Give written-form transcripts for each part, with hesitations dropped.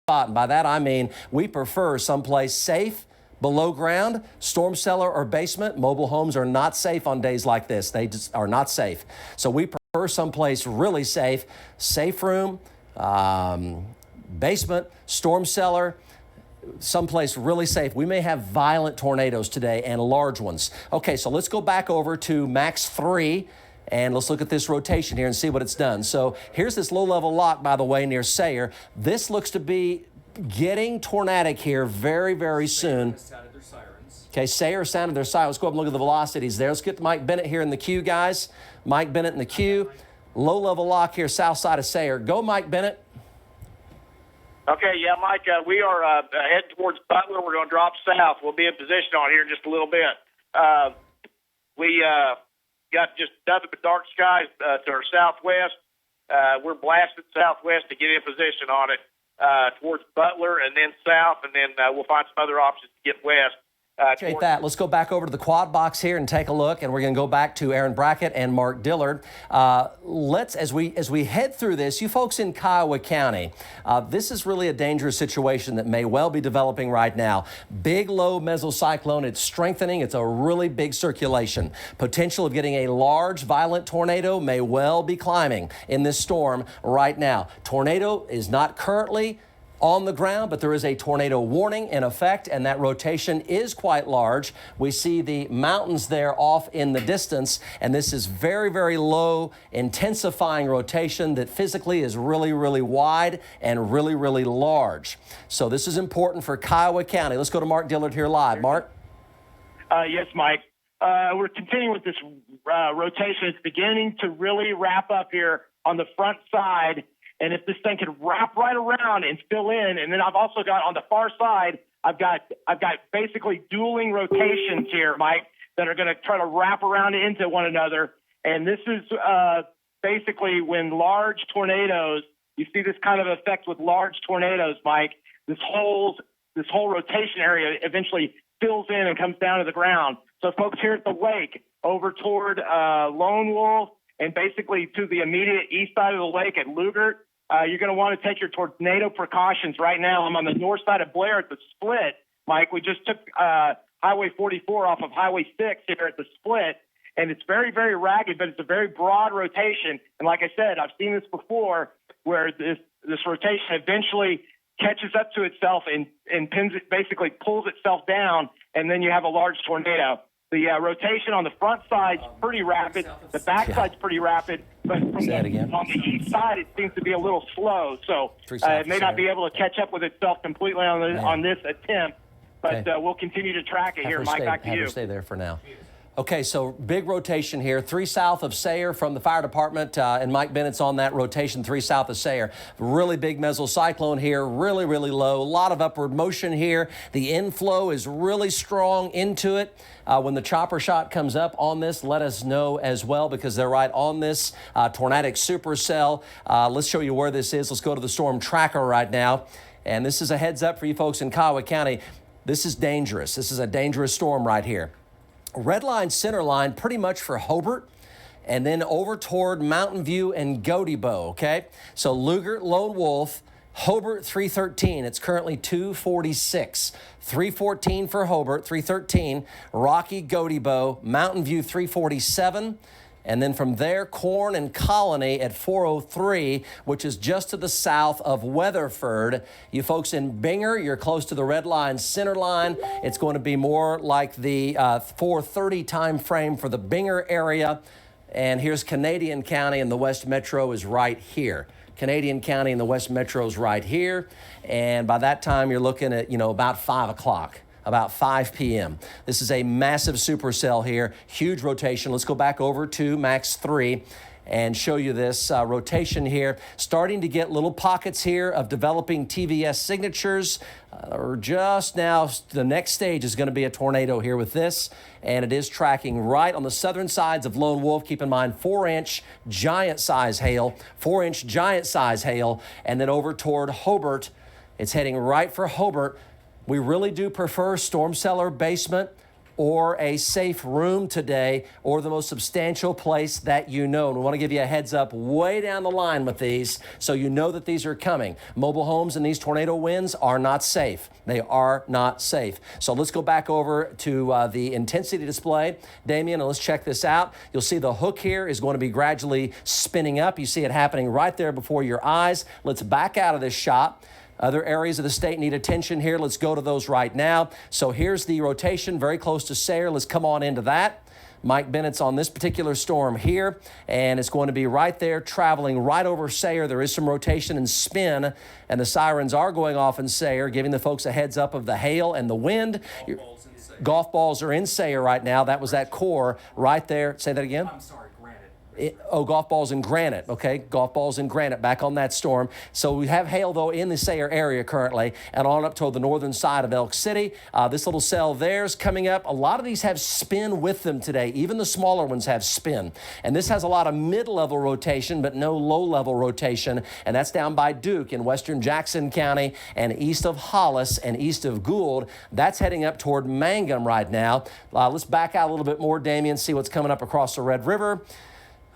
And by that, I mean we prefer someplace safe, below ground, storm cellar or basement. Mobile homes are not safe on days like this. They just are not safe. So we prefer someplace really safe, safe room, basement, storm cellar, someplace really safe. We may have violent tornadoes today and large ones. Okay, so let's go back over to max 3 and let's look at this rotation here and see what it's done. So here's this low-level lock, by the way, near Sayre. This looks to be getting tornadic here very, very soon. Okay, Sayre sounded their siren. Let's go up and look at the velocities there. Let's get Mike Bennett here in the queue, guys. Mike Bennett in the queue. Low-level lock here, south side of Sayre. Go, Mike Bennett. Okay, yeah, Mike, we are heading towards Butler. We're going to drop south. We'll be in position on here in just a little bit. We got just nothing but dark skies to our southwest. We're blasting southwest to get in position on it towards Butler and then south, and then we'll find some other options to get west. Appreciate that. Let's go back over to the quad box here and take a look, and we're going to go back to Aaron Brackett and Mark Dillard. As we head through this, you folks in Kiowa County, this is really a dangerous situation that may well be developing right now. Big low mesocyclone, it's strengthening. It's a really big circulation. Potential of getting a large violent tornado may well be climbing in this storm right now. Tornado is not currently on the ground, but there is a tornado warning in effect, and that rotation is quite large. We see the mountains there off in the distance, and this is very, very low, intensifying rotation that physically is really, really wide and really, really large. So this is important for Kiowa County. Let's go to Mark Dillard here live. Mark? Yes, Mike. We're continuing with this rotation. It's beginning to really wrap up here on the front side. And if this thing could wrap right around and fill in, and then I've also got on the far side, I've got basically dueling rotations here, Mike, that are going to try to wrap around into one another. And this is basically when large tornadoes, you see this kind of effect with large tornadoes, Mike. This whole rotation area eventually fills in and comes down to the ground. So folks here at the lake, over toward Lone Wolf, and basically to the immediate east side of the lake at Lugert, you're going to want to take your tornado precautions right now. I'm on the north side of Blair at the split, Mike. We just took Highway 44 off of Highway 6 here at the split, and it's very, very ragged, but it's a very broad rotation. And like I said, I've seen this before where this rotation eventually catches up to itself and pins it, basically pulls itself down, and then you have a large tornado. The rotation on the front side's pretty rapid. The back side's pretty rapid, but on the east side, it seems to be a little slow. So it may not be able to catch up with itself completely on this attempt. But we'll continue to track it here. Mike, back to you. Have her stay there for now. Okay, so big rotation here, 3 south of Sayre from the fire department, and Mike Bennett's on that rotation, 3 south of Sayre. Really big mesocyclone here, really, really low. A lot of upward motion here. The inflow is really strong into it. When the chopper shot comes up on this, let us know as well, because they're right on this Tornadic supercell. Let's show you where this is. Let's go to the storm tracker right now. And this is a heads up for you folks in Kiowa County. This is dangerous. This is a dangerous storm right here. Red line, center line, pretty much for Hobart, and then over toward Mountain View and Gotebo, okay? So Lugert, Lone Wolf, Hobart 313. It's currently 246. 314 for Hobart, 313. Rocky, Gotebo, Mountain View 347. And then from there, Corn and Colony at 403, which is just to the south of Weatherford. You folks in Binger, you're close to the red line, center line. It's going to be more like the 4:30 time frame for the Binger area. And here's Canadian County, and the West Metro is right here. Canadian County and the West Metro is right here. And by that time, you're looking at, about 5 o'clock. About 5 p.m. This is a massive supercell here, huge rotation. Let's go back over to max 3 and show you this rotation here. Starting to get little pockets here of developing TVS signatures. Or just now, the next stage is going to be a tornado here with this, and it is tracking right on the southern sides of Lone Wolf. Keep in mind, 4-inch giant size hail, 4-inch giant size hail, and then over toward Hobart. It's heading right for Hobart. We really do prefer storm cellar, basement, or a safe room today, or the most substantial place that you know. And we want to give you a heads up way down the line with these so you know that these are coming. Mobile homes in these tornado winds are not safe. They are not safe. So let's go back over to the intensity display, Damien, and let's check this out. You'll see the hook here is going to be gradually spinning up. You see it happening right there before your eyes. Let's back out of this shot. Other areas of the state need attention here. Let's go to those right now. So here's the rotation very close to Sayre. Let's come on into that. Mike Bennett's on this particular storm here, and it's going to be right there traveling right over Sayre. There is some rotation and spin, and the sirens are going off in Sayre, giving the folks a heads up of the hail and the wind. Golf balls are in Sayre right now. That was that core right there. Say that again. I'm sorry, granted. Golf balls in granite. Okay, golf balls in granite back on that storm. So we have hail, though, in the Sayre area currently and on up toward the northern side of Elk City. This little cell there's coming up. A lot of these have spin with them today. Even the smaller ones have spin. And this has a lot of mid-level rotation, but no low-level rotation. And that's down by Duke in western Jackson County and east of Hollis and east of Gould. That's heading up toward Mangum right now. Let's back out a little bit more, Damien, see what's coming up across the Red River.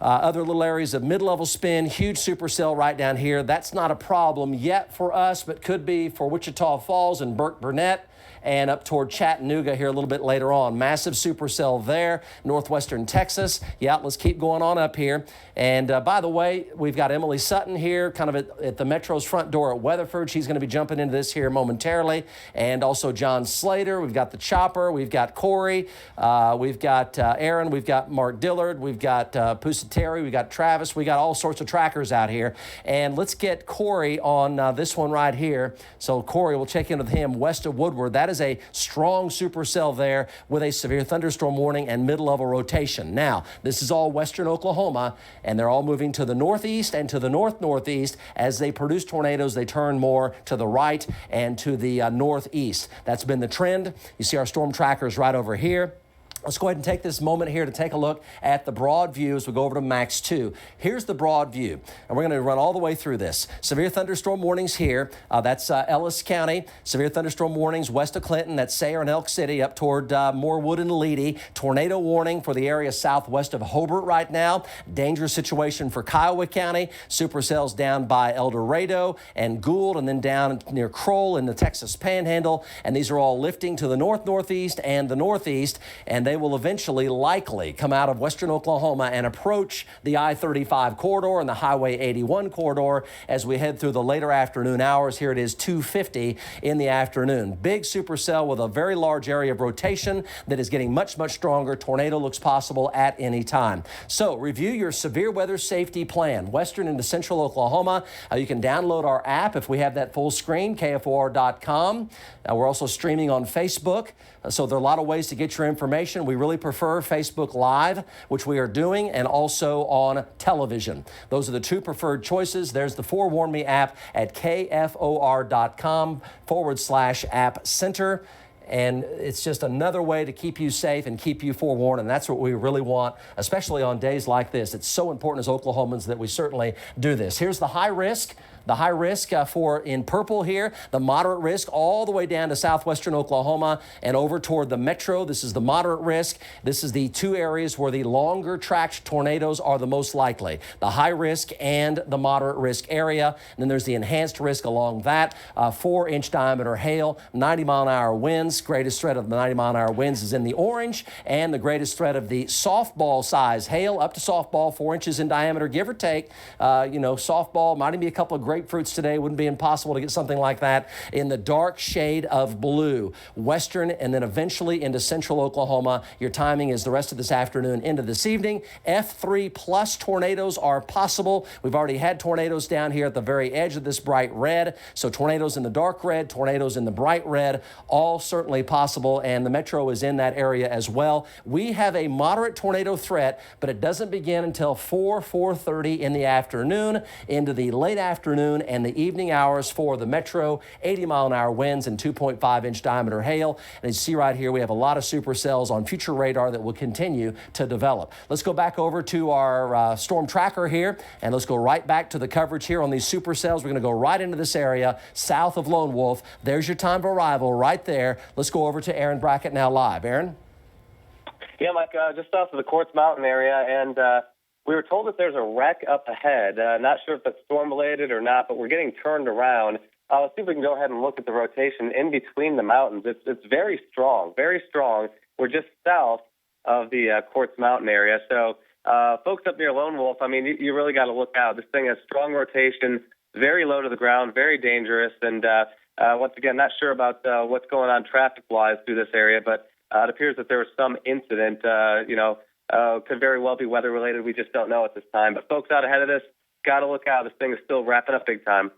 Other little areas of mid-level spin, huge supercell right down here. That's not a problem yet for us, but could be for Wichita Falls and Burke Burnett and up toward Chattanooga here a little bit later on. Massive supercell there, northwestern Texas. Yeah, let's keep going on up here. And by the way, we've got Emily Sutton here kind of at the Metro's front door at Weatherford. She's going to be jumping into this here momentarily. And also John Slater. We've got the Chopper. We've got Corey. We've got Aaron. We've got Mark Dillard. We've got Pusateri. We've got Travis. We got all sorts of trackers out here. And let's get Corey on this one right here. So Corey, we'll check in with him west of Woodward. That is a strong supercell there with a severe thunderstorm warning and mid-level rotation. Now, this is all western Oklahoma, and they're all moving to the northeast and to the north-northeast. As they produce tornadoes, they turn more to the right and to the northeast. That's been the trend. You see our storm trackers right over here. Let's go ahead and take this moment here to take a look at the broad view as we go over to Max 2. Here's the broad view, and we're going to run all the way through this. Severe thunderstorm warnings here. That's Ellis County. Severe thunderstorm warnings west of Clinton. That's Sayre and Elk City up toward Moorwood and Leedy. Tornado warning for the area southwest of Hobart right now. Dangerous situation for Kiowa County. Supercells down by El Dorado and Gould, and then down near Kroll in the Texas Panhandle. And these are all lifting to the north-northeast and the northeast, and they will eventually likely come out of western Oklahoma and approach the I-35 corridor and the Highway 81 corridor as we head through the later afternoon hours. Here it is 2:50 in the afternoon. Big supercell with a very large area of rotation that is getting much, much stronger. Tornado looks possible at any time. So review your severe weather safety plan. Western into central Oklahoma. You can download our app if we have that full screen, KFOR.com. We're also streaming on Facebook. So there are a lot of ways to get your information. We really prefer Facebook Live, which we are doing, and also on television. Those are the two preferred choices. There's the Forewarn Me app at KFOR.com/app center. And it's just another way to keep you safe and keep you forewarned. And that's what we really want, especially on days like this. It's so important as Oklahomans that we certainly do this. Here's the high risk. The high risk for in purple here, the moderate risk all the way down to southwestern Oklahoma and over toward the metro. This is the moderate risk. This is the two areas where the longer tracked tornadoes are the most likely. The high risk and the moderate risk area. And then there's the enhanced risk along that. 4-inch diameter hail, 90-mile-an-hour winds. Greatest threat of the 90-mile-an-hour winds is in the orange. And the greatest threat of the softball size hail up to softball, 4 inches in diameter, give or take. Softball might even be a couple of grapefruits today. Wouldn't be impossible to get something like that in the dark shade of blue. Western and then eventually into central Oklahoma. Your timing is the rest of this afternoon into this evening. F3 plus tornadoes are possible. We've already had tornadoes down here at the very edge of this bright red. So tornadoes in the dark red, tornadoes in the bright red, all certainly possible. And the metro is in that area as well. We have a moderate tornado threat, but it doesn't begin until 4:30 in the afternoon into the late afternoon and the evening hours for the metro. 80-mile-an-hour winds and 2.5-inch diameter hail. And you see right here, we have a lot of supercells on future radar that will continue to develop. Let's go back over to our storm tracker here, and let's go right back to the coverage here on these supercells. We're going to go right into this area south of Lone Wolf. There's your time of arrival right there. Let's go over to Aaron Brackett now live. Aaron? Yeah, Mike, just south of the Quartz Mountain area, and we were told that there's a wreck up ahead. Not sure if it's storm-related or not, but we're getting turned around. Let's see if we can go ahead and look at the rotation in between the mountains. It's very strong, very strong. We're just south of the Quartz Mountain area. So folks up near Lone Wolf, I mean, you really got to look out. This thing has strong rotation, very low to the ground, very dangerous. And once again, not sure about what's going on traffic-wise through this area, but it appears that there was some incident, could very well be weather-related. We just don't know at this time. But folks out ahead of this, got to look out. This thing is still wrapping up big time.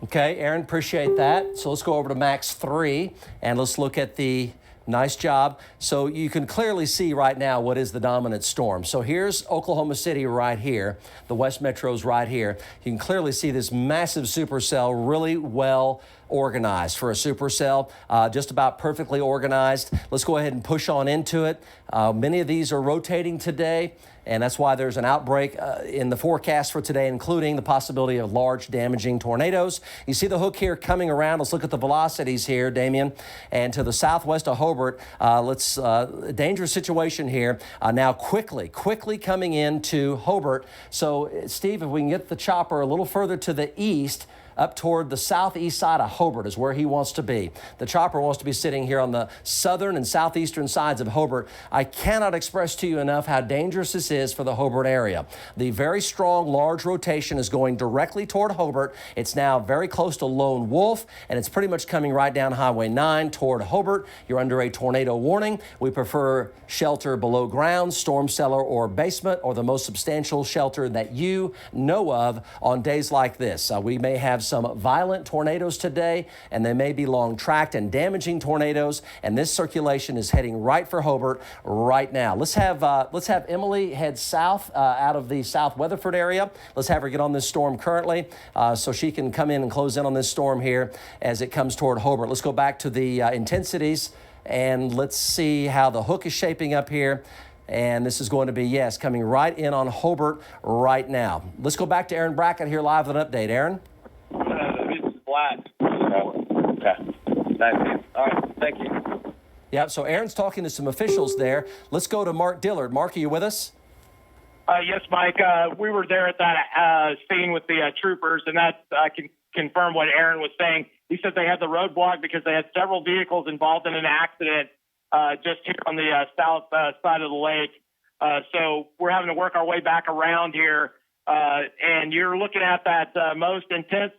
Okay, Aaron, appreciate that. So let's go over to Max 3, and let's look at the nice job. So you can clearly see right now what is the dominant storm. So here's Oklahoma City right here. The West Metro's right here. You can clearly see this massive supercell, really well organized for a supercell, just about perfectly organized. Let's go ahead and push on into it. Many of these are rotating today, and that's why there's an outbreak in the forecast for today, including the possibility of large damaging tornadoes. You see the hook here coming around. Let's look at the velocities here, Damien. And to the southwest of Hobart, dangerous situation here. Now quickly coming into Hobart. So, Steve, if we can get the chopper a little further to the east, up toward the southeast side of Hobart is where he wants to be. The chopper wants to be sitting here on the southern and southeastern sides of Hobart. I cannot express to you enough how dangerous this is for the Hobart area. The very strong, large rotation is going directly toward Hobart. It's now very close to Lone Wolf, and it's pretty much coming right down Highway 9 toward Hobart. You're under a tornado warning. We prefer shelter below ground, storm cellar, or basement, or the most substantial shelter that you know of on days like this. We may have some violent tornadoes today, and they may be long-tracked and damaging tornadoes, and this circulation is heading right for Hobart right now. Let's have Emily head south out of the South Weatherford area. Let's have her get on this storm currently so she can come in and close in on this storm here as it comes toward Hobart. Let's go back to the intensities, and let's see how the hook is shaping up here. And this is going to be, yes, coming right in on Hobart right now. Let's go back to Aaron Brackett here live with an update. Aaron? It's flat. Okay. Nice. All right. Thank you. Yeah, so Aaron's talking to some officials there. Let's go to Mark Dillard. Mark, are you with us? Yes, Mike. We were there at that scene with the troopers, and that I can confirm what Aaron was saying. He said they had the road blocked because they had several vehicles involved in an accident just here on the south side of the lake. So we're having to work our way back around here. And you're looking at that most intense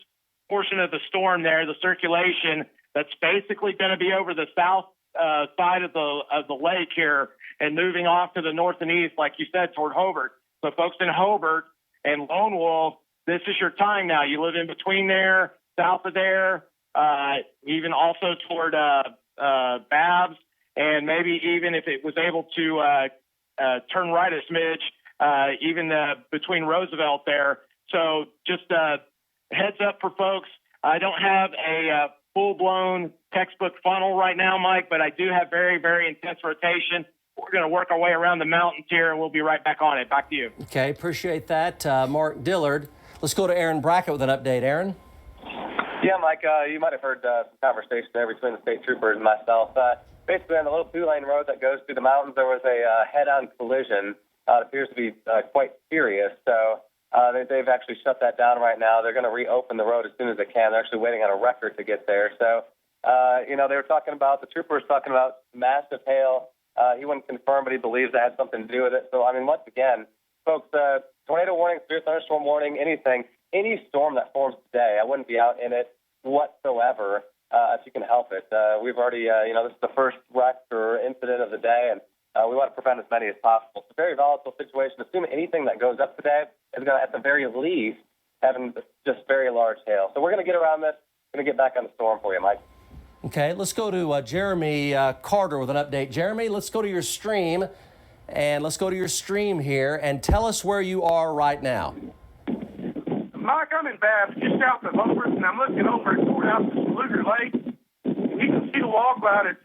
portion of the storm there, the circulation that's basically going to be over the south side of the lake here and moving off to the north and east, like you said, toward Hobart. So folks in Hobart and Lone Wolf, this is your time now. You live in between there, south of there, even also toward Babs, and maybe even if it was able to turn right a smidge, even between Roosevelt there. So just heads up for folks. I don't have a full-blown textbook funnel right now, Mike, but I do have very, very intense rotation. We're going to work our way around the mountains here, and we'll be right back on it. Back to you. Okay, appreciate that, Mark Dillard. Let's go to Aaron Brackett with an update. Aaron? Yeah, Mike, you might have heard some conversation there between the state troopers and myself. Basically, on the little two-lane road that goes through the mountains, there was a head-on collision. It appears to be quite serious. So they've actually shut that down right now. They're going to reopen the road as soon as they can. They're actually waiting on a record to get there. So, they were talking about, the trooper was talking about massive hail. He wouldn't confirm, but he believes that had something to do with it. So, once again, folks, tornado warning, severe thunderstorm warning, anything, any storm that forms today, I wouldn't be out in it whatsoever if you can help it. We've already, this is the first wreck or incident of the day, and we want to prevent as many as possible. It's a very volatile situation. Assume anything that goes up today is going to, at the very least, have just very large hail. So we're going to get around this. We're going to get back on the storm for you, Mike. Okay, let's go to Jeremy Carter with an update. Jeremy, let's go to your stream, and let's go to your stream here, and tell us where you are right now. Mike, I'm in Babs, just south of Hobart, and I'm looking over at courthouse at Luger Lake. You can see the wall cloud. It's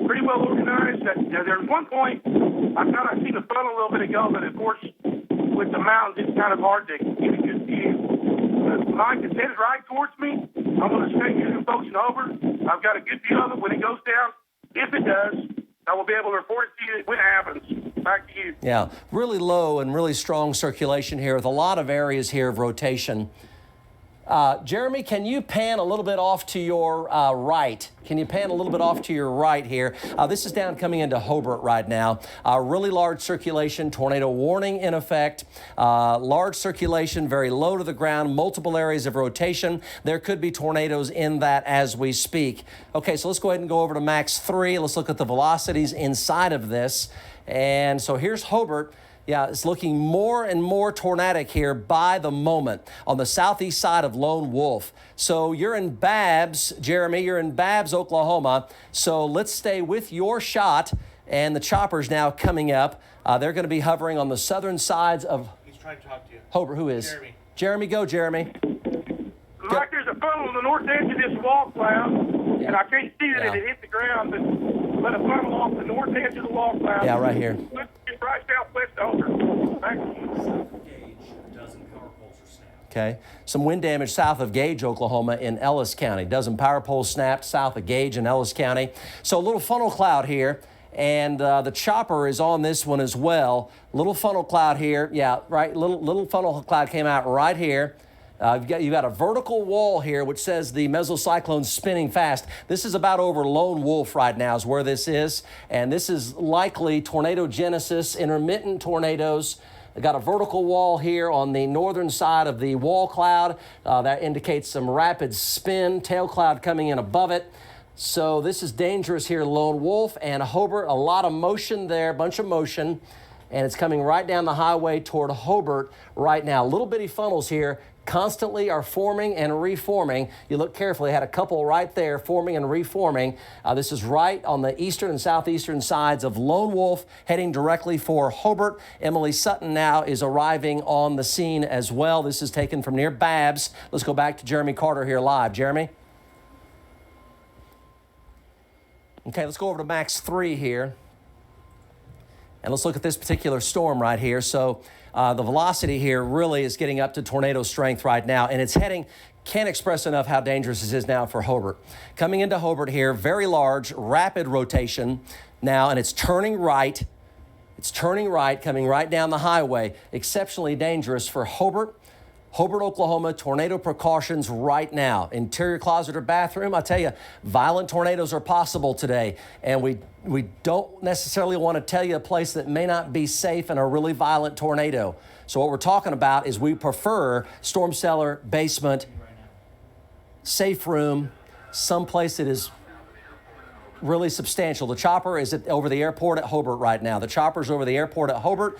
pretty well organized. There was one point I thought I seen the funnel a little bit ago, but of course, with the mountains, it's kind of hard to get a good view. Mike, it's headed right towards me. I'm going to stay here, folks, in Hobart. I've got a good view of it when it goes down. If it does, I will be able to report it to you when it happens. Back to you. Yeah, really low and really strong circulation here with a lot of areas here of rotation. Jeremy, can you pan a little bit off to your right? Can you pan a little bit off to your right here? This is down coming into Hobart right now. Really large circulation, tornado warning in effect. Large circulation, very low to the ground, multiple areas of rotation. There could be tornadoes in that as we speak. Okay, so let's go ahead and go over to max 3. Let's look at the velocities inside of this. And so here's Hobart. Yeah, it's looking more and more tornadic here by the moment on the southeast side of Lone Wolf. So you're in Babs, Jeremy, you're in Babs, Oklahoma. So let's stay with your shot. And the chopper's now coming up. They're going to be hovering on the southern sides of... He's trying to talk to you. Hobart, who is? Jeremy. Jeremy, go, Jeremy. Like there's a funnel on the north edge of this wall cloud, and I can't see that it hit the ground, but let a funnel off the north edge of the wall cloud. Yeah, right here. It's right southwest of Hobart. Back to you. Okay. Some wind damage south of Gage, Oklahoma in Ellis County. Dozen power poles snapped south of Gage in Ellis County. So a little funnel cloud here. And the chopper is on this one as well. Little funnel cloud here. Yeah, right. Little funnel cloud came out right here. You've got a vertical wall here which says the mesocyclone's spinning fast. This is about over Lone Wolf right now is where this is. And this is likely tornado genesis, intermittent tornadoes. They've got a vertical wall here on the northern side of the wall cloud. That indicates some rapid spin, tail cloud coming in above it. So this is dangerous here, Lone Wolf and Hobart. A lot of motion there, bunch of motion. And it's coming right down the highway toward Hobart right now. Little bitty funnels here constantly are forming and reforming. You look carefully, I had a couple right there forming and reforming. This is right on the eastern and southeastern sides of Lone Wolf, heading directly for Hobart. Emily Sutton now is arriving on the scene as well. This is taken from near Babs. Let's go back to Jeremy Carter here live. Jeremy? Okay, let's go over to max 3 here. And let's look at this particular storm right here. So the velocity here really is getting up to tornado strength right now, and it's heading, can't express enough how dangerous this is now for Hobart. Coming into Hobart here, very large, rapid rotation now, and it's turning right. It's turning right, coming right down the highway. Exceptionally dangerous for Hobart. Hobart, Oklahoma, tornado precautions right now. Interior closet or bathroom, I tell you, violent tornadoes are possible today. And we don't necessarily want to tell you a place that may not be safe in a really violent tornado. So what we're talking about is we prefer storm cellar, basement, safe room, someplace that is really substantial. The chopper is over the airport at Hobart right now. The chopper's over the airport at Hobart.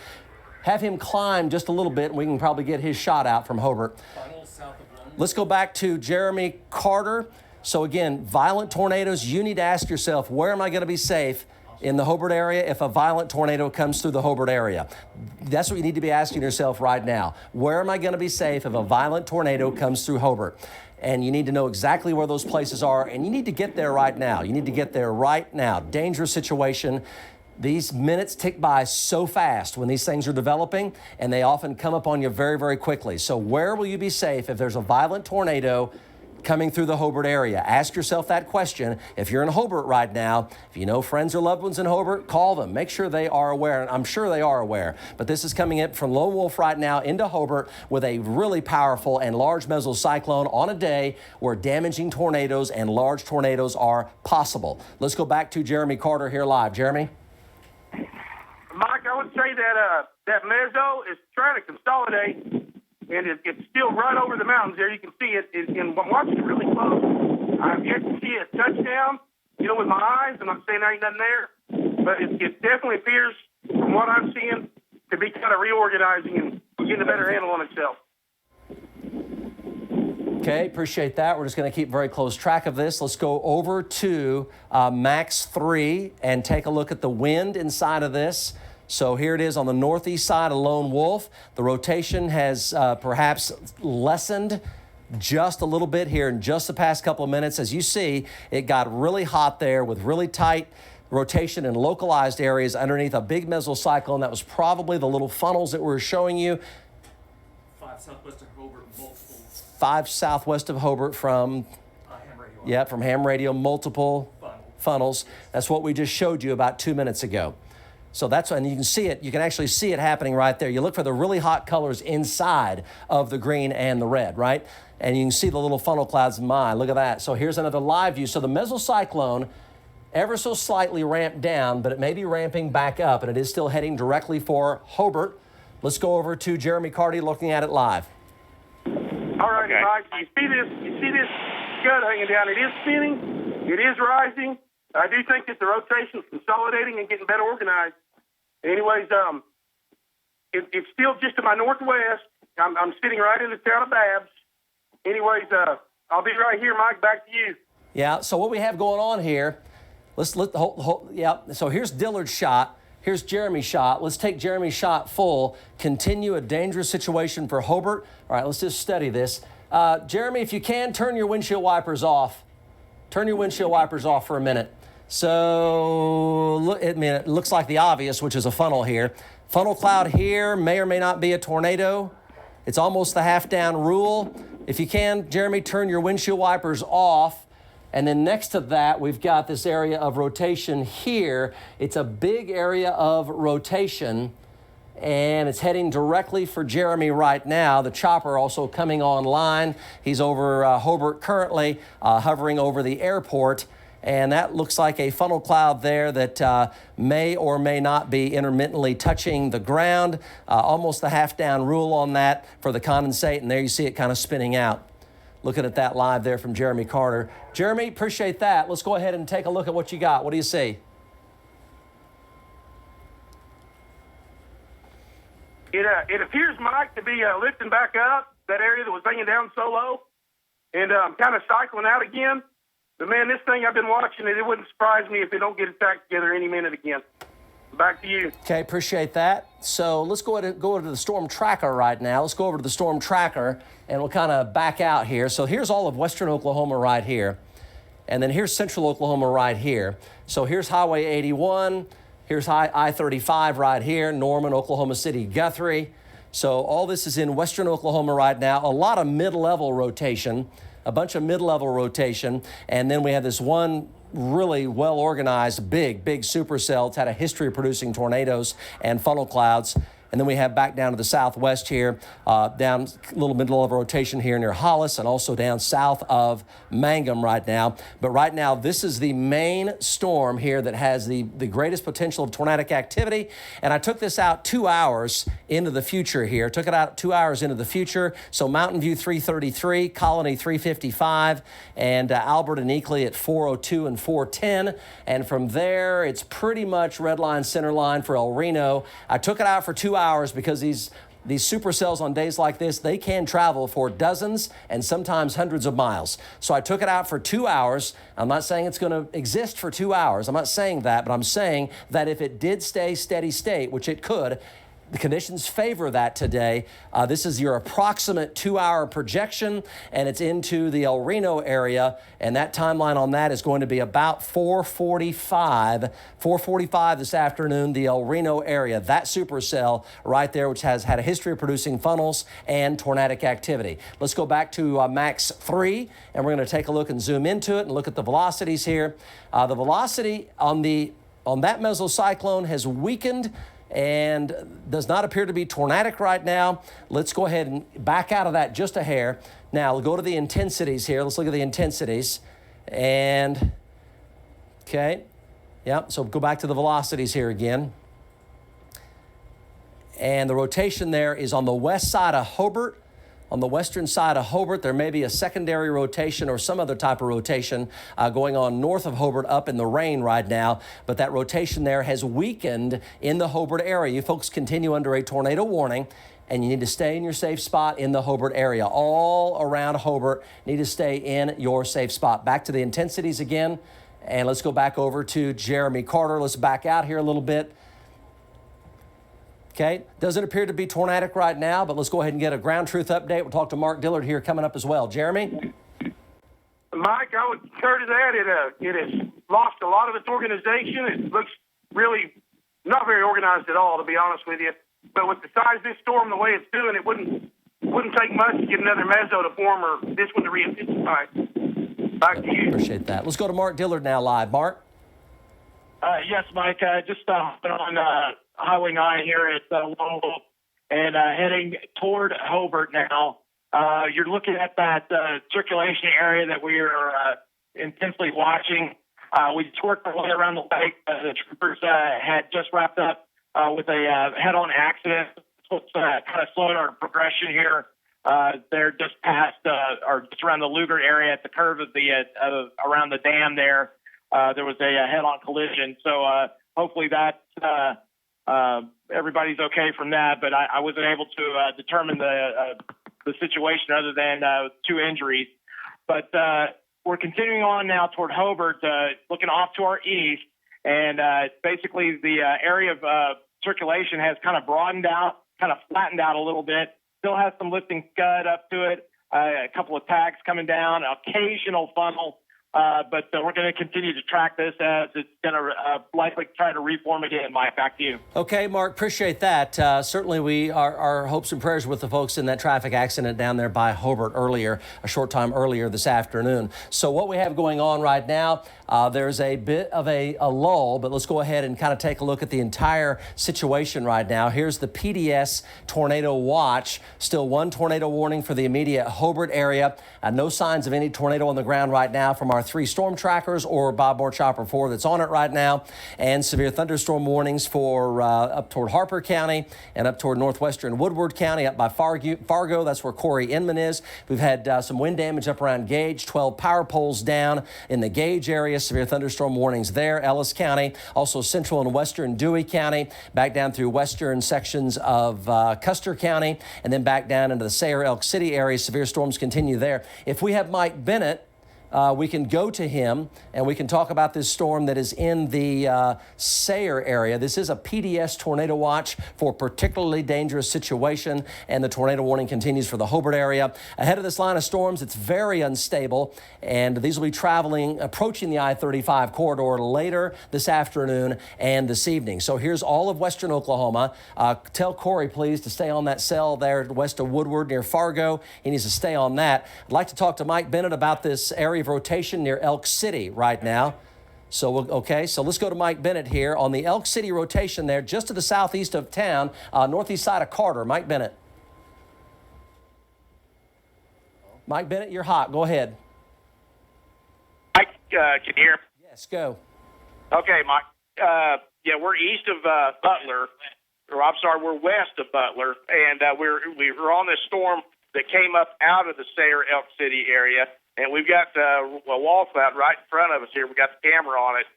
Have him climb just a little bit, and we can probably get his shot out from Hobart. Let's go back to Jeremy Carter. So again, violent tornadoes, you need to ask yourself, where am I going to be safe in the Hobart area if a violent tornado comes through the Hobart area? That's what you need to be asking yourself right now. Where am I going to be safe if a violent tornado comes through Hobart? And you need to know exactly where those places are, and you need to get there right now. You need to get there right now. Dangerous situation. These minutes tick by so fast when these things are developing, and they often come up on you very, very quickly. So where will you be safe if there's a violent tornado coming through the Hobart area? Ask yourself that question. If you're in Hobart right now, if you know friends or loved ones in Hobart, call them. Make sure they are aware, and I'm sure they are aware. But this is coming in from Lone Wolf right now into Hobart with a really powerful and large mesocyclone on a day where damaging tornadoes and large tornadoes are possible. Let's go back to Jeremy Carter here live. Jeremy? Mike, I would say that that meso is trying to consolidate, and it's still right over the mountains there. You can see it, and I'm watching it really close. I've yet to see a touchdown, with my eyes. I'm not saying there ain't nothing there, but it definitely appears, from what I'm seeing, to be kind of reorganizing and getting a better handle on itself. Okay, appreciate that. We're just going to keep very close track of this. Let's go over to max 3 and take a look at the wind inside of this. So here it is on the northeast side of Lone Wolf. The rotation has perhaps lessened just a little bit here in just the past couple of minutes. As you see, it got really hot there with really tight rotation in localized areas underneath a big mesocyclone. That was probably the little funnels that we're showing you. 5 southwest of Hobart, multiple. 5 southwest of Hobart from, Ham radio. yeah, from ham radio, multiple funnels. That's what we just showed you about 2 minutes ago. So that's, and you can see it, you can actually see it happening right there. You look for the really hot colors inside of the green and the red, right? And you can see the little funnel clouds in mine. Look at that. So here's another live view. So the mesocyclone ever so slightly ramped down, but it may be ramping back up, and it is still heading directly for Hobart. Let's go over to Jeremy Carty looking at it live. All right, Okay. Mike, you see this scud hanging down. It is spinning. It is rising. I do think that the rotation is consolidating and getting better organized. Anyways, it's still just to my northwest. I'm sitting right in the town of Babs. Anyways, I'll be right here, Mike. Back to you. Yeah, so what we have going on here, so here's Dillard's shot. Here's Jeremy's shot. Let's take Jeremy's shot full. Continue a dangerous situation for Hobart. All right, let's just study this. Jeremy, if you can, turn your windshield wipers off. Turn your windshield wipers off for a minute. So, it looks like the obvious, which is a funnel here. Funnel cloud here may or may not be a tornado. It's almost the half-down rule. If you can, Jeremy, turn your windshield wipers off. And then next to that, we've got this area of rotation here. It's a big area of rotation, and it's heading directly for Jeremy right now. The chopper also coming online. He's over Hobart currently, hovering over the airport. And that looks like a funnel cloud there that may or may not be intermittently touching the ground. Almost the half-down rule on that for the condensate, and there you see it kind of spinning out. Looking at that live there from Jeremy Carter. Jeremy, appreciate that. Let's go ahead and take a look at what you got. What do you see? It appears, Mike, to be lifting back up, that area that was hanging down so low, and kind of cycling out again. But, man, this thing, I've been watching it. It wouldn't surprise me if they don't get its act together any minute again. Back to you. Okay, appreciate that. So let's go over to the storm tracker right now. Let's go over to the storm tracker, and we'll kind of back out here. So here's all of western Oklahoma right here. And then here's central Oklahoma right here. So here's Highway 81. Here's I-35 right here, Norman, Oklahoma City, Guthrie. So all this is in western Oklahoma right now. A lot of mid-level rotation, a bunch of mid-level rotation. And then we have this one really well-organized, big supercell. It's had a history of producing tornadoes and funnel clouds. And then we have back down to the southwest here, down a little middle of rotation here near Hollis, and also down south of Mangum right now. But right now, this is the main storm here that has the greatest potential of tornadic activity. And I took this out 2 hours into the future here. Took it out 2 hours into the future. So Mountain View 333, Colony 355, and Albert and Eakley at 402 and 410. And from there, it's pretty much red line, center line for El Reno. I took it out for 2 hours because these supercells on days like this, they can travel for dozens and sometimes hundreds of miles. So I took it out for 2 hours. I'm not saying it's going to exist for 2 hours. I'm not saying that, but I'm saying that if it did stay steady state, which it could, the conditions favor that today. This is your approximate 2 hour projection, and it's into the El Reno area, and that timeline on that is going to be about 4:45 this afternoon, the El Reno area, that supercell right there, which has had a history of producing funnels and tornadic activity. Let's go back to Max 3, and we're going to take a look and zoom into it and look at the velocities here. The velocity on that mesocyclone has weakened and does not appear to be tornadic right now. Let's go ahead and back out of that just a hair. Now, we'll go to the intensities here. Let's look at the intensities. And, okay, yep, so go back to the velocities here again. And the rotation there is on the west side of Hobart. On the western side of Hobart, there may be a secondary rotation or some other type of rotation going on north of Hobart up in the rain right now. But that rotation there has weakened in the Hobart area. You folks continue under a tornado warning, and you need to stay in your safe spot in the Hobart area. All around Hobart, need to stay in your safe spot. Back to the intensities again, and let's go back over to Jeremy Carter. Let's back out here a little bit. Okay, doesn't appear to be tornadic right now, but let's go ahead and get a ground truth update. We'll talk to Mark Dillard here coming up as well. Jeremy? Mike, I would concur to that. It has lost a lot of its organization. It looks really not very organized at all, to be honest with you. But with the size of this storm, the way it's doing, it wouldn't take much to get another meso to form or this one to re-intensify. Back to you. Appreciate that. Let's go to Mark Dillard now live. Mark? Yes, Mike. Just hopping on Highway 9 here at Longville and heading toward Hobart now. You're looking at that circulation area that we are intensely watching. We just worked our way around the lake. The troopers had just wrapped up with a head-on accident. What's kind of slowed our progression here. They're just past or just around the Luger area at the curve of the around the dam there. There was a head-on collision. So hopefully that everybody's okay from that. But I wasn't able to determine the situation other than 2 injuries. But we're continuing on now toward Hobart, looking off to our east. And basically the area of circulation has kind of broadened out, kind of flattened out a little bit. Still has some lifting scud up to it, a couple of tags coming down, occasional funnel. But we're going to continue to track this as it's going to likely try to reform again. Mike, back to you. Okay, Mark, appreciate that. Certainly, our hopes and prayers with the folks in that traffic accident down there by Hobart a short time earlier this afternoon. So what we have going on right now, there's a bit of a lull, but let's go ahead and kind of take a look at the entire situation right now. Here's the PDS tornado watch. Still 1 tornado warning for the immediate Hobart area. No signs of any tornado on the ground right now from our 3 storm trackers or Bob Moore Chopper 4 that's on it right now, and severe thunderstorm warnings for up toward Harper County and up toward northwestern Woodward County, up by Fargo. That's where Corey Inman is. We've had some wind damage up around Gage, 12 power poles down in the Gage area, severe thunderstorm warnings there. Ellis County, also central and western Dewey County, back down through western sections of Custer County, and then back down into the Sayre Elk City area. Severe storms continue there. If we have Mike Bennett, we can go to him and we can talk about this storm that is in the Sayre area. This is a PDS tornado watch for particularly dangerous situation, and the tornado warning continues for the Hobart area. Ahead of this line of storms, it's very unstable, and these will be approaching the I-35 corridor later this afternoon and this evening. So here's all of western Oklahoma. Tell Corey, please, to stay on that cell there west of Woodward near Fargo. He needs to stay on that. I'd like to talk to Mike Bennett about this area of rotation near Elk City right now. So let's go to Mike Bennett here on the Elk City rotation there, just to the southeast of town, northeast side of Carter. Mike Bennett. Mike Bennett, you're hot. Go ahead. Mike, can you hear? Yes, go. Okay, Mike. Yeah, we're east of Butler, or I'm sorry, we're west of Butler, and we're on this storm that came up out of the Sayre Elk City area. And we've got a wall cloud right in front of us here. We've got the camera on it.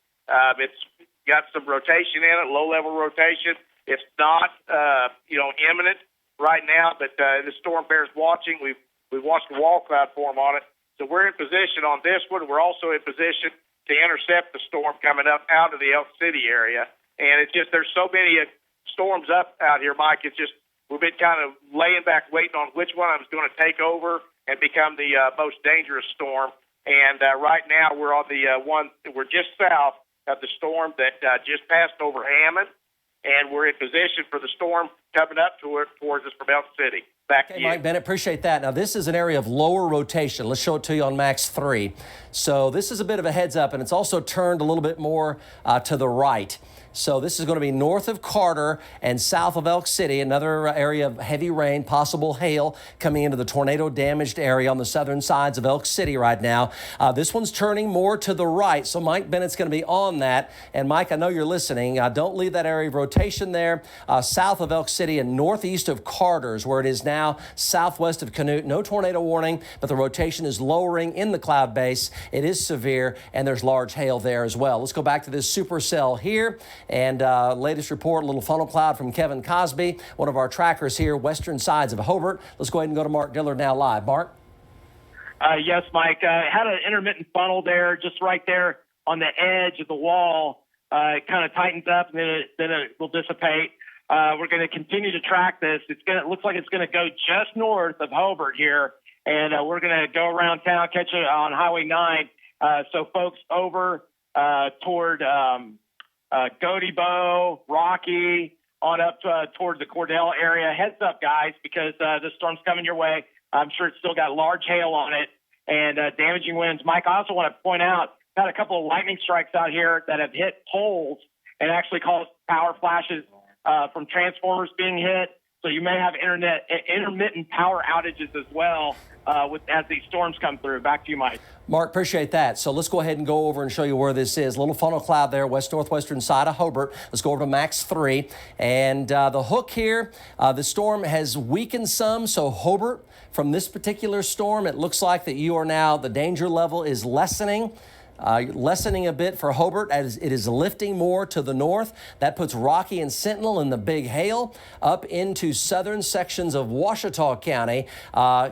It's got some rotation in it, low-level rotation. It's not, imminent right now, but the storm bears watching. We've watched the wall cloud form on it. So we're in position on this one. We're also in position to intercept the storm coming up out of the Elk City area. And it's just there's so many storms up out here, Mike. It's just we've been kind of laying back waiting on which one of them is going to take over and become the most dangerous storm. And right now we're on the we're just south of the storm that just passed over Hammond, and we're in position for the storm coming up towards us from Elk City. Back to you. Mike Bennett, appreciate that. Now, this is an area of lower rotation. Let's show it to you on Max 3. So this is a bit of a heads up, and it's also turned a little bit more to the right. So this is going to be north of Carter and south of Elk City, another area of heavy rain, possible hail coming into the tornado-damaged area on the southern sides of Elk City right now. This one's turning more to the right, so Mike Bennett's going to be on that. And, Mike, I know you're listening. Don't leave that area of rotation there. South of Elk City and northeast of Carter's, where it is now southwest of Canute. No tornado warning, but the rotation is lowering in the cloud base. It is severe, and there's large hail there as well. Let's go back to this supercell here. And latest report, a little funnel cloud from Kevin Cosby, one of our trackers here, western sides of Hobart. Let's go ahead and go to Mark Dillard now live. Mark? Yes, Mike. Had an intermittent funnel there, just right there on the edge of the wall. It kind of tightens up, and then it will dissipate. We're going to continue to track this. It looks like it's going to go just north of Hobart here, and we're going to go around town, catch it on Highway 9. So folks over toward Goaty Bow, Rocky, on up toward the Cordell area. Heads up, guys, because this storm's coming your way. I'm sure it's still got large hail on it and damaging winds. Mike, I also want to point out, had a couple of lightning strikes out here that have hit poles and actually caused power flashes from transformers being hit. So you may have intermittent power outages as well as these storms come through. Back to you, Mike. Mark, appreciate that. So let's go ahead and go over and show you where this is. Little funnel cloud there, west-northwestern side of Hobart. Let's go over to max 3. And the hook here, the storm has weakened some. So Hobart, from this particular storm, it looks like that you are now, the danger level is lessening. Lessening a bit for Hobart as it is lifting more to the north. That puts Rocky and Sentinel in the big hail up into southern sections of Ouachita County.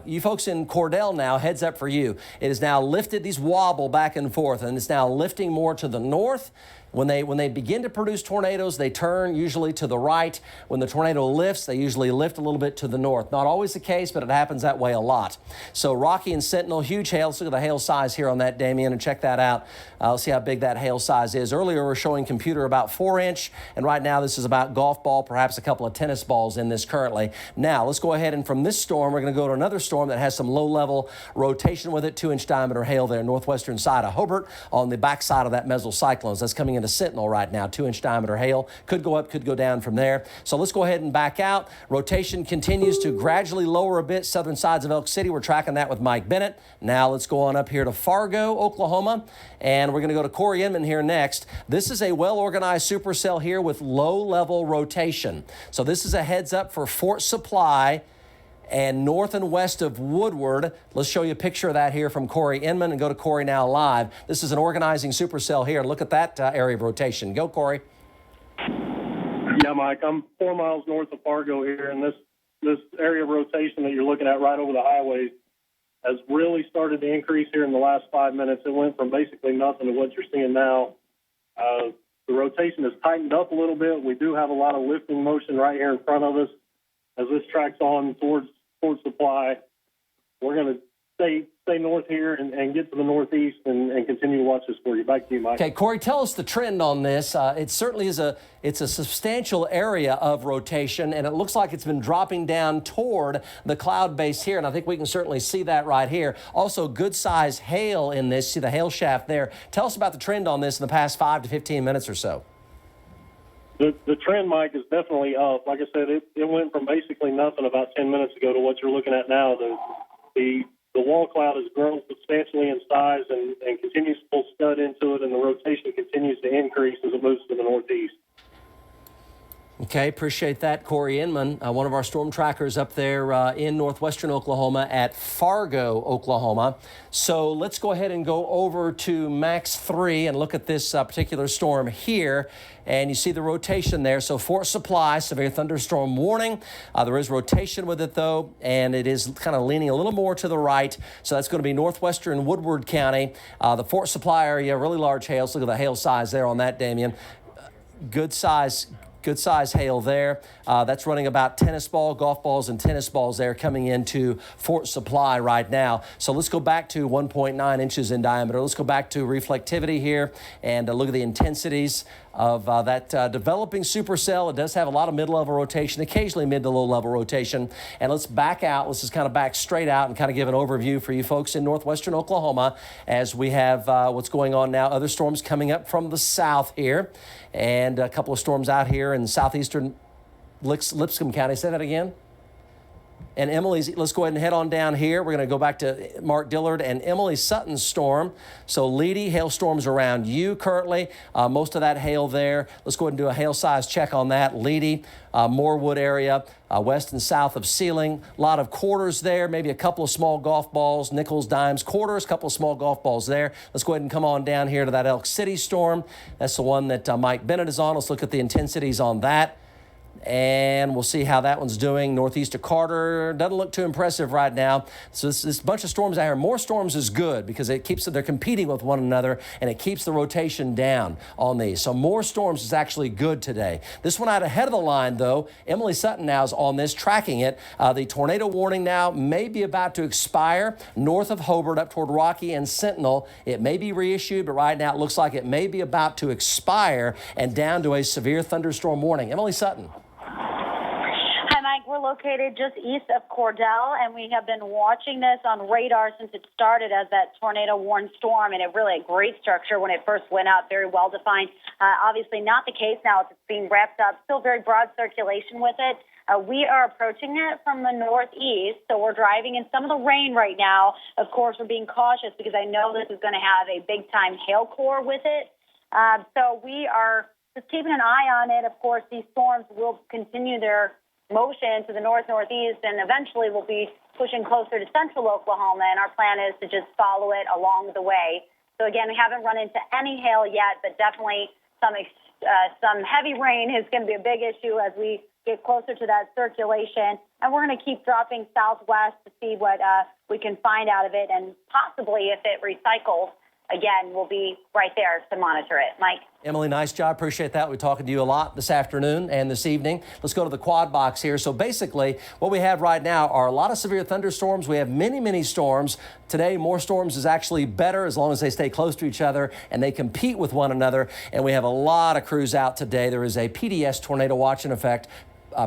You folks in Cordell now, heads up for you. It is now lifted, these wobble back and forth, and it's now lifting more to the north. When they begin to produce tornadoes, they turn usually to the right. When the tornado lifts, they usually lift a little bit to the north. Not always the case, but it happens that way a lot. So Rocky and Sentinel, huge hail. Let's look at the hail size here on that, Damien, and check that out. Let's see how big that hail size is. Earlier, we were showing computer about 4-inch, and right now this is about golf ball, perhaps a couple of tennis balls in this currently. Now, let's go ahead and from this storm, we're going to go to another storm that has some low-level rotation with it, 2-inch diameter hail there, northwestern side of Hobart on the backside of that mesocyclones. That's coming into Sentinel right now, 2-inch diameter hail. Could go up, could go down from there. So let's go ahead and back out. Rotation continues to gradually lower a bit. Southern sides of Elk City, we're tracking that with Mike Bennett. Now let's go on up here to Fargo, Oklahoma, and we're going to go to Corey Inman here next. This is a well-organized supercell here with low-level rotation. So this is a heads up for Fort Supply and north and west of Woodward. Let's show you a picture of that here from Corey Inman and go to Corey now live. This is an organizing supercell here. Look at that area of rotation. Go, Corey. Yeah, Mike, I'm 4 miles north of Fargo here, and this area of rotation that you're looking at right over the highways has really started to increase here in the last 5 minutes. It went from basically nothing to what you're seeing now. The rotation has tightened up a little bit. We do have a lot of lifting motion right here in front of us as this tracks on towards Supply. We're going to stay north here and get to the northeast and continue to watch this for you. Back to you, Mike. Okay, Corey, tell us the trend on this. It certainly is it's a substantial area of rotation, and it looks like it's been dropping down toward the cloud base here, and I think we can certainly see that right here. Also, good size hail in this. See the hail shaft there. Tell us about the trend on this in the past 5 to 15 minutes or so. The trend, Mike, is definitely up. Like I said, it went from basically nothing about 10 minutes ago to what you're looking at now. The wall cloud has grown substantially in size and continues to pull scud into it, and the rotation continues to increase as it moves to the northeast. Okay, appreciate that, Corey Inman, one of our storm trackers up there in northwestern Oklahoma at Fargo, Oklahoma. So let's go ahead and go over to max 3 and look at this particular storm here. And you see the rotation there. So Fort Supply, severe thunderstorm warning. There is rotation with it, though, and it is kind of leaning a little more to the right. So that's going to be northwestern Woodward County. The Fort Supply area, really large hails. Look at the hail size there on that, Damien. Good size hail there. That's running about golf balls and tennis balls there coming into Fort Supply right now. So let's go back to 1.9 inches in diameter. Let's go back to reflectivity here and look at the intensities of that developing supercell. It does have a lot of mid-level rotation, occasionally mid to low-level rotation. And let's back out. Let's just kind of back straight out and kind of give an overview for you folks in northwestern Oklahoma as we have what's going on now. Other storms coming up from the south here, and a couple of storms out here in southeastern Lipscomb County. Say that again. And let's go ahead and head on down here. We're going to go back to Mark Dillard and Emily Sutton's storm. So Leedy, hailstorms around you currently. Most of that hail there. Let's go ahead and do a hail size check on that. Leedy, Morewood area, west and south of Sealing. A lot of quarters there, maybe a couple of small golf balls, nickels, dimes, quarters, a couple of small golf balls there. Let's go ahead and come on down here to that Elk City storm. That's the one that Mike Bennett is on. Let's look at the intensities on that. And we'll see how that one's doing. Northeast of Carter doesn't look too impressive right now. So this bunch of storms out here. More storms is good because they're competing with one another, and it keeps the rotation down on these. So more storms is actually good today. This one out ahead of the line, though. Emily Sutton now is on this, tracking it. The tornado warning now may be about to expire north of Hobart up toward Rocky and Sentinel. It may be reissued, but right now it looks like it may be about to expire and down to a severe thunderstorm warning. Emily Sutton. Hi, Mike. we're located just east of Cordell, and we have been watching this on radar since it started as that tornado-warned storm, and it really a great structure when it first went out, very well-defined. Obviously not the case now. It's being wrapped up, still very broad circulation with it. We are approaching it from the northeast, so we're driving in some of the rain right now. Of course, we're being cautious because I know this is going to have a big-time hail core with it. So we are just keeping an eye on it. Of course, these storms will continue their motion to the north-northeast, and eventually will be pushing closer to central Oklahoma, and our plan is to just follow it along the way. So, again, we haven't run into any hail yet, but definitely some heavy rain is going to be a big issue as we get closer to that circulation, and we're going to keep dropping southwest to see what we can find out of it, and possibly if it recycles, again, we'll be right there to monitor it. Mike? Emily, nice job. Appreciate that. We're talking to you a lot this afternoon and this evening. Let's go to the quad box here. So basically, what we have right now are a lot of severe thunderstorms. We have many, many storms. Today, more storms is actually better as long as they stay close to each other and they compete with one another. And we have a lot of crews out today. There is a PDS tornado watch in effect.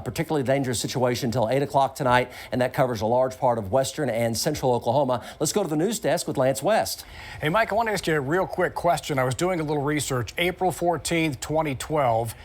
Particularly dangerous situation until 8 o'clock tonight, and that covers a large part of western and central Oklahoma. Let's go to the news desk with Lance West. Hey, Mike, I want to ask you a real quick question. I was doing a little research. April 14th, 2012.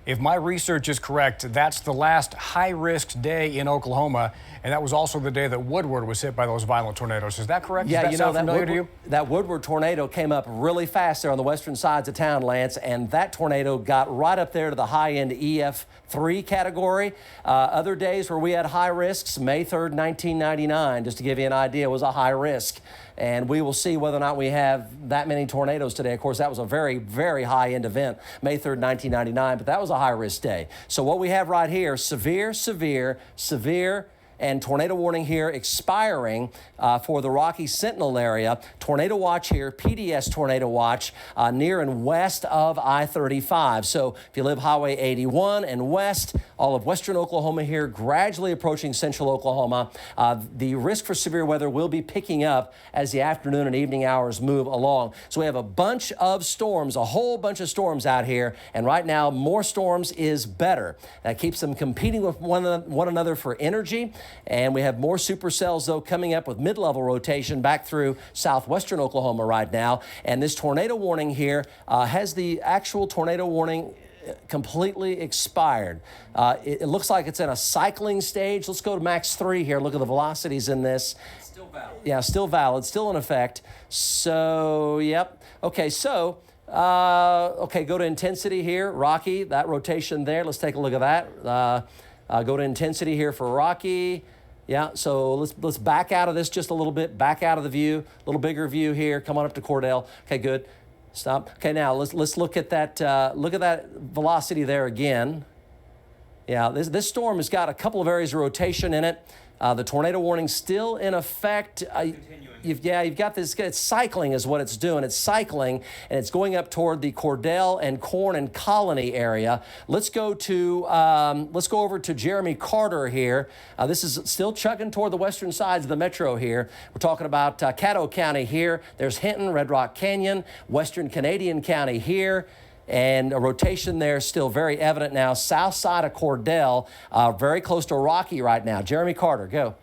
If my research is correct, that's the last high-risk day in Oklahoma, and that was also the day that Woodward was hit by those violent tornadoes. Is that correct? Yeah, Does that sound familiar to you? That Woodward tornado came up really fast there on the western sides of town, Lance, and that tornado got right up there to the high-end EF3 category. Other days where we had high risks, May 3rd, 1999, just to give you an idea, was a high risk. And we will see whether or not we have that many tornadoes today. Of course, that was a very, very high-end event, May 3rd, 1999, but that was a high-risk day. So what we have right here, severe, severe, severe, and tornado warning here expiring for the Rocky Sentinel area. Tornado watch here, PDS tornado watch near and west of I-35. So if you live Highway 81 and west, all of western Oklahoma here, gradually approaching central Oklahoma. The risk for severe weather will be picking up as the afternoon and evening hours move along. So we have a bunch of storms, a whole bunch of storms out here. And right now, more storms is better. That keeps them competing with one another for energy. And we have more supercells, though, coming up with mid-level rotation back through southwestern Oklahoma right now. And this tornado warning here has the actual tornado warning completely expired. It looks like it's in a cycling stage. Let's go to max 3 here. Look at the velocities in this. Still valid. Yeah, still valid, still in effect. So, yep. Okay, so, okay, go to intensity here. Rocky, that rotation there. Let's take a look at that. Go to intensity here for Rocky. Yeah, so let's back out of this just a little bit. Back out of the view. A little bigger view here. Come on up to Cordell. Okay, good. Stop. Okay, now let's look at that. Look at that velocity there again. Yeah, this storm has got a couple of areas of rotation in it. The tornado warning still in effect. You've got this. It's cycling is what it's doing. It's cycling, and it's going up toward the Cordell and Corn and Colony area. Let's go over to Jeremy Carter here. This is still chugging toward the western sides of the metro here. We're talking about Caddo County here. There's Hinton, Red Rock Canyon, Western Canadian County here. And a rotation there still very evident now. South side of Cordell, very close to Rocky right now. Jeremy Carter, go.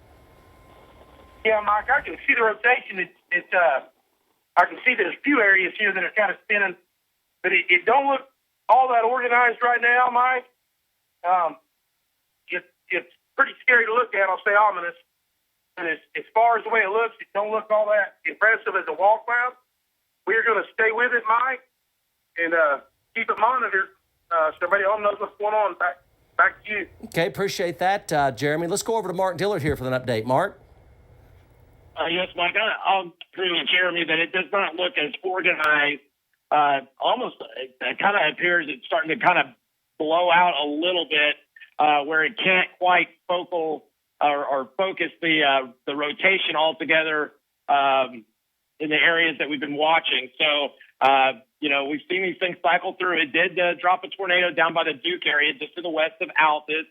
Yeah, Mike, I can see the rotation. I can see there's a few areas here that are kind of spinning, but it don't look all that organized right now, Mike. It's pretty scary to look at. I'll say ominous. And as far as the way it looks, it don't look all that impressive as a wall cloud. We're going to stay with it, Mike, and keep it monitored so everybody all knows what's going on. Back to you. Okay, appreciate that, Jeremy. Let's go over to Mark Dillard here for an update. Mark? Yes, Mike, I'll agree with Jeremy that it does not look as organized. Almost, it kind of appears it's starting to kind of blow out a little bit where it can't quite focus the rotation altogether in the areas that we've been watching. So, we've seen these things cycle through. It did drop a tornado down by the Duke area just to the west of Altus.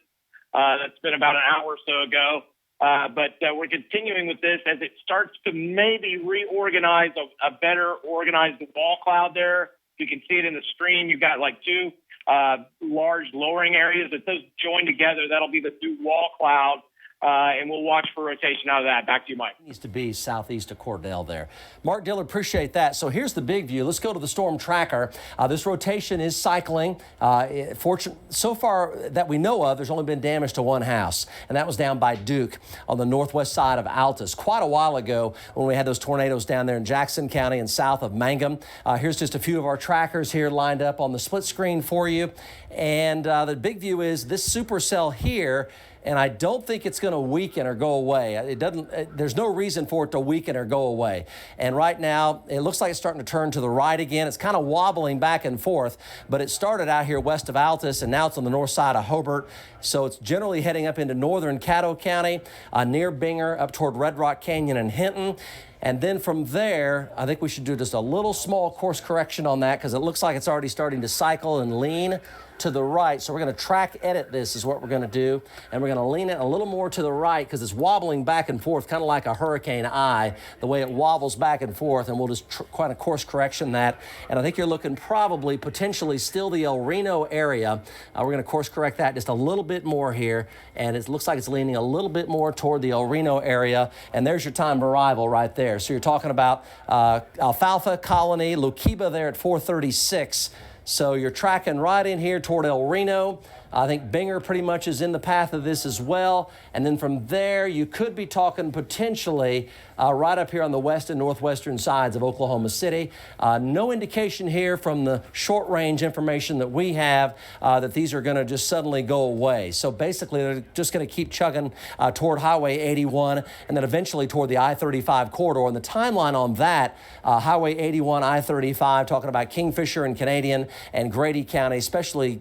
That's been about an hour or so ago. But we're continuing with this as it starts to maybe reorganize a better organized wall cloud there. You can see it in the screen. You've got like two large lowering areas. If those join together, that'll be the new wall cloud. And we'll watch for rotation out of that. Back to you, Mike. Needs to be southeast of Cordell there. Mark Dillard, appreciate that. So here's the big view. Let's go to the storm tracker. This rotation is cycling. So far that we know of, there's only been damage to one house, and that was down by Duke on the northwest side of Altus. Quite a while ago when we had those tornadoes down there in Jackson County and south of Mangum. Here's just a few of our trackers here lined up on the split screen for you. And the big view is this supercell here. And I don't think it's going to weaken or go away. It doesn't. There's no reason for it to weaken or go away. And right now, it looks like it's starting to turn to the right again. It's kind of wobbling back and forth, but it started out here west of Altus, and now it's on the north side of Hobart. So it's generally heading up into northern Caddo County, near Binger, up toward Red Rock Canyon and Hinton. And then from there, I think we should do just a little small course correction on that because it looks like it's already starting to cycle and lean to the right. So we're going to track edit this is what we're going to do. And we're going to lean it a little more to the right because it's wobbling back and forth, kind of like a hurricane eye, the way it wobbles back and forth. And we'll just kind of course correction that. And I think you're looking probably potentially still the El Reno area. We're going to course correct that just a little bit more here. And it looks like it's leaning a little bit more toward the El Reno area. And there's your time of arrival right there. So you're talking about Alfalfa, Colony, Luquiba there at 436. So you're tracking right in here toward El Reno. I think Binger pretty much is in the path of this as well. And then from there, you could be talking potentially right up here on the west and northwestern sides of Oklahoma City. No indication here from the short range information that we have that these are going to just suddenly go away. So basically, they're just going to keep chugging toward Highway 81 and then eventually toward the I-35 corridor. And the timeline on that, Highway 81, I-35, talking about Kingfisher and Canadian and Grady County, especially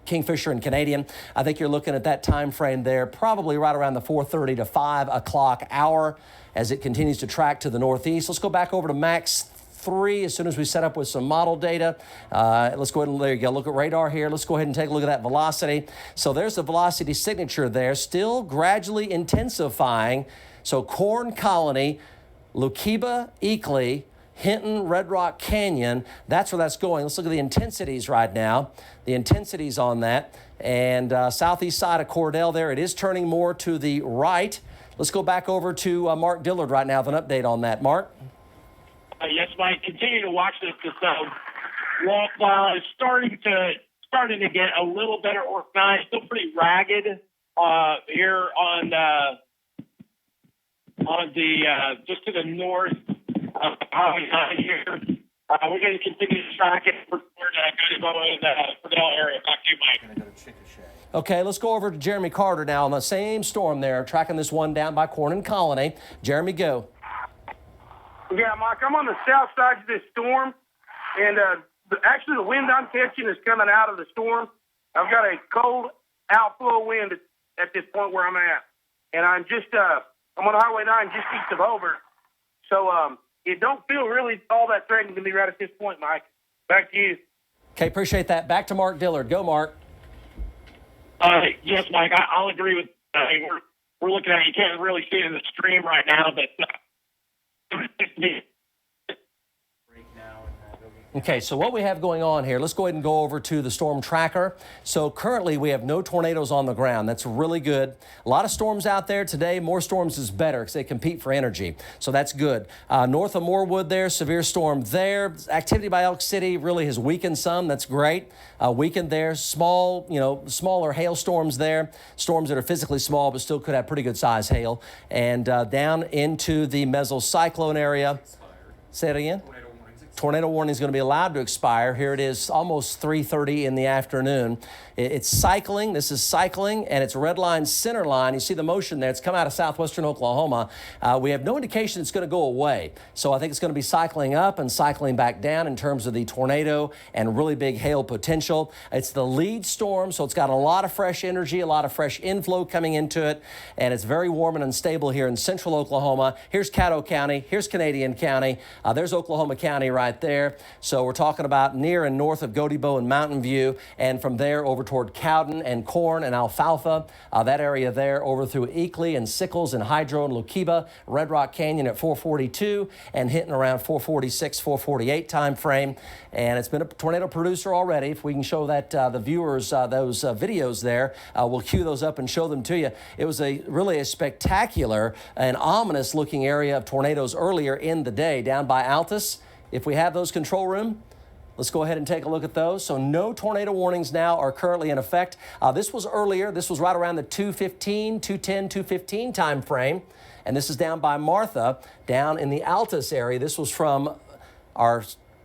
Kingfisher and Canadian. I think you're looking at that time frame there, probably right around the 4:30 to 5 o'clock hour as it continues to track to the northeast. Let's go back over to Max 3 as soon as we set up with some model data. Let's go ahead and there you go. Look at radar here. Let's go ahead and take a look at that velocity. So there's the velocity signature there, still gradually intensifying. So Corn Colony, Luquiba, Eakley, Hinton, Red Rock Canyon, that's where that's going. Let's look at the intensities right now. The intensities on that. And southeast side of Cordell there, it is turning more to the right. Let's go back over to Mark Dillard right now with an update on that. Mark? Yes, Mike. Continue to watch this. This wall cloud is starting to get a little better organized. Still pretty ragged here on the just to the north. Highway 9 here. We're going to continue to track it. We're going to go in the Cordell area. Back to you, Mike. Okay, let's go over to Jeremy Carter now on the same storm there, tracking this one down by Corn and Colony. Jeremy, go. Yeah, Mike, I'm on the south side of this storm, and actually the wind I'm catching is coming out of the storm. I've got a cold outflow wind at this point where I'm at, and I'm on Highway 9 just east of Hobart. So it don't feel really all that threatening to me right at this point, Mike. Back to you. Okay, appreciate that. Back to Mark Dillard. Go, Mark. Yes, Mike, I'll agree with we're looking at it. You can't really see it in the stream right now, but Okay, so what we have going on here, let's go ahead and go over to the storm tracker. So currently we have no tornadoes on the ground. That's really good. A lot of storms out there today. More storms is better because they compete for energy. So that's good. North of Morewood there, severe storm there. Activity by Elk City really has weakened some. That's great. Weakened there. Smaller hailstorms there. Storms that are physically small but still could have pretty good size hail. And down into the mesocyclone area. Say it again. Tornado warning is going to be allowed to expire. Here it is, almost 3:30 in the afternoon. It's cycling. This is cycling, and it's red line, center line. You see the motion there. It's come out of southwestern Oklahoma. We have no indication it's going to go away. So I think it's going to be cycling up and cycling back down in terms of the tornado and really big hail potential. It's the lead storm, so it's got a lot of fresh energy, a lot of fresh inflow coming into it, and it's very warm and unstable here in central Oklahoma. Here's Caddo County. Here's Canadian County. There's Oklahoma County right right there. So we're talking about near and north of Godebo and Mountain View, and from there over toward Cowden and Corn and Alfalfa, that area there over through Eakley and Sickles and Hydro and Lukiba, Red Rock Canyon at 442 and hitting around 446, 448 time frame. And it's been a tornado producer already. If we can show that the viewers those videos there, we'll cue those up and show them to you. It was really a spectacular and ominous looking area of tornadoes earlier in the day down by Altus. If we have those control room, let's go ahead and take a look at those. So no tornado warnings now are currently in effect. This was earlier. This was right around the 2:10, 2:15 time frame. And this is down by Martha, down in the Altus area. This was from our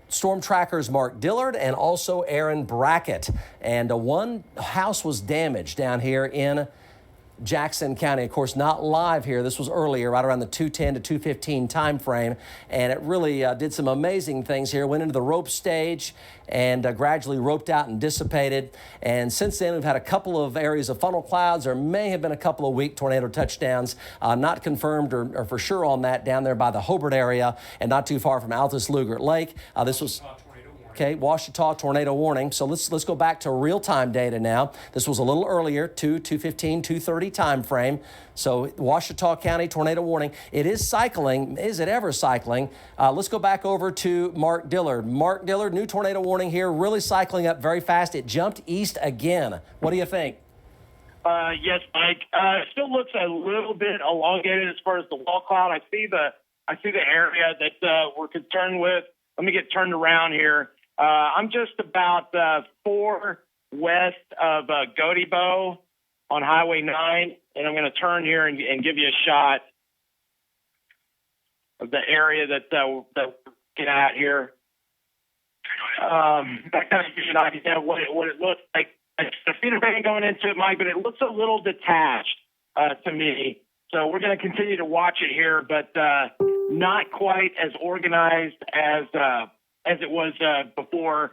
storm trackers Mark Dillard and also Aaron Brackett. And one house was damaged down here in Jackson County. Of course, not live here. This was earlier, right around the 2:10 to 2:15 time frame. And it really did some amazing things here. Went into the rope stage and gradually roped out and dissipated. And since then, we've had a couple of areas of funnel clouds. There may have been a couple of weak tornado touchdowns, not confirmed or for sure on that down there by the Hobart area and not too far from Altus Lugert Lake. This was okay, Ouachita tornado warning. So let's go back to real-time data now. This was a little earlier, 2:15, 2:30 time frame. So Ouachita County tornado warning. It is cycling. Is it ever cycling? Let's go back over to Mark Dillard. Mark Dillard, new tornado warning here, really cycling up very fast. It jumped east again. What do you think? Yes, Mike. It still looks a little bit elongated as far as the wall cloud. I see the area that we're concerned with. Let me get turned around here. I'm just about 4 west of Godebo on Highway 9, and I'm going to turn here and give you a shot of the area that we're looking at here. That kind of gives you an idea of what it looks like. It's a feeder band going into it, Mike, but it looks a little detached to me. So we're going to continue to watch it here, but not quite as organized as it was before,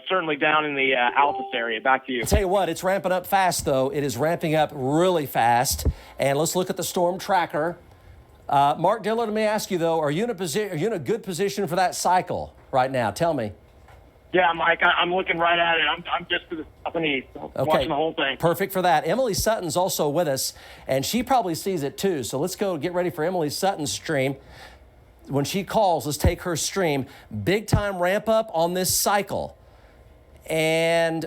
certainly down in the Altus area. Back to you. I'll tell you what, it's ramping up fast, though. It is ramping up really fast. And let's look at the storm tracker. Mark Dillard, let me ask you, though, are you in a good position for that cycle right now? Tell me. Yeah, Mike, I'm looking right at it. I'm just to the balcony watching the whole thing. Perfect for that. Emily Sutton's also with us, and she probably sees it, too. So let's go get ready for Emily Sutton's stream. When she calls, let's take her stream. Big time ramp up on this cycle. And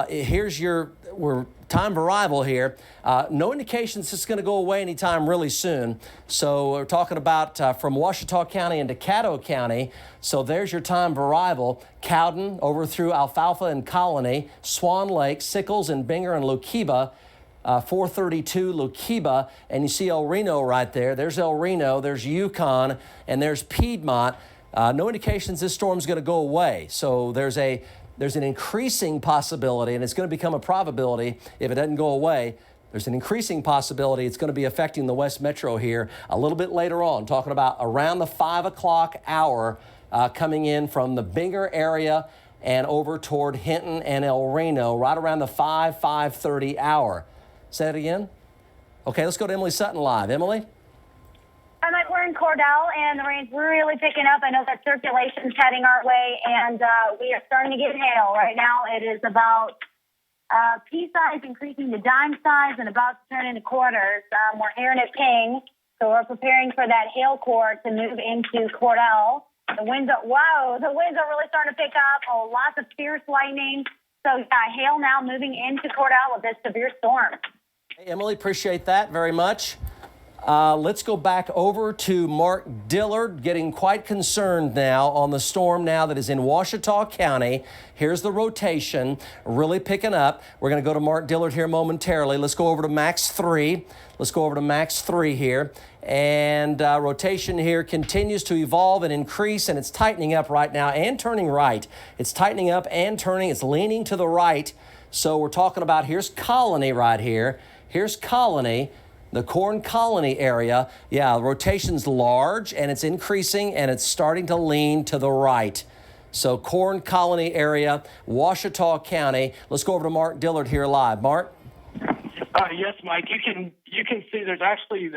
here's we're time of arrival here. No indications it's going to go away anytime really soon. So we're talking about from Ouachita County into Caddo County. So there's your time of arrival. Cowden over through Alfalfa and Colony, Swan Lake, Sickles and Binger and Lukiba. 432 Lukiba, and you see El Reno right there. There's El Reno, there's Yukon, and there's Piedmont. No indications this storm's going to go away. So there's an increasing possibility, and it's going to become a probability if it doesn't go away. There's an increasing possibility it's going to be affecting the West Metro here a little bit later on, talking about around the 5 o'clock hour coming in from the Binger area and over toward Hinton and El Reno, right around the 5:30 hour. Say it again. Okay, let's go to Emily Sutton live. Emily? Hi, Mike. We're in Cordell, and the rain's really picking up. I know that circulation's heading our way, and we are starting to get hail. Right now, it is about pea size increasing to dime size and about to turn into quarters. We're hearing it ping, so we're preparing for that hail core to move into Cordell. The winds are really starting to pick up. Oh, lots of fierce lightning. So, hail now moving into Cordell with this severe storm. Hey, Emily, appreciate that very much. Let's go back over to Mark Dillard, getting quite concerned now on the storm now that is in Ouachita County. Here's the rotation, really picking up. We're going to go to Mark Dillard here momentarily. Let's go over to Max 3. Let's go over to Max 3 here. And rotation here continues to evolve and increase, and it's tightening up right now and turning right. It's tightening up and turning. It's leaning to the right. So we're talking about, here's Colony right here. Here's Colony, the Corn Colony area. Yeah, rotation's large, and it's increasing, and it's starting to lean to the right. So Corn Colony area, Ouachita County. Let's go over to Mark Dillard here live. Mark? Yes, Mike. You can see there's actually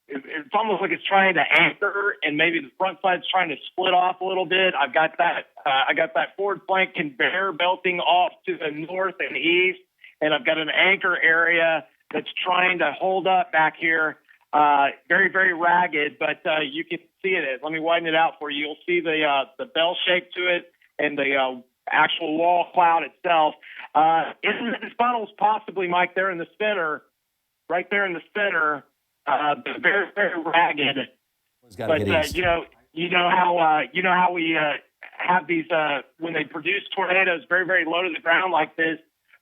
it's almost like it's trying to anchor, and maybe the front side's trying to split off a little bit. I've got that. I got that forward flank conveyor belting off to the north and east, and I've got an anchor area that's trying to hold up back here. Very, very ragged, but you can see it. Let me widen it out for you. You'll see the bell shape to it and the actual wall cloud itself. This funnel's possibly, Mike, there in the center, right there in the center. Very, very ragged. But you know how we have these when they produce tornadoes very, very low to the ground like this.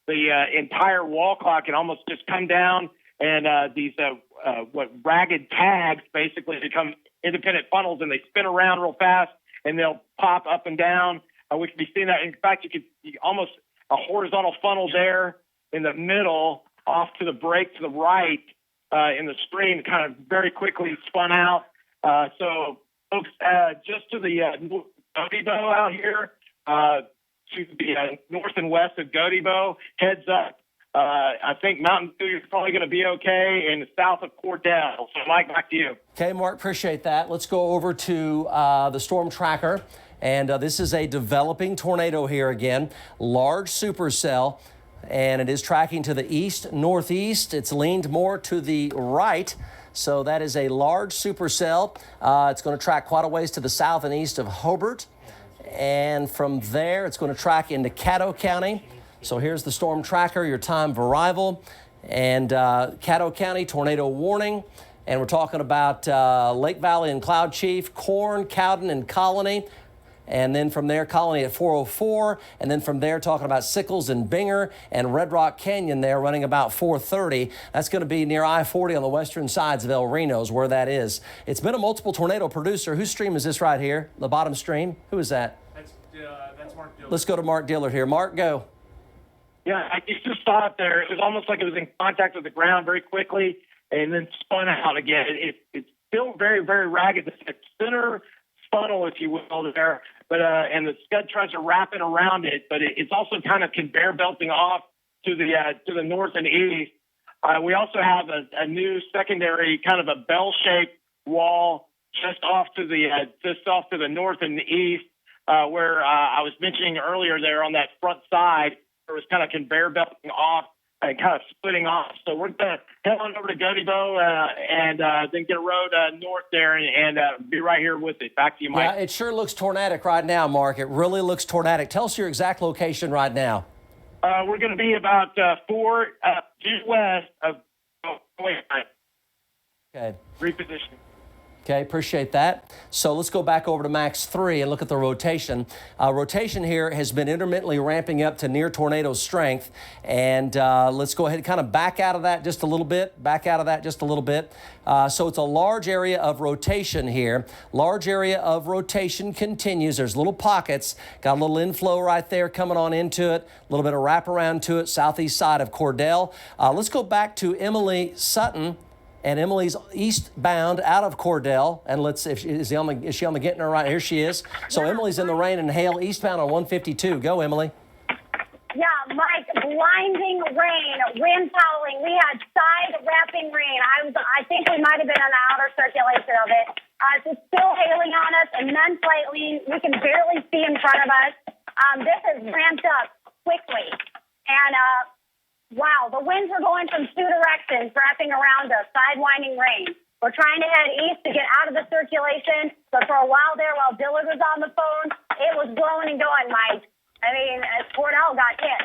The entire wall cloud can almost just come down, and these ragged tags basically become independent funnels, and they spin around real fast, and they'll pop up and down. We could be seeing that. In fact, you could almost a horizontal funnel there in the middle, off to the break to the right in the screen, kind of very quickly spun out. So, folks, just to the Godibo out here, to the north and west of Godibo, heads up. I think Mountain View is probably going to be okay, in the south of Cordell. So, Mike, back to you. Okay, Mark, appreciate that. Let's go over to the storm tracker. And this is a developing tornado here again, large supercell, and it is tracking to the east-northeast. It's leaned more to the right, so that is a large supercell. It's going to track quite a ways to the south and east of Hobart, and from there it's going to track into Caddo County. So here's the storm tracker, your time of arrival, and Caddo County tornado warning. And we're talking about Lake Valley and Cloud Chief, Corn, Cowden, and Colony. And then from there, Colony at 404. And then from there, talking about Sickles and Binger and Red Rock Canyon there running about 430. That's going to be near I-40 on the western sides of El Reno is where that is. It's been a multiple tornado producer. Whose stream is this right here? The bottom stream? Who is that? That's Mark Dillard. Let's go to Mark Dillard here. Mark, go. Yeah, I just saw it there. It was almost like it was in contact with the ground very quickly and then spun out again. It's still very, very ragged. The center funnel, if you will, there. But and the scud tries to wrap it around it, but it's also kind of conveyor belting off to the north and east. We also have a new secondary kind of a bell-shaped wall just off to the north and the east, where I was mentioning earlier there on that front side, where it was kind of conveyor belting off and kind of splitting off. So we're going to head on over to Godibo and then get a road north there and be right here with it. Back to you, Mike. Yeah, it sure looks tornadic right now, Mark. It really looks tornadic. Tell us your exact location right now. We're going to be about 4 due west of Okay. repositioning. Okay, appreciate that. So let's go back over to Max 3 and look at the rotation. Rotation here has been intermittently ramping up to near tornado strength. And let's go ahead and kind of back out of that just a little bit, So it's a large area of rotation here. Large area of rotation continues. There's little pockets. Got a little inflow right there coming on into it. A little bit of wraparound to it, southeast side of Cordell. Let's go back to Emily Sutton. And Emily's eastbound out of Cordell. And is she on the Gentner right? Here she is. So Emily's in the rain and hail eastbound on 152. Go, Emily. Yeah, Mike, blinding rain, wind howling. We had side wrapping rain. I think we might have been on the outer circulation of it. It's still hailing on us, immense lightning. We can barely see in front of us. This has ramped up quickly. And, wow, the winds are going from 2 directions, wrapping around us, sidewinding rain. We're trying to head east to get out of the circulation, but for a while there, while Dillard was on the phone, it was blowing and going, Mike. I mean, Cordell got hit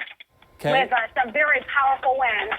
with some very powerful winds.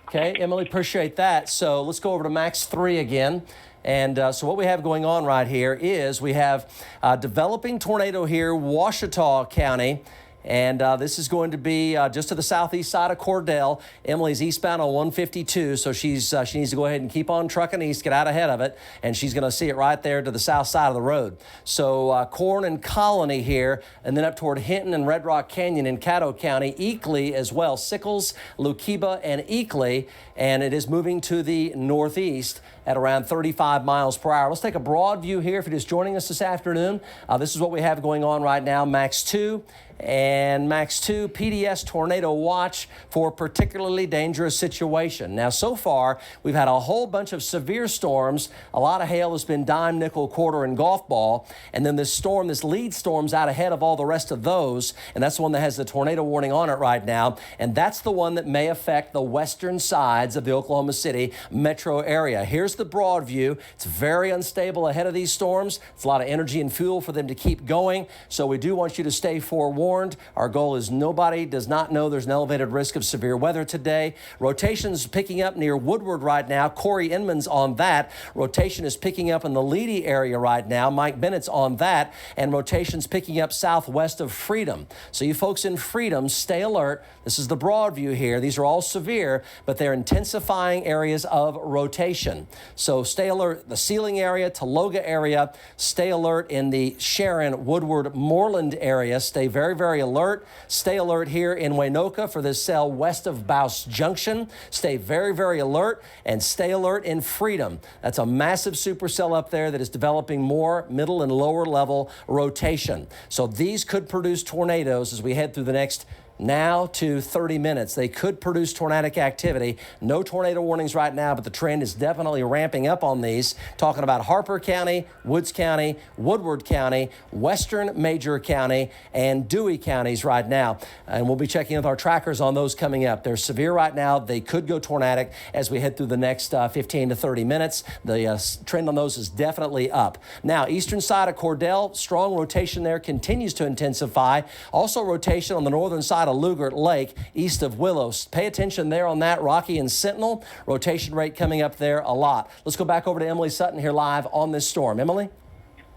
Okay, Emily, appreciate that. So let's go over to Max 3 again. And so what we have going on right here is we have developing tornado here, Ouachita County. And this is going to be just to the southeast side of Cordell. Emily's eastbound on 152, so she needs to go ahead and keep on trucking east, get out ahead of it, and she's going to see it right there to the south side of the road. So Corn and Colony here, and then up toward Hinton and Red Rock Canyon in Caddo County, Eakley as well, Sickles, Lukiba, and Eakley, and it is moving to the northeast at around 35 miles per hour. Let's take a broad view here if you're just joining us this afternoon. This is what we have going on right now, Max 2. And Max 2, PDS tornado watch for particularly dangerous situation. Now, so far, we've had a whole bunch of severe storms. A lot of hail has been dime, nickel, quarter, and golf ball. And then this storm, this lead storm's out ahead of all the rest of those. And that's the one that has the tornado warning on it right now. And that's the one that may affect the western sides of the Oklahoma City metro area. Here's the broad view. It's very unstable ahead of these storms. It's a lot of energy and fuel for them to keep going. So we do want you to stay forewarned. Our goal is nobody does not know there's an elevated risk of severe weather today. Rotation's picking up near Woodward right now. Corey Inman's on that. Rotation is picking up in the Leedy area right now. Mike Bennett's on that. And rotation's picking up southwest of Freedom. So you folks in Freedom, stay alert. This is the broad view here. These are all severe, but they're intensifying areas of rotation. So stay alert. The Sealing area, Taloga area. Stay alert in the Sharon, Woodward, Moreland area. Stay very, very alert. Stay alert here in Waynoka for this cell west of Bouse Junction. Stay very, very alert, and stay alert in Freedom. That's a massive supercell up there that is developing more middle and lower level rotation. So these could produce tornadoes as we head through the next now to 30 minutes. They could produce tornadic activity. No tornado warnings right now, but the trend is definitely ramping up on these. Talking about Harper County, Woods County, Woodward County, Western Major County, and Dewey counties right now. And we'll be checking with our trackers on those coming up. They're severe right now. They could go tornadic as we head through the next 15 to 30 minutes. The trend on those is definitely up. Now, eastern side of Cordell, strong rotation there continues to intensify. Also rotation on the northern side of Lugert Lake, east of Willows. Pay attention there on that. Rocky and Sentinel, rotation rate coming up there a lot. Let's go back over to Emily Sutton here live on this storm. Emily?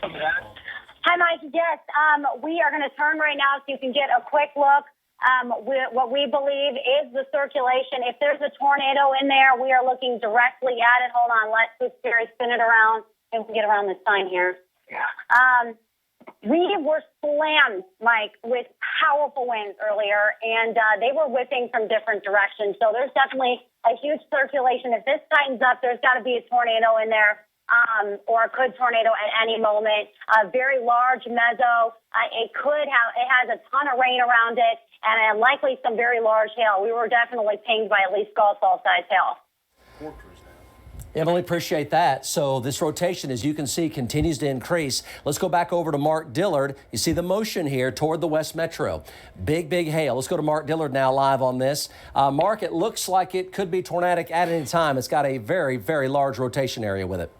Hi, Mike. Yes, we are going to turn right now so you can get a quick look. What we believe is the circulation. If there's a tornado in there, we are looking directly at it. Hold on, let Tooth spin it around and we can get around this sign here. We were slammed, Mike, with powerful winds earlier, and they were whipping from different directions. So there's definitely a huge circulation. If this tightens up, there's got to be a tornado in there, or a could tornado at any moment. A very large mezzo. It has a ton of rain around it, and likely some very large hail. We were definitely pinged by at least golf ball size hail. Emily, appreciate that. So this rotation, as you can see, continues to increase. Let's go back over to Mark Dillard. You see the motion here toward the West Metro. Big, big hail. Let's go to Mark Dillard now live on this. Mark, it looks like it could be tornadic at any time. It's got a very, very large rotation area with it.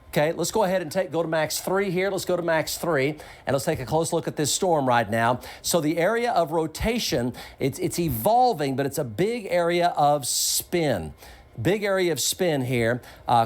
Okay, let's go ahead and go to max 3 here. Let's go to max 3, and let's take a close look at this storm right now. So the area of rotation, it's evolving, but it's a big area of spin. Big area of spin here.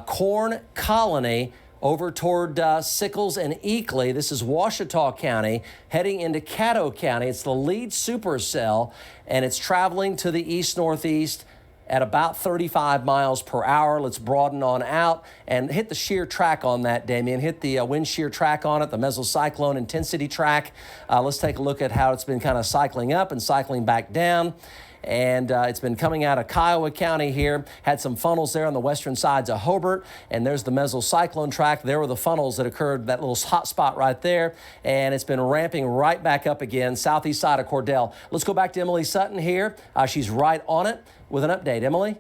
Corn Colony over toward Sickles and Eakley. This is Ouachita County, heading into Caddo County. It's the lead supercell, and it's traveling to the east-northeast at about 35 miles per hour. Let's broaden on out and hit the shear track on that, Damien. Hit the wind shear track on it, the mesocyclone intensity track. Let's take a look at how it's been kind of cycling up and cycling back down. And it's been coming out of Kiowa County here. Had some funnels there on the western sides of Hobart. And there's the mesocyclone track. There were the funnels that occurred, that little hot spot right there. And it's been ramping right back up again, southeast side of Cordell. Let's go back to Emily Sutton here. She's right on it with an update. Emily?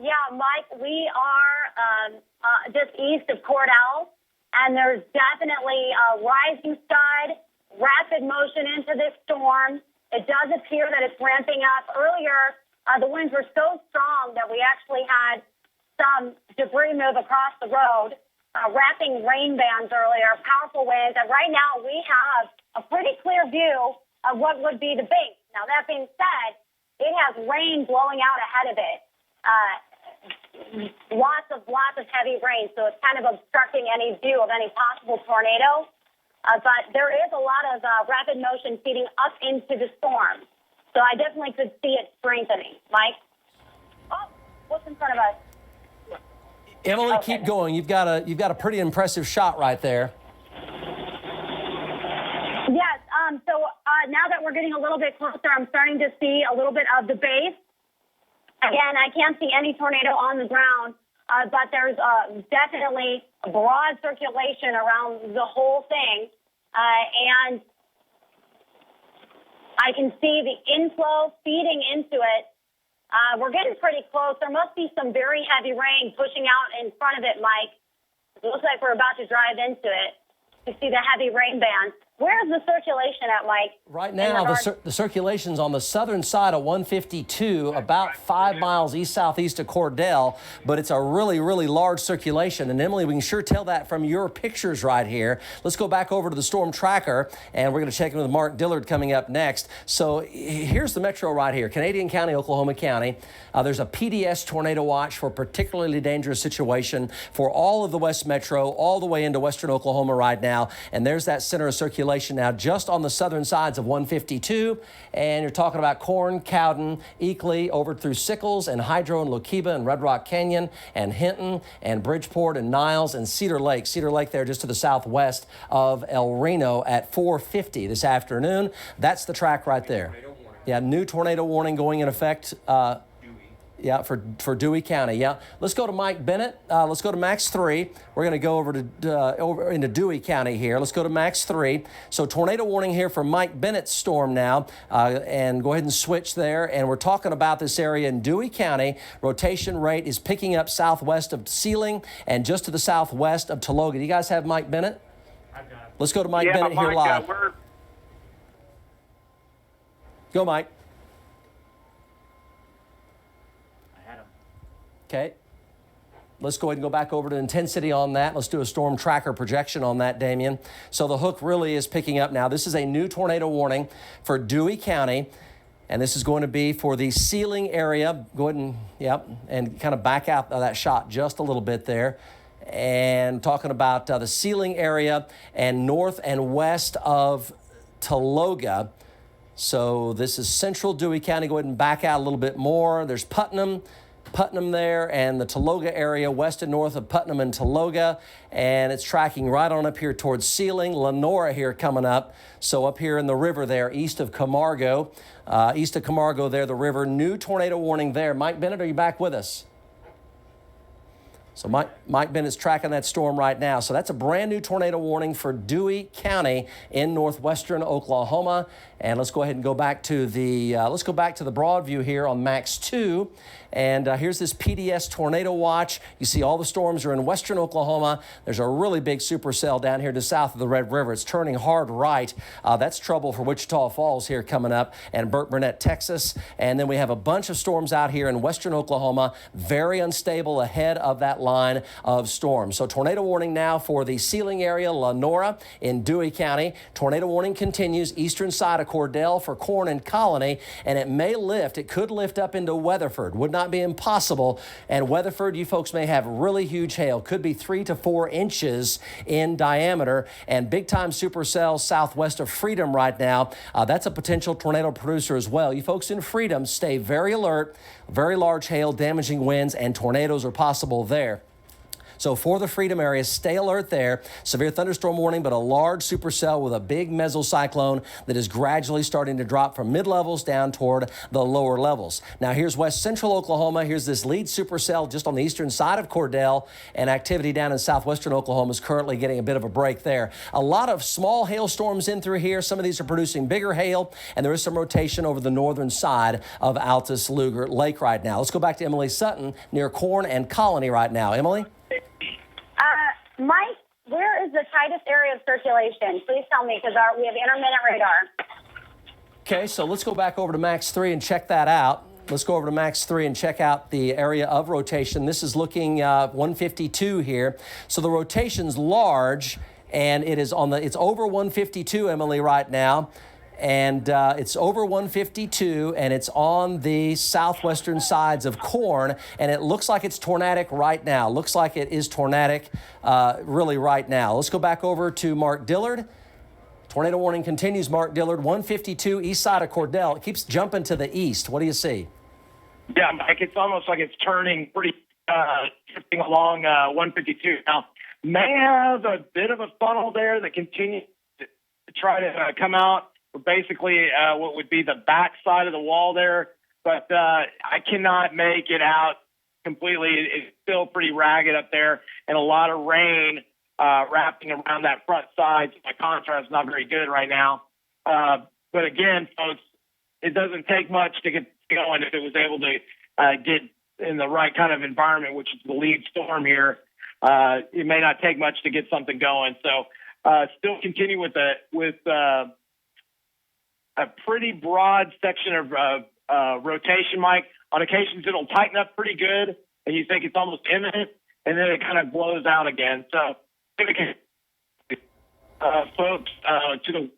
Yeah, Mike, we are just east of Cordell. And there's definitely a rising tide, rapid motion into this storm. It does appear that it's ramping up. Earlier, the winds were so strong that we actually had some debris move across the road, wrapping rain bands earlier, powerful winds. And right now, we have a pretty clear view of what would be the base. Now, that being said, it has rain blowing out ahead of it. Lots of heavy rain, so it's kind of obstructing any view of any possible tornado. But there is a lot of rapid motion feeding up into the storm. So I definitely could see it strengthening. Mike? Oh, what's in front of us? Emily, keep going. You've got a pretty impressive shot right there. Yes. So now that we're getting a little bit closer, I'm starting to see a little bit of the base. Again, I can't see any tornado on the ground, but there's definitely a broad circulation around the whole thing. and I can see the inflow feeding into it. We're getting pretty close. There must be some very heavy rain pushing out in front of it, Mike. It looks like we're about to drive into it. You see the heavy rain band. Where's the circulation at, Mike? Right now, the circulation's on the southern side of 152, about 5 miles east-southeast of Cordell, but it's a really, really large circulation. And Emily, we can sure tell that from your pictures right here. Let's go back over to the storm tracker, and we're going to check in with Mark Dillard coming up next. So here's the metro right here, Canadian County, Oklahoma County. There's a PDS tornado watch for particularly dangerous situation for all of the West Metro, all the way into western Oklahoma right now. And there's that center of circulation now just on the southern sides of 152, and you're talking about Corn, Cowden, Eakley, over through Sickles and Hydro and Lokiba and Red Rock Canyon and Hinton and Bridgeport and Niles and Cedar Lake. Cedar Lake there just to the southwest of El Reno at 4:50 this afternoon. That's the track right there. Yeah, new tornado warning going in effect. Yeah, for Dewey County. Yeah, let's go to Mike Bennett. Let's go to Max 3. We're going to go over into Dewey County here. Let's go to Max 3. So tornado warning here for Mike Bennett's storm now, and go ahead and switch there. And we're talking about this area in Dewey County. Rotation rate is picking up southwest of Sealing and just to the southwest of Tologa. Do you guys have Mike Bennett? I've got it. Let's go to Mike Bennett here live. Go, Mike. Okay. Let's go ahead and go back over to intensity on that. Let's do a storm tracker projection on that, Damien. So the hook really is picking up now. This is a new tornado warning for Dewey County, and this is going to be for the Sealing area. Go ahead and kind of back out of that shot just a little bit there. And talking about the Sealing area and north and west of Tologa. So this is central Dewey County. Go ahead and back out a little bit more. There's Putnam there, and the Tologa area west and north of Putnam and Tologa, and it's tracking right on up here towards Sealing. Lenora here coming up, so up here in the river there east of Camargo there, the river. New tornado warning there. Mike Bennett, are you back with us? So Mike Bennett's tracking that storm right now. So that's a brand new tornado warning for Dewey County in northwestern Oklahoma. And let's go ahead and go back to the broad view here on Max 2. And here's this PDS tornado watch. You see all the storms are in western Oklahoma. There's a really big supercell down here to south of the Red River. It's turning hard right. That's trouble for Wichita Falls here coming up, and Burt Burnett, Texas. And then we have a bunch of storms out here in western Oklahoma, very unstable ahead of that line of storms. So tornado warning now for the Sealing area, Lenora in Dewey County. Tornado warning continues eastern side of Cordell for Corn and Colony, and it may lift. It could lift up into Weatherford. Would not be impossible. And Weatherford, you folks may have really huge hail. Could be 3 to 4 inches in diameter, and big time supercells southwest of Freedom right now. That's a potential tornado producer as well. You folks in Freedom, stay very alert. Very large hail, damaging winds, and tornadoes are possible there. So for the Freedom area, stay alert there. Severe thunderstorm warning, but a large supercell with a big mesocyclone that is gradually starting to drop from mid-levels down toward the lower levels. Now here's west central Oklahoma. Here's this lead supercell just on the eastern side of Cordell, and activity down in southwestern Oklahoma is currently getting a bit of a break there. A lot of small hailstorms in through here. Some of these are producing bigger hail, and there is some rotation over the northern side of Altus Luger Lake right now. Let's go back to Emily Sutton near Corn and Colony right now. Emily? Mike, where is the tightest area of circulation? Please tell me, because we have intermittent radar. Okay, so let's go back over to Max 3 and check that out. Let's go over to Max 3 and check out the area of rotation. This is looking 152 here. So the rotation's large, and it's over 152, Emily, right now. And it's over 152, and it's on the southwestern sides of Corn, and it looks like it's tornadic right now. Looks like it is tornadic really right now. Let's go back over to Mark Dillard. Tornado warning continues, Mark Dillard, 152 east side of Cordell. It keeps jumping to the east. What do you see? Yeah, Mike, it's almost like it's turning pretty, drifting along 152. Now, may have a bit of a funnel there that continues to try to come out. Basically, what would be the back side of the wall there, but I cannot make it out completely. It's still pretty ragged up there, and a lot of rain wrapping around that front side. So my contrast is not very good right now. But again, folks, it doesn't take much to get going if it was able to get in the right kind of environment, which is the lead storm here. It may not take much to get something going. So still continue with a pretty broad section of rotation, Mike. On occasions, it'll tighten up pretty good, and you think it's almost imminent, and then it kind of blows out again. So, folks, to the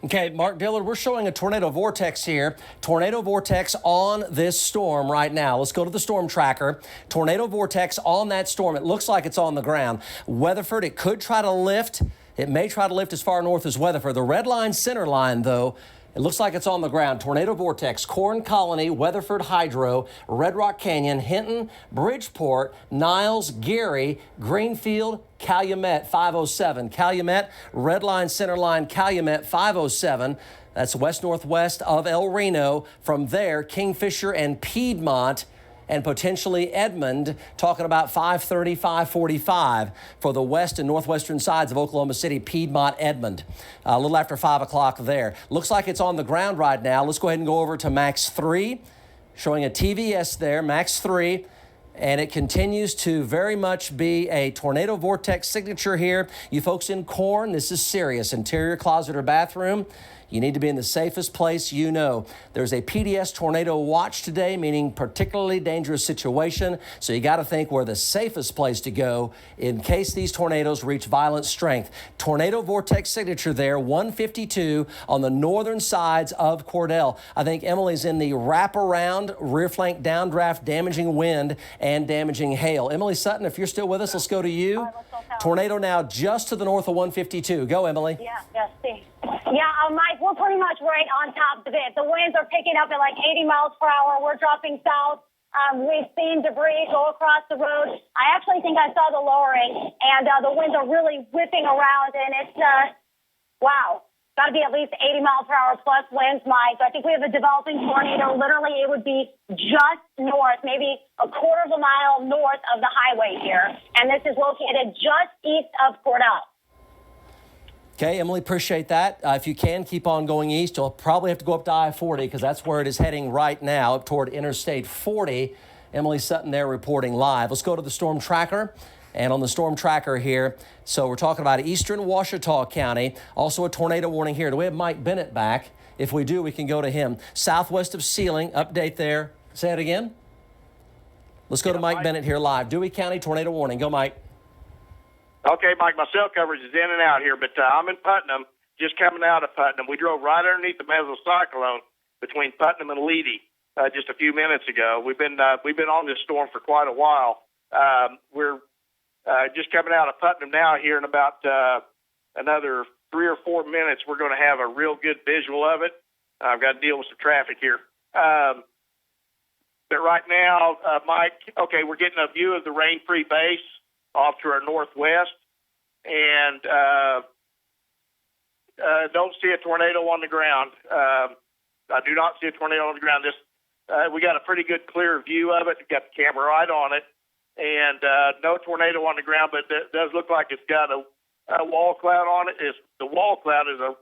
Okay, Mark Dillard, we're showing a tornado vortex here. Tornado vortex on this storm right now. Let's go to the storm tracker. Tornado vortex on that storm. It looks like it's on the ground. Weatherford, it could try to lift. It may try to lift as far north as Weatherford. The red line, center line, though, it looks like it's on the ground. Tornado vortex, Corn Colony, Weatherford Hydro, Red Rock Canyon, Hinton, Bridgeport, Niles, Gary, Greenfield, Calumet 507. Calumet, red line, center line, Calumet 507. That's west-northwest of El Reno. From there, Kingfisher and Piedmont, and potentially Edmond, talking about 530, 545 for the west and northwestern sides of Oklahoma City, Piedmont, Edmond. A little after 5 o'clock there. Looks like it's on the ground right now. Let's go ahead and go over to Max 3, showing a TVS there, Max 3. And it continues to very much be a tornado vortex signature here. You folks in Corn, this is serious. Interior closet or bathroom, you need to be in the safest place you know. There's a PDS tornado watch today, meaning particularly dangerous situation. So you got to think where the safest place to go in case these tornadoes reach violent strength. Tornado vortex signature there, 152 on the northern sides of Cordell. I think Emily's in the wraparound, rear flank downdraft, damaging wind and damaging hail. Emily Sutton, if you're still with us, let's go to you. Tornado now just to the north of 152. Go, Emily. Yeah, Mike, we're pretty much right on top of it. The winds are picking up at like 80 miles per hour. We're dropping south. We've seen debris go across the road. I actually think I saw the lowering, and the winds are really whipping around, and it's, wow, got to be at least 80 miles per hour plus winds, Mike. I think we have a developing tornado. Literally, it would be just north, maybe a quarter of a mile north of the highway here, and this is located just east of Cordell. Okay, Emily, appreciate that. If you can, keep on going east. You'll probably have to go up to I-40 because that's where it is heading right now, up toward Interstate 40. Emily Sutton there reporting live. Let's go to the storm tracker. And on the storm tracker here, so we're talking about eastern Ouachita County. Also a tornado warning here. Do we have Mike Bennett back? If we do, we can go to him. Southwest of Sealing, update there. Say it again. Let's go to Mike Bennett here live. Dewey County tornado warning. Go, Mike. Okay, Mike, my cell coverage is in and out here, but I'm in Putnam, just coming out of Putnam. We drove right underneath the mesocyclone between Putnam and Leedy just a few minutes ago. We've been on this storm for quite a while. We're just coming out of Putnam now here in about another 3 or 4 minutes. We're going to have a real good visual of it. I've got to deal with some traffic here. But right now, Mike, okay, we're getting a view of the rain-free base off to our northwest, and don't see a tornado on the ground. I do not see a tornado on the ground. We got a pretty good clear view of it. We've got the camera right on it, and no tornado on the ground, but it does look like it's got a wall cloud on it. The wall cloud is a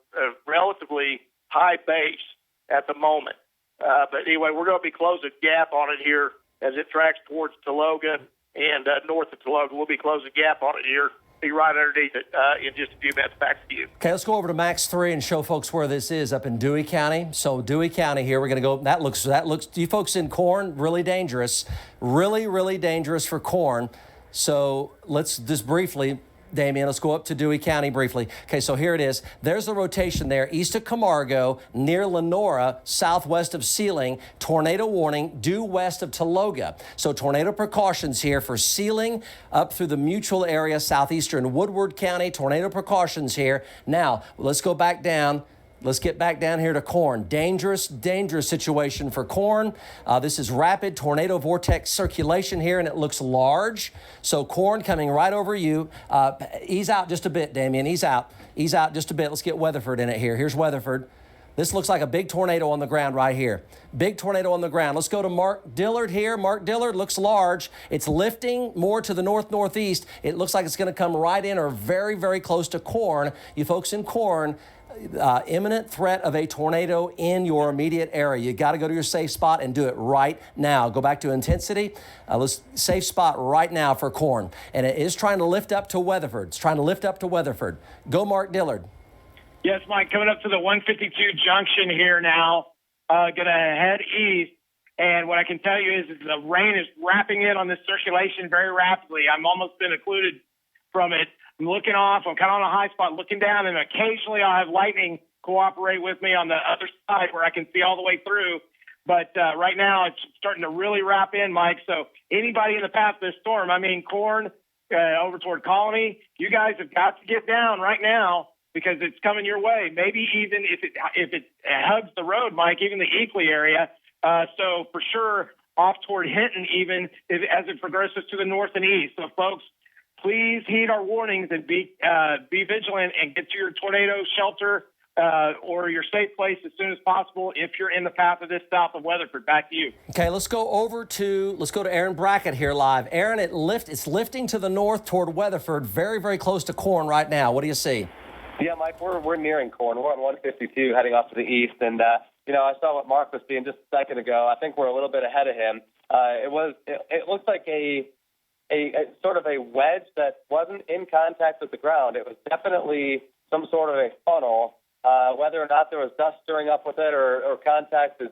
relatively high base at the moment. But anyway, we're going to be closing gap on it here as it tracks towards Tologa and north of Tologa. We'll be closing gap on it here. Be right underneath it in just a few minutes. Back to you. Okay, let's go over to Max 3 and show folks where this is up in Dewey County. So Dewey County here, we're going to go. That looks. You folks in Corn, really dangerous. Really, really dangerous for Corn. So let's just briefly, Damien, let's go up to Dewey County briefly. Okay, so here it is. There's the rotation there, east of Camargo, near Lenora, southwest of Sealing. Tornado warning due west of Tologa. So tornado precautions here for Sealing up through the Mutual area, southeastern Woodward County. Tornado precautions here. Now, let's go back down. Let's get back down here to Corn. Dangerous, dangerous situation for Corn. This is rapid tornado vortex circulation here, and it looks large. So Corn coming right over you. Ease out just a bit, Damien. Ease out. Ease out just a bit. Let's get Weatherford in it here. Here's Weatherford. This looks like a big tornado on the ground right here. Big tornado on the ground. Let's go to Mark Dillard here. Mark Dillard looks large. It's lifting more to the north-northeast. It looks like it's going to come right in or very, very close to Corn. You folks in Corn, imminent threat of a tornado in your immediate area. You got to go to your safe spot and do it right now. Go back to intensity. Let's safe spot right now for Corn. And it is trying to lift up to Weatherford. It's trying to lift up to Weatherford. Go, Mark Dillard. Yes, Mike, coming up to the 152 junction here now, going to head east. And what I can tell you is the rain is wrapping in on this circulation very rapidly. I'm almost been occluded from it. I'm looking off. I'm kind of on a high spot looking down, and occasionally I'll have lightning cooperate with me on the other side where I can see all the way through. But right now it's starting to really wrap in, Mike. So anybody in the path of this storm, I mean, Corn over toward Colony, you guys have got to get down right now because it's coming your way. Maybe even if it hugs the road, Mike, even the Eakley area. So for sure off toward Hinton even as it progresses to the north and east. So folks, please heed our warnings and be vigilant and get to your tornado shelter or your safe place as soon as possible if you're in the path of this south of Weatherford. Back to you. Okay, let's go to Aaron Brackett here live. Aaron, it's lifting to the north toward Weatherford, very, very close to Corn right now. What do you see? Yeah, Mike, we're nearing Corn. We're on 152 heading off to the east, and I saw what Mark was seeing just a second ago. I think we're a little bit ahead of him. It looks like a sort of a wedge that wasn't in contact with the ground. It was definitely some sort of a funnel. Whether or not there was dust stirring up with it or contact,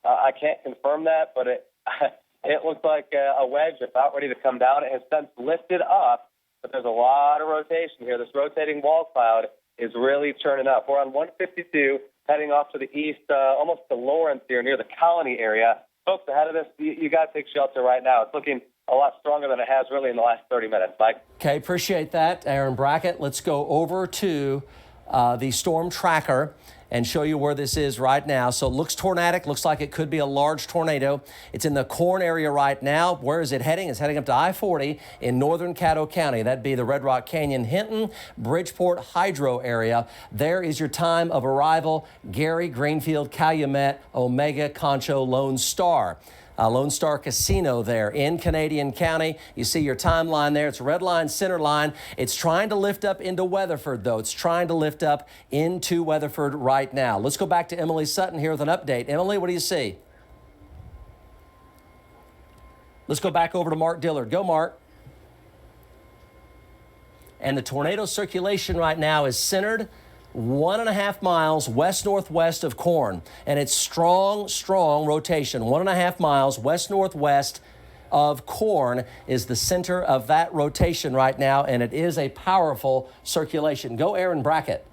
I can't confirm that, but it looked like a wedge about ready to come down. It has since lifted up, but there's a lot of rotation here. This rotating wall cloud is really churning up. We're on 152, heading off to the east, almost to Lawrence here, near the Colony area. Folks, ahead of this, you got to take shelter right now. It's looking a lot stronger than it has really in the last 30 minutes, Mike. Okay, appreciate that, Aaron Brackett. Let's go over to the storm tracker and show you where this is right now. So it looks tornadic, looks like it could be a large tornado. It's in the Corn area right now. Where is it heading? It's heading up to I-40 in northern Caddo County. That'd be the Red Rock Canyon, Hinton, Bridgeport, Hydro area. There is your time of arrival: Gary, Greenfield, Calumet, Omega, Concho, Lone Star. Lone Star Casino there in Canadian County. You see your timeline there. It's red line, center line. It's trying to lift up into Weatherford, though. It's trying to lift up into Weatherford right now. Let's go back to Emily Sutton here with an update. Emily, what do you see? Let's go back over to Mark Dillard. Go, Mark. And the tornado circulation right now is centered 1.5 miles west-northwest of Corn. And it's strong rotation. 1.5 miles west-northwest of Corn is the center of that rotation right now, and it is a powerful circulation. Go, Aaron Brackett.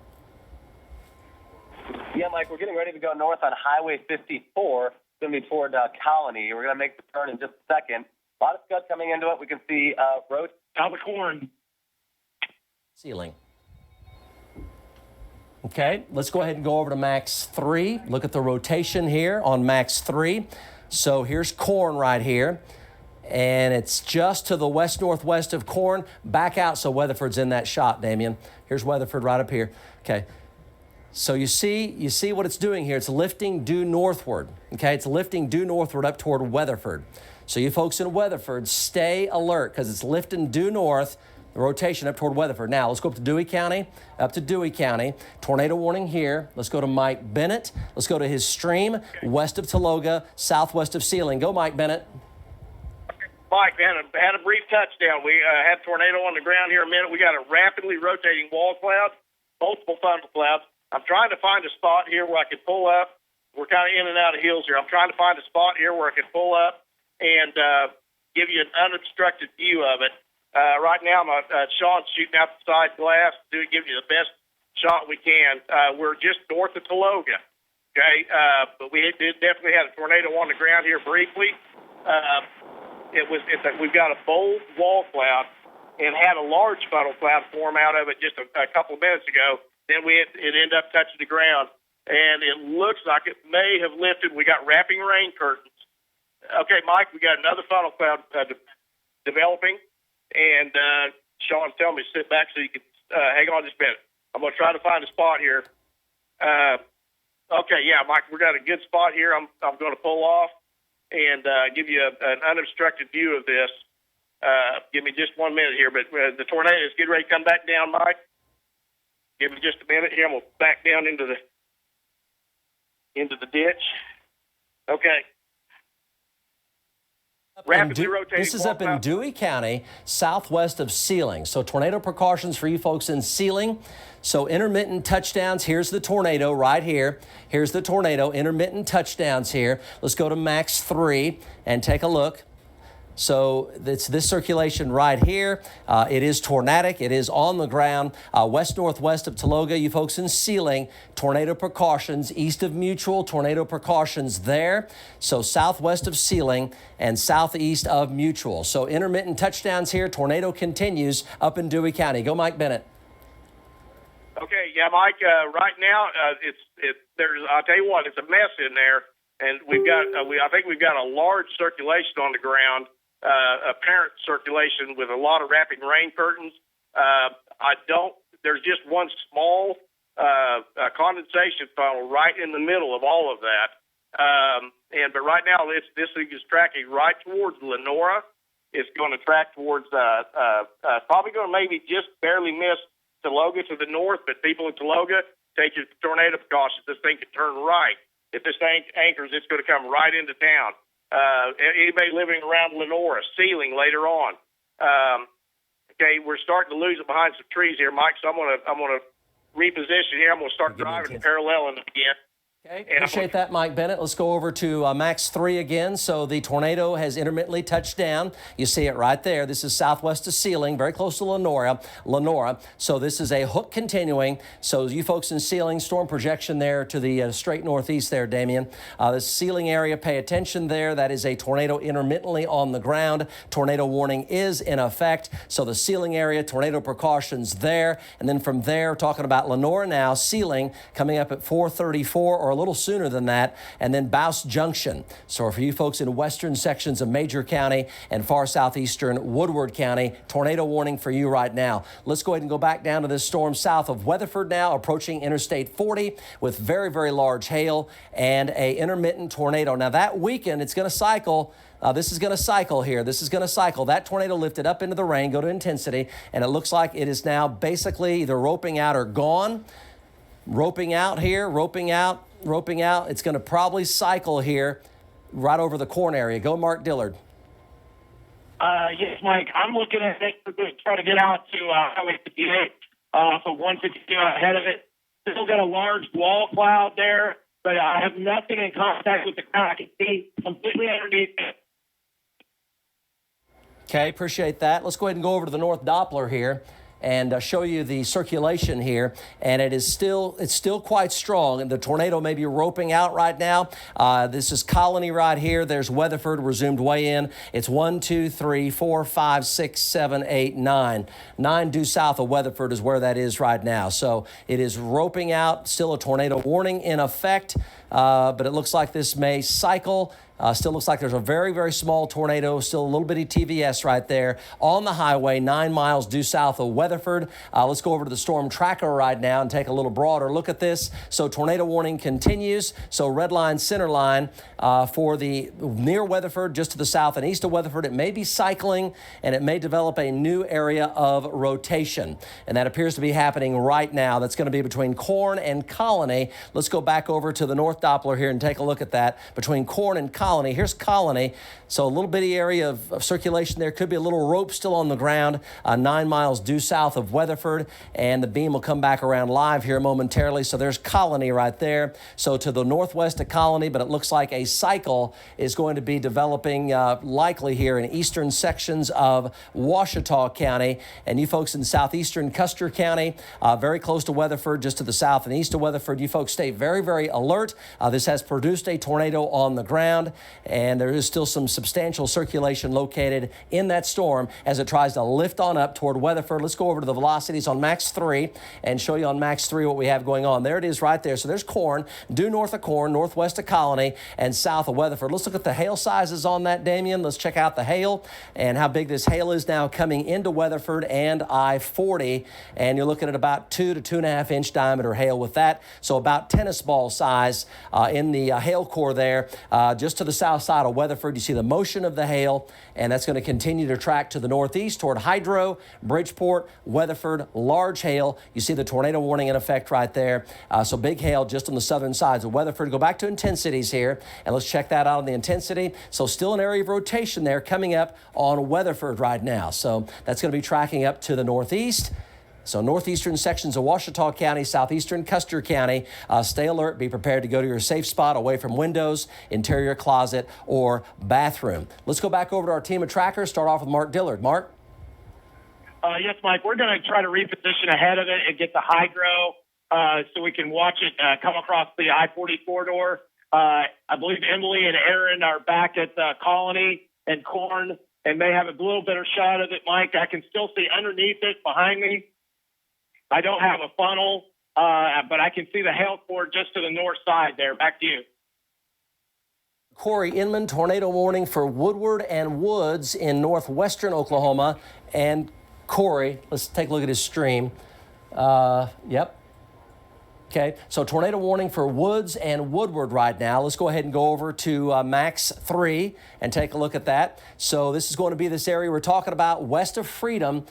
Yeah, Mike, we're getting ready to go north on Highway 54. It's going to be toward Colony. We're going to make the turn in just a second. A lot of scud coming into it. We can see road Out of Corn. Ceiling. Okay, let's go ahead and go over to Max 3. Look at the rotation here on Max 3. So here's Corn right here, and it's just to the west-northwest of Corn. Back out so Weatherford's in that shot, Damien. Here's Weatherford right up here. Okay, so you see what it's doing here. It's lifting due northward. Okay, it's lifting due northward up toward Weatherford. So you folks in Weatherford, stay alert because it's lifting due north. The rotation up toward Weatherford. Now, let's go up to Dewey County, Tornado warning here. Let's go to Mike Bennett. Let's go to his stream, west of Tologa, southwest of Sealing. Go, Mike Bennett. Mike, we had a brief touchdown. We had a tornado on the ground here a minute. We got a rapidly rotating wall cloud, multiple funnel clouds. I'm trying to find a spot here where I can pull up. We're kind of in and out of hills here. I'm trying to find a spot here where I can pull up and give you an unobstructed view of it. Right now, Sean's shooting out the side glass, giving you the best shot we can. We're just north of Tologa, okay? But we definitely had a tornado on the ground here briefly. We've got a bold wall cloud and had a large funnel cloud form out of it just a couple of minutes ago. Then it ended up touching the ground, and it looks like it may have lifted. We got wrapping rain curtains. Okay, Mike, we got another funnel cloud developing. And Sean's telling me to sit back so you can hang on just a minute. I'm going to try to find a spot here. Okay, yeah, Mike, we got a good spot here. I'm going to pull off and give you an unobstructed view of this. Give me just 1 minute here, but the tornado is getting ready to come back down, Mike. Give me just a minute here. I'm going to back down into the ditch. Okay. Rapidly rotating. This is up in Dewey County, southwest of Sealing. So tornado precautions for you folks in Sealing. So intermittent touchdowns. Here's the tornado right here. Here's the tornado. Intermittent touchdowns here. Let's go to max 3 and take a look. So it's this circulation right here. It is tornadic. It is on the ground west-northwest of Tologa. You folks in Sealing, tornado precautions. East of Mutual, tornado precautions there. So southwest of Sealing and southeast of Mutual. So intermittent touchdowns here. Tornado continues up in Dewey County. Go Mike Bennett. Okay, yeah, Mike. Right now, I'll tell you what, it's a mess in there, and I think we've got a large circulation on the ground. Apparent circulation with a lot of wrapping rain curtains. There's just one small condensation funnel right in the middle of all of that. But right now, this thing is tracking right towards Lenora. It's going to track towards, probably going to maybe just barely miss Tologa to the north, but people in Tologa, take your tornado precautions. This thing can turn right. If this thing anchors, it's going to come right into town. Anybody living around Lenora, Sealing later on. Okay, we're starting to lose it behind some trees here, Mike. So I'm gonna reposition here. I'm gonna start driving paralleling again. Okay, appreciate that, Mike Bennett. Let's go over to max 3 again. So the tornado has intermittently touched down. You see it right there. This is southwest of Sealing, very close to Lenora. So this is a hook continuing. So you folks in Sealing, storm projection there to the straight northeast there, Damien. The Sealing area, pay attention there. That is a tornado intermittently on the ground. Tornado warning is in effect. So the Sealing area, tornado precautions there. And then from there, talking about Lenora now, Sealing coming up at 4:34 or a little sooner than that, and then Bouse Junction. So for you folks in western sections of Major County and far southeastern Woodward County, tornado warning for you right now. Let's go ahead and go back down to this storm south of Weatherford now, approaching Interstate 40 with very, very large hail and a intermittent tornado. Now that weekend, it's going to cycle. This is going to cycle here. This is going to cycle. That tornado lifted up into the rain, go to intensity, and it looks like it is now basically either roping out or gone. Roping out here, roping out. It's going to probably cycle here right over the Corn area. Go Mark Dillard. Yes, Mike. I'm looking at it to try to get out to Highway 58, so 152 ahead of it. Still got a large wall cloud there, but I have nothing in contact with the ground. I can see completely underneath it. Okay, appreciate that. Let's go ahead and go over to the North Doppler here and show you the circulation here, and it's still quite strong, and the tornado may be roping out right now. This is Colony right here. There's Weatherford. We're zoomed way in. It's 1, 2, 3, 4, 5, 6, 7, 8, 9. 9 due south of Weatherford is where that is right now. So it is roping out. Still a tornado warning in effect, but it looks like this may cycle. Still looks like there's a very, very small tornado, still a little bitty TVS right there on the highway, 9 miles due south of Weatherford. Let's go over to the storm tracker right now and take a little broader look at this. So tornado warning continues. So red line, center line for the near Weatherford, just to the south and east of Weatherford. It may be cycling and it may develop a new area of rotation. And that appears to be happening right now. That's going to be between Corn and Colony. Let's go back over to the North Doppler here and take a look at that. Between Corn and Colony. Here's Colony. So a little bitty area of circulation there. Could be a little rope still on the ground, 9 miles due south of Weatherford. And the beam will come back around live here momentarily. So there's Colony right there. So to the northwest of Colony, but it looks like a cycle is going to be developing likely here in eastern sections of Ouachita County. And you folks in southeastern Custer County, very close to Weatherford, just to the south and east of Weatherford, you folks stay very, very alert. This has produced a tornado on the ground, and there is still some substantial circulation located in that storm as it tries to lift on up toward Weatherford. Let's go over to the velocities on max 3 and show you on max 3 what we have going on. There it is right there. So there's Corn, due north of Corn, northwest of Colony, and south of Weatherford. Let's look at the hail sizes on that, Damien. Let's check out the hail and how big this hail is now coming into Weatherford and I-40. And you're looking at about 2 to 2.5 inch diameter hail with that. So about tennis ball size in the hail core there. Just to the south side of Weatherford, you see the motion of the hail, and that's going to continue to track to the northeast toward Hydro, Bridgeport, Weatherford, large hail. You see the tornado warning in effect right there. So big hail just on the southern sides of Weatherford. Go back to intensities here, and let's check that out on the intensity. So still an area of rotation there coming up on Weatherford right now. So that's going to be tracking up to the northeast. So northeastern sections of Ouachita County, southeastern Custer County, stay alert, be prepared to go to your safe spot away from windows, interior closet, or bathroom. Let's go back over to our team of trackers. Start off with Mark Dillard. Mark? Yes, Mike, we're going to try to reposition ahead of it and get the hydro so we can watch it come across the I-40 corridor. I believe Emily and Aaron are back at Colony and Corn and may have a little better shot of it, Mike. I can still see underneath it behind me. I don't have a funnel, but I can see the hail core just to the north side there. Back to you. Corey Inman, tornado warning for Woodward and Woods in northwestern Oklahoma. And Corey, let's take a look at his stream. Yep. Okay, so tornado warning for Woods and Woodward right now. Let's go ahead and go over to max 3 and take a look at that. So this is going to be this area we're talking about west of Freedom.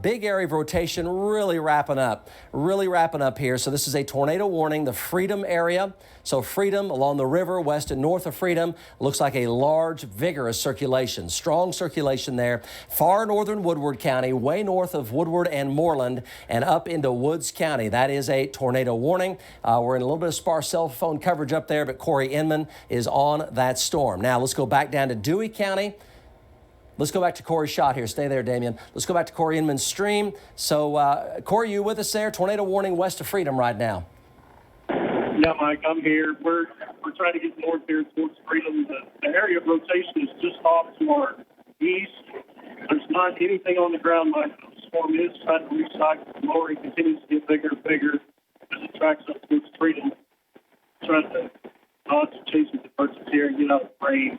Big area of rotation, really wrapping up here. So this is a tornado warning, the Freedom area. So Freedom along the river, west and north of Freedom, looks like a large, vigorous circulation, strong circulation there. Far northern Woodward County, way north of Woodward and Moreland, and up into Woods County. That is a tornado warning. We're in a little bit of sparse cell phone coverage up there, but Corey Inman is on that storm. Now let's go back down to Dewey County. Let's go back to Corey's shot here. Stay there, Damien. Let's go back to Corey Inman's stream. So, Corey, you with us there? Tornado warning west of Freedom right now. Yeah, Mike, I'm here. We're trying to get north here towards Freedom. The area of rotation is just off to our east. There's not anything on the ground, Mike. The storm is trying to recycle. The lowering continues to get bigger and bigger as it tracks up towards Freedom. Trying to dodge chasing the purchase here and get out of the rain.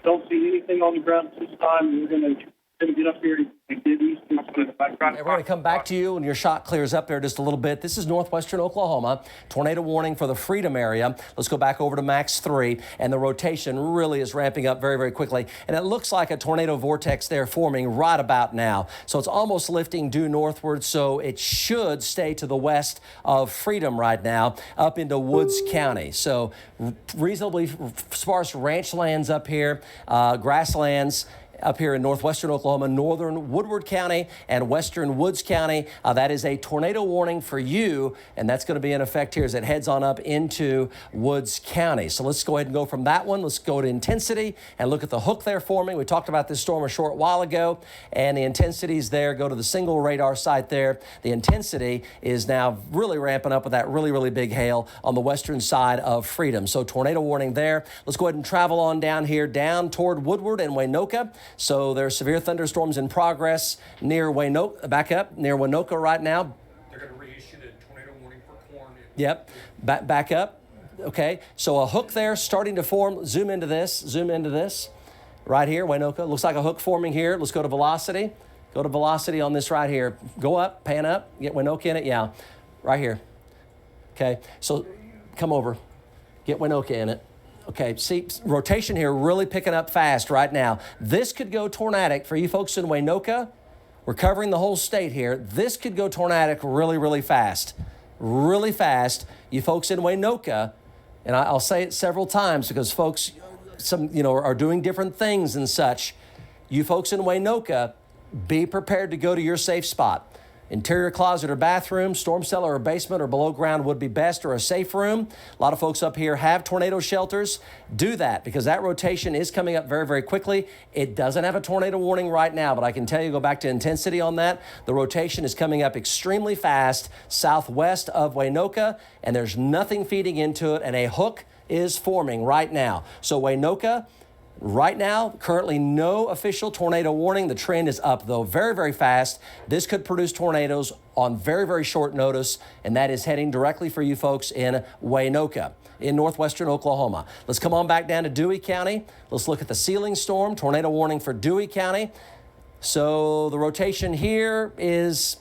Don't see anything on the ground at this time. We're going to get up here and get east. We're going to come back to you when your shot clears up there just a little bit. This is northwestern Oklahoma. Tornado warning for the Freedom area. Let's go back over to max 3, and the rotation really is ramping up very, very quickly. And it looks like a tornado vortex there forming right about now. So it's almost lifting due northward, so it should stay to the west of Freedom right now, up into Woods County. So reasonably sparse ranch lands up here, grasslands up here in northwestern Oklahoma, northern Woodward County and western Woods County. That is a tornado warning for you, and that's going to be in effect here as it heads on up into Woods County. So let's go ahead and go from that one. Let's go to intensity and look at the hook there forming. We talked about this storm a short while ago, and the intensities there. Go to the single radar site there. The intensity is now really ramping up with that really, really big hail on the western side of Freedom. So tornado warning there. Let's go ahead and travel on down here, down toward Woodward and Waynoka. So there are severe thunderstorms in progress near Waynoka, back up, near Waynoka right now. They're going to reissue the tornado warning for Corn. Yep, back up. Okay, so a hook there starting to form. Zoom into this right here, Waynoka. Looks like a hook forming here. Let's go to velocity. Go to velocity on this right here. Go up, pan up, get Waynoka in it. Yeah, right here. Okay, so come over, get Waynoka in it. Okay, see, rotation here really picking up fast right now. This could go tornadic for you folks in Waynoka. We're covering the whole state here. This could go tornadic really, really fast. Really fast. You folks in Waynoka, and I'll say it several times because folks, are doing different things and such. You folks in Waynoka, be prepared to go to your safe spot. Interior closet or bathroom, storm cellar or basement or below ground would be best, or a safe room. A lot of folks up here have tornado shelters. Do that, because that rotation is coming up very, very quickly. It doesn't have a tornado warning right now, but I can tell you, go back to intensity on that. The rotation is coming up extremely fast southwest of Waynoka, and there's nothing feeding into it, and a hook is forming right now. So Waynoka, right now, currently no official tornado warning. The trend is up, though, very, very fast. This could produce tornadoes on very, very short notice, and that is heading directly for you folks in Waynoka in northwestern Oklahoma. Let's come on back down to Dewey County. Let's look at the ceiling storm. Tornado warning for Dewey County. So the rotation here is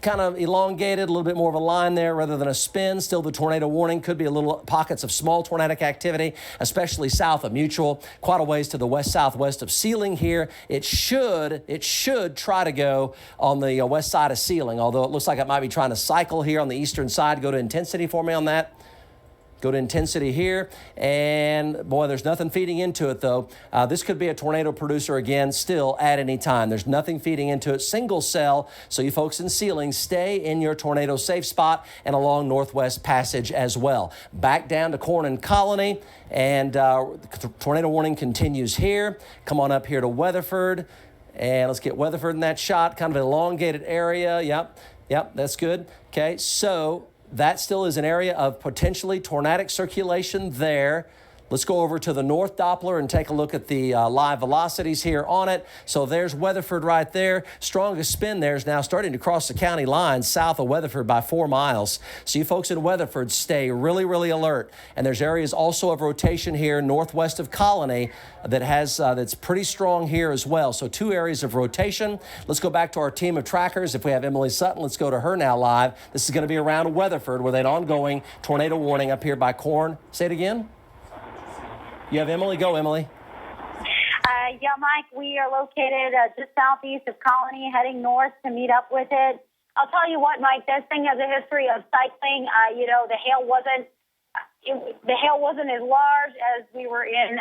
kind of elongated, a little bit more of a line there rather than a spin. Still, the tornado warning could be a little pockets of small tornadic activity, especially south of Mutual, quite a ways to the west-southwest of Ceiling here. It should try to go on the west side of Ceiling, although it looks like it might be trying to cycle here on the eastern side. Go to intensity for me on that. Go to intensity here, and boy, there's nothing feeding into it, though. This could be a tornado producer again, still at any time. There's nothing feeding into it. Single cell, so you folks in Ceiling, stay in your tornado safe spot and along Northwest Passage as well. Back down to Corn and Colony, and tornado warning continues here. Come on up here to Weatherford, and let's get Weatherford in that shot. Kind of an elongated area. Yep, that's good. Okay, so that still is an area of potentially tornadic circulation there. Let's go over to the North Doppler and take a look at the live velocities here on it. So there's Weatherford right there. Strongest spin there is now starting to cross the county line south of Weatherford by 4 miles. So you folks in Weatherford, stay really, really alert. And there's areas also of rotation here northwest of Colony that has that's pretty strong here as well. So 2 areas of rotation. Let's go back to our team of trackers. If we have Emily Sutton, let's go to her now live. This is going to be around Weatherford with an ongoing tornado warning up here by Corn. Say it again. You have Emily. Go, Emily. Yeah, Mike, we are located just southeast of Colony, heading north to meet up with it. I'll tell you what, Mike, this thing has a history of cycling. The hail wasn't as large as we were in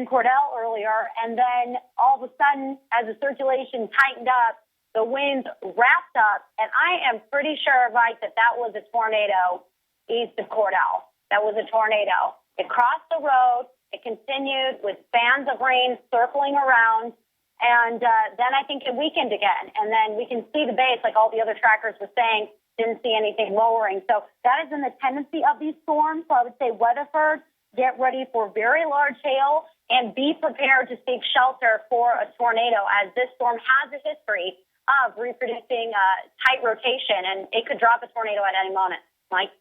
Cordell earlier, and then all of a sudden, as the circulation tightened up, the winds wrapped up, and I am pretty sure, Mike, that was a tornado east of Cordell. That was a tornado. It crossed the road. It continued with bands of rain circling around. And then I think it weakened again. And then we can see the base, like all the other trackers were saying, didn't see anything lowering. So that is in the tendency of these storms. So I would say Weatherford, get ready for very large hail and be prepared to seek shelter for a tornado, as this storm has a history of reproducing tight rotation, and it could drop a tornado at any moment. Mike?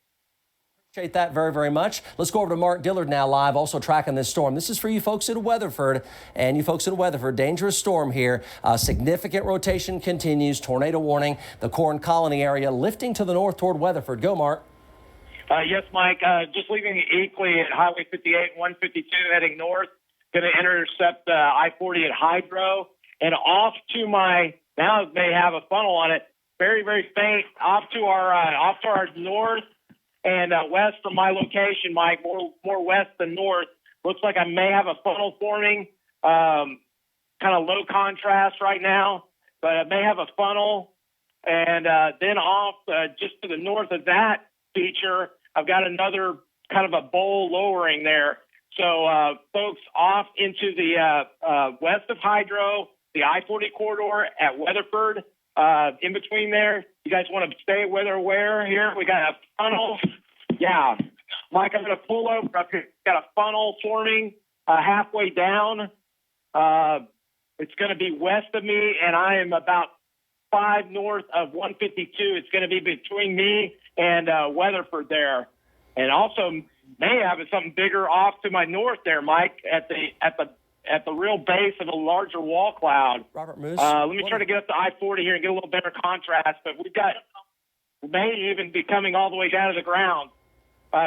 Appreciate that very, very much. Let's go over to Mark Dillard now live, also tracking this storm. This is for you folks in Weatherford, and you folks in Weatherford, dangerous storm here. Significant rotation continues. Tornado warning. The Corn Colony area lifting to the north toward Weatherford. Go, Mark. Yes, Mike. Just leaving Eakley at Highway 58 and 152, heading north. Going to intercept I-40 at Hydro, and off to my, now it may have a funnel on it, very, very faint, off to our north. And west from my location, Mike, more west than north. Looks like I may have a funnel forming, kind of low contrast right now, but I may have a funnel. And then off just to the north of that feature, I've got another kind of a bowl lowering there. So folks off into the west of Hydro, the I-40 corridor at Weatherford, in between there, you guys want to stay weather aware here. We got a funnel. Yeah. Mike, I'm going to pull over up here. Got a funnel forming halfway down. It's going to be west of me, and I am about 5 north of 152. It's going to be between me and Weatherford there. And also may have something bigger off to my north there, Mike, at the real base of a larger wall cloud. Robert Moose. Let me try to get up to I-40 here and get a little better contrast, but may even be coming all the way down to the ground.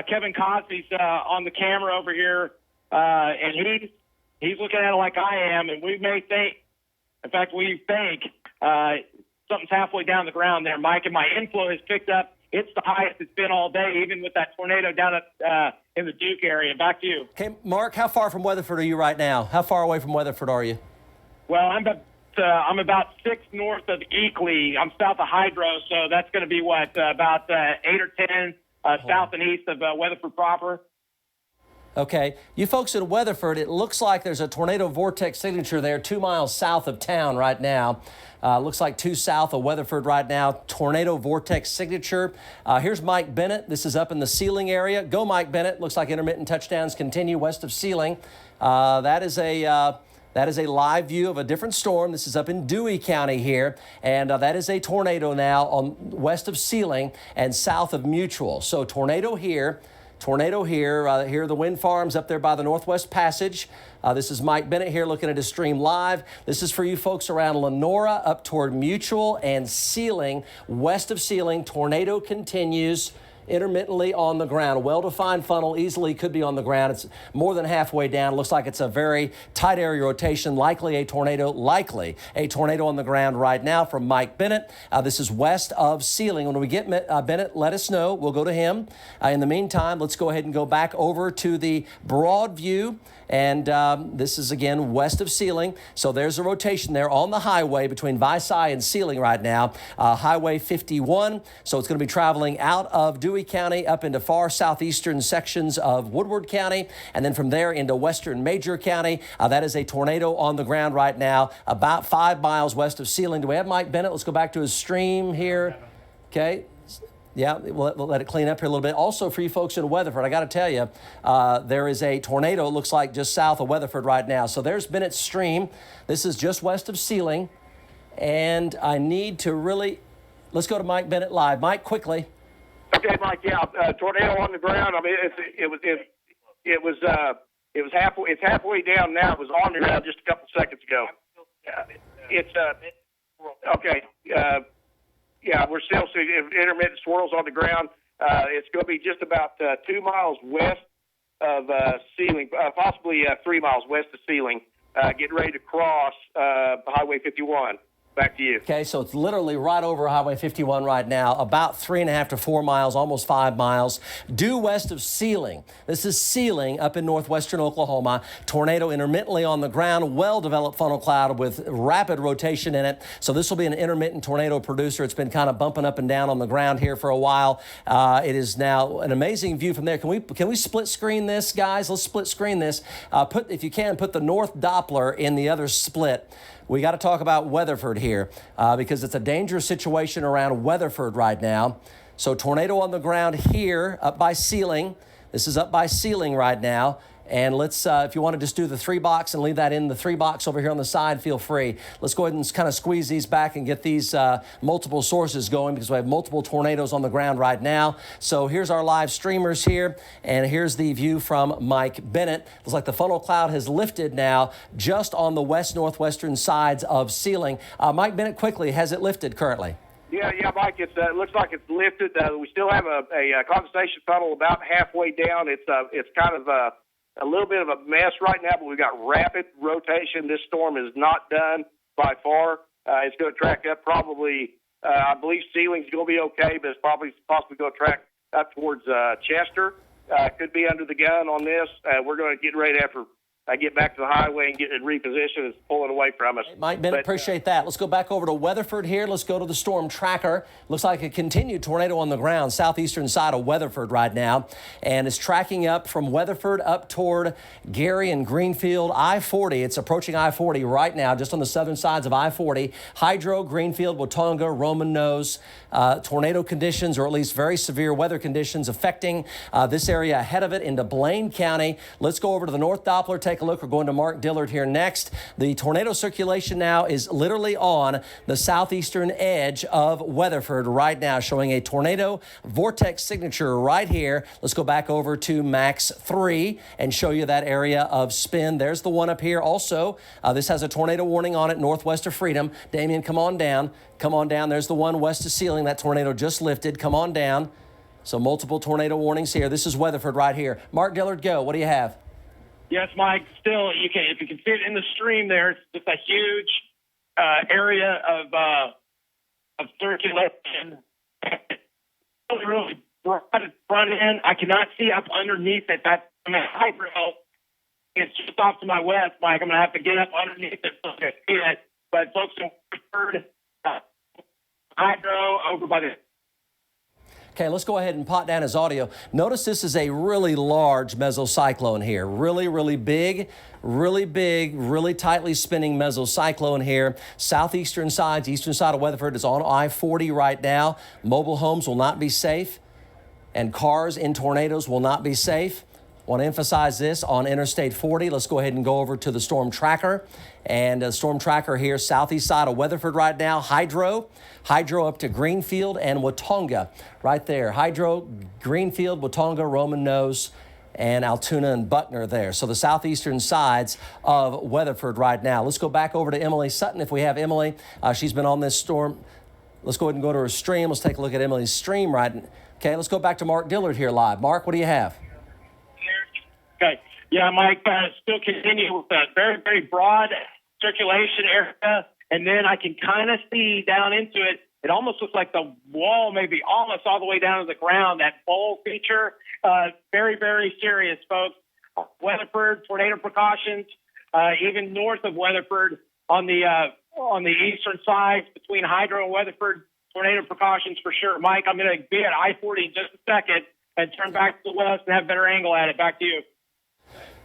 Kevin Cosby's on the camera over here, and he's looking at it like I am, and we may think, in fact, we think something's halfway down the ground there, Mike, and my inflow has picked up. It's the highest it's been all day, even with that tornado down in the Duke area. Back to you. Okay, Mark, how far from Weatherford are you right now? How far away from Weatherford are you? Well, I'm I'm about 6 north of Eakley. I'm south of Hydro, so that's going to be about 8 or 10 south and east of Weatherford proper. Okay, you folks in Weatherford, it looks like there's a tornado vortex signature there 2 miles south of town right now. Looks like 2 south of Weatherford right now. Tornado vortex signature. Here's Mike Bennett. This is up in the Sealing area. Go, Mike Bennett. Looks like intermittent touchdowns continue west of Sealing. That is a live view of a different storm. This is up in Dewey County here, and that is a tornado now on west of Sealing and south of Mutual. So tornado here. Tornado here. Here are the wind farms up there by the Northwest Passage. This is Mike Bennett here looking at his stream live. This is for you folks around Lenora up toward Mutual and Sealing. West of Sealing, tornado continues intermittently on the ground. Well-defined funnel, easily could be on the ground. It's more than halfway down. Looks like it's a very tight area rotation, likely a tornado on the ground right now from Mike Bennett. This is west of Sealing. When we get Bennett, let us know. We'll go to him. In the meantime, let's go ahead and go back over to the broad view. And this is, again, west of Sealing. So there's a rotation there on the highway between Visay and Sealing right now. Highway 51. So it's going to be traveling out of Dewey County up into far southeastern sections of Woodward County. And then from there into western Major County. That is a tornado on the ground right now, about 5 miles west of Sealing. Do we have Mike Bennett? Let's go back to his stream here. Okay. Yeah, we'll let it clean up here a little bit. Also, for you folks in Weatherford, I got to tell you, there is a tornado, it looks like, just south of Weatherford right now. So there's Bennett's stream. This is just west of Sealing. And I need to really, let's go to Mike Bennett live. Mike, quickly. Okay, Mike. Yeah, tornado on the ground. I mean, it's halfway down now. It was on the ground just a couple seconds ago. Okay. Yeah, we're still seeing intermittent swirls on the ground. It's going to be just about 2 miles west of Sealing, possibly 3 miles west of Sealing, getting ready to cross Highway 51. Back to you. Okay, so it's literally right over Highway 51 right now, about 3.5 to 4 miles, almost 5 miles, due west of Sealing. This is Sealing up in northwestern Oklahoma. Tornado intermittently on the ground, well-developed funnel cloud with rapid rotation in it. So this will be an intermittent tornado producer. It's been kind of bumping up and down on the ground here for a while. It is now an amazing view from there. Can we split screen this, guys? Let's split screen this. If you can, put the north Doppler in the other split. We got to talk about Weatherford here because it's a dangerous situation around Weatherford right now. So tornado on the ground here up by Sealing. This is up by Sealing right now. And let's, if you want to just do the 3-box and leave that in the 3-box over here on the side, feel free. Let's go ahead and kind of squeeze these back and get these multiple sources going because we have multiple tornadoes on the ground right now. So here's our live streamers here, and here's the view from Mike Bennett. Looks like the funnel cloud has lifted now just on the west-northwestern sides of Sealing. Mike Bennett, quickly, has it lifted currently? Yeah, Mike. It looks like it's lifted. We still have a condensation funnel about halfway down. It's kind of a little bit of a mess right now, but we've got rapid rotation. This storm is not done by far. It's going to track up probably, I believe Sealing's going to be okay, but it's possibly going to track up towards Chester. Could be under the gun on this. We're going to get ready after I get back to the highway and get it repositioned. It's pulling away from us. Mike Bennett, appreciate that. Let's go back over to Weatherford here. Let's go to the storm tracker. Looks like a continued tornado on the ground, southeastern side of Weatherford right now. And it's tracking up from Weatherford up toward Gary and Greenfield, I-40. It's approaching I-40 right now, just on the southern sides of I-40. Hydro, Greenfield, Watonga, Roman Nose. Tornado conditions, or at least very severe weather conditions, affecting this area ahead of it into Blaine County. Let's go over to the North Doppler. Take a look. We're going to Mark Dillard here next. The tornado circulation now is literally on the southeastern edge of Weatherford right now, showing a tornado vortex signature right here. Let's go back over to Max 3 and show you that area of spin. There's the one up here. Also, this has a tornado warning on it northwest of Freedom. Damien, come on down. Come on down. There's the one west of Sealing. That tornado just lifted. Come on down. So multiple tornado warnings here. This is Weatherford right here. Mark Dillard, go. What do you have? Yes, Mike. Still, if you can see it in the stream there, it's just a huge area of circulation. Really front end. I cannot see up underneath it. That's hydro. It's just off to my west, Mike. I'm going to have to get up underneath it so I can see it. but folks in Weatherford, hydro over by the. Okay, let's go ahead and pot down his audio. Notice this is a really large mesocyclone here. Really big, really tightly spinning mesocyclone here. Southeastern sides, eastern side of Weatherford is on I-40 right now. Mobile homes will not be safe, and cars in tornadoes will not be safe. Want to emphasize this on Interstate 40. Let's go ahead and go over to the storm tracker. And storm tracker here, southeast side of Weatherford right now. Hydro up to Greenfield and Watonga right there. Hydro, Greenfield, Watonga, Roman Nose, and Altoona and Buckner there. So the southeastern sides of Weatherford right now. Let's go back over to Emily Sutton if we have Emily. She's been on this storm. Let's go ahead and go to her stream. Let's take a look at Emily's stream right now. Okay, let's go back to Mark Dillard here live. Mark, what do you have? Okay. Yeah, Mike, still continue with that very broad circulation area. And then I can kind of see down into it. It almost looks like the wall may be almost all the way down to the ground, that bowl feature. Very serious, folks. Weatherford, tornado precautions, even north of Weatherford on the eastern side between Hydro and Weatherford, tornado precautions for sure. Mike, I'm going to be at I-40 in just a second and turn back to the west and have a better angle at it. Back to you.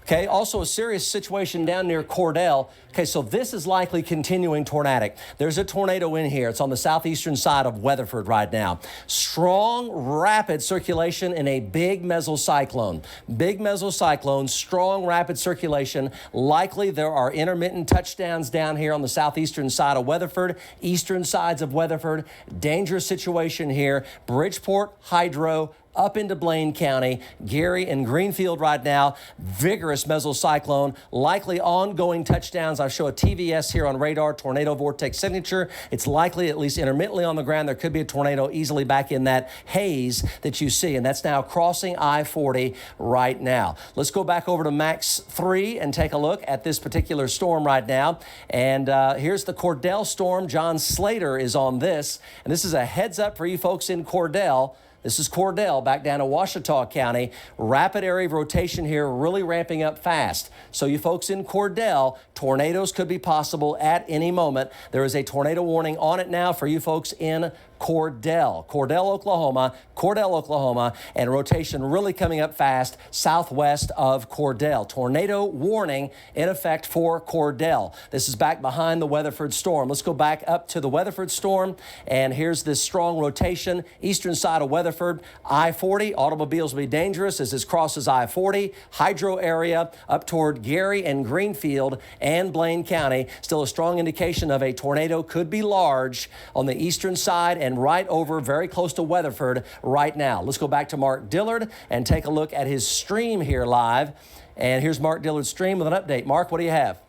Okay, also a serious situation down near Cordell. Okay, so this is likely continuing tornadic. There's a tornado in here. It's on the southeastern side of Weatherford right now. Strong, rapid circulation in a big mesocyclone. Big mesocyclone, strong, rapid circulation. Likely there are intermittent touchdowns down here on the southeastern side of Weatherford, eastern sides of Weatherford. Dangerous situation here. Bridgeport, Hydro, up into Blaine County, Gary and Greenfield right now. Vigorous mesocyclone, likely ongoing touchdowns. I show a TVS here on radar, tornado vortex signature. It's likely, at least intermittently on the ground, there could be a tornado easily back in that haze that you see, and that's now crossing I-40 right now. Let's go back over to Max 3 and take a look at this particular storm right now. And here's the Cordell storm. John Slater is on this, and this is a heads up for you folks in Cordell. This is Cordell back down to Ouachita County. Rapid area of rotation here, really ramping up fast. So you folks in Cordell, tornadoes could be possible at any moment. There is a tornado warning on it now for you folks in Cordell, Oklahoma, and rotation really coming up fast southwest of Cordell. Tornado warning in effect for Cordell. This is back behind the Weatherford storm. Let's go back up to the Weatherford storm, and here's this strong rotation. Eastern side of Weatherford, I-40. Automobiles will be dangerous as this crosses I-40. Hydro area up toward Gary and Greenfield and Blaine County. Still a strong indication of a tornado could be large on the eastern side and right over very close to Weatherford right now. Let's go back to Mark Dillard and take a look at his stream here live. And here's Mark Dillard's stream with an update. Mark, what do you have?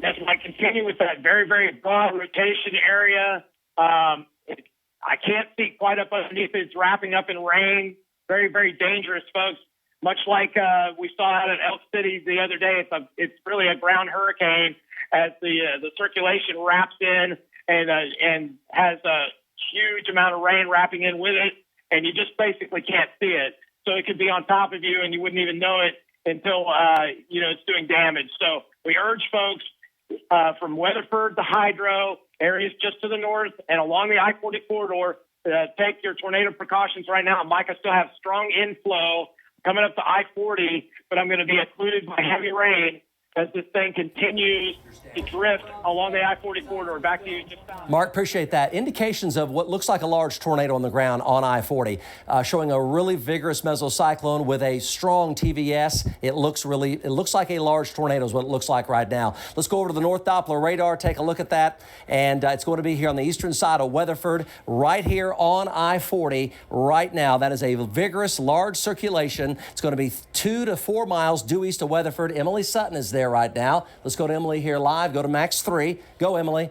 Yes, I continue with that very broad rotation area. I can't see quite up underneath it. It's wrapping up in rain. Very dangerous, folks. Much like we saw out at Elk City the other day, it's really a ground hurricane as the circulation wraps in and has a huge amount of rain wrapping in with it, and you just basically can't see it. So it could be on top of you, and you wouldn't even know it until it's doing damage. So we urge folks from Weatherford to Hydro, areas just to the north and along the I-40 corridor, take your tornado precautions right now. Mike, I still have strong inflow coming up to I-40, but I'm going to be occluded by heavy rain as this thing continues to drift along the I-40 corridor. Back to you. Mark, appreciate that. Indications of what looks like a large tornado on the ground on I-40, showing a really vigorous mesocyclone with a strong TVS. It looks like a large tornado is what it looks like right now. Let's go over to the North Doppler radar, take a look at that. And it's going to be here on the eastern side of Weatherford, right here on I-40 right now. That is a vigorous, large circulation. It's going to be 2 to 4 miles due east of Weatherford. Emily Sutton is there right now. Let's go to Emily here live. Go to Max 3. Go, Emily.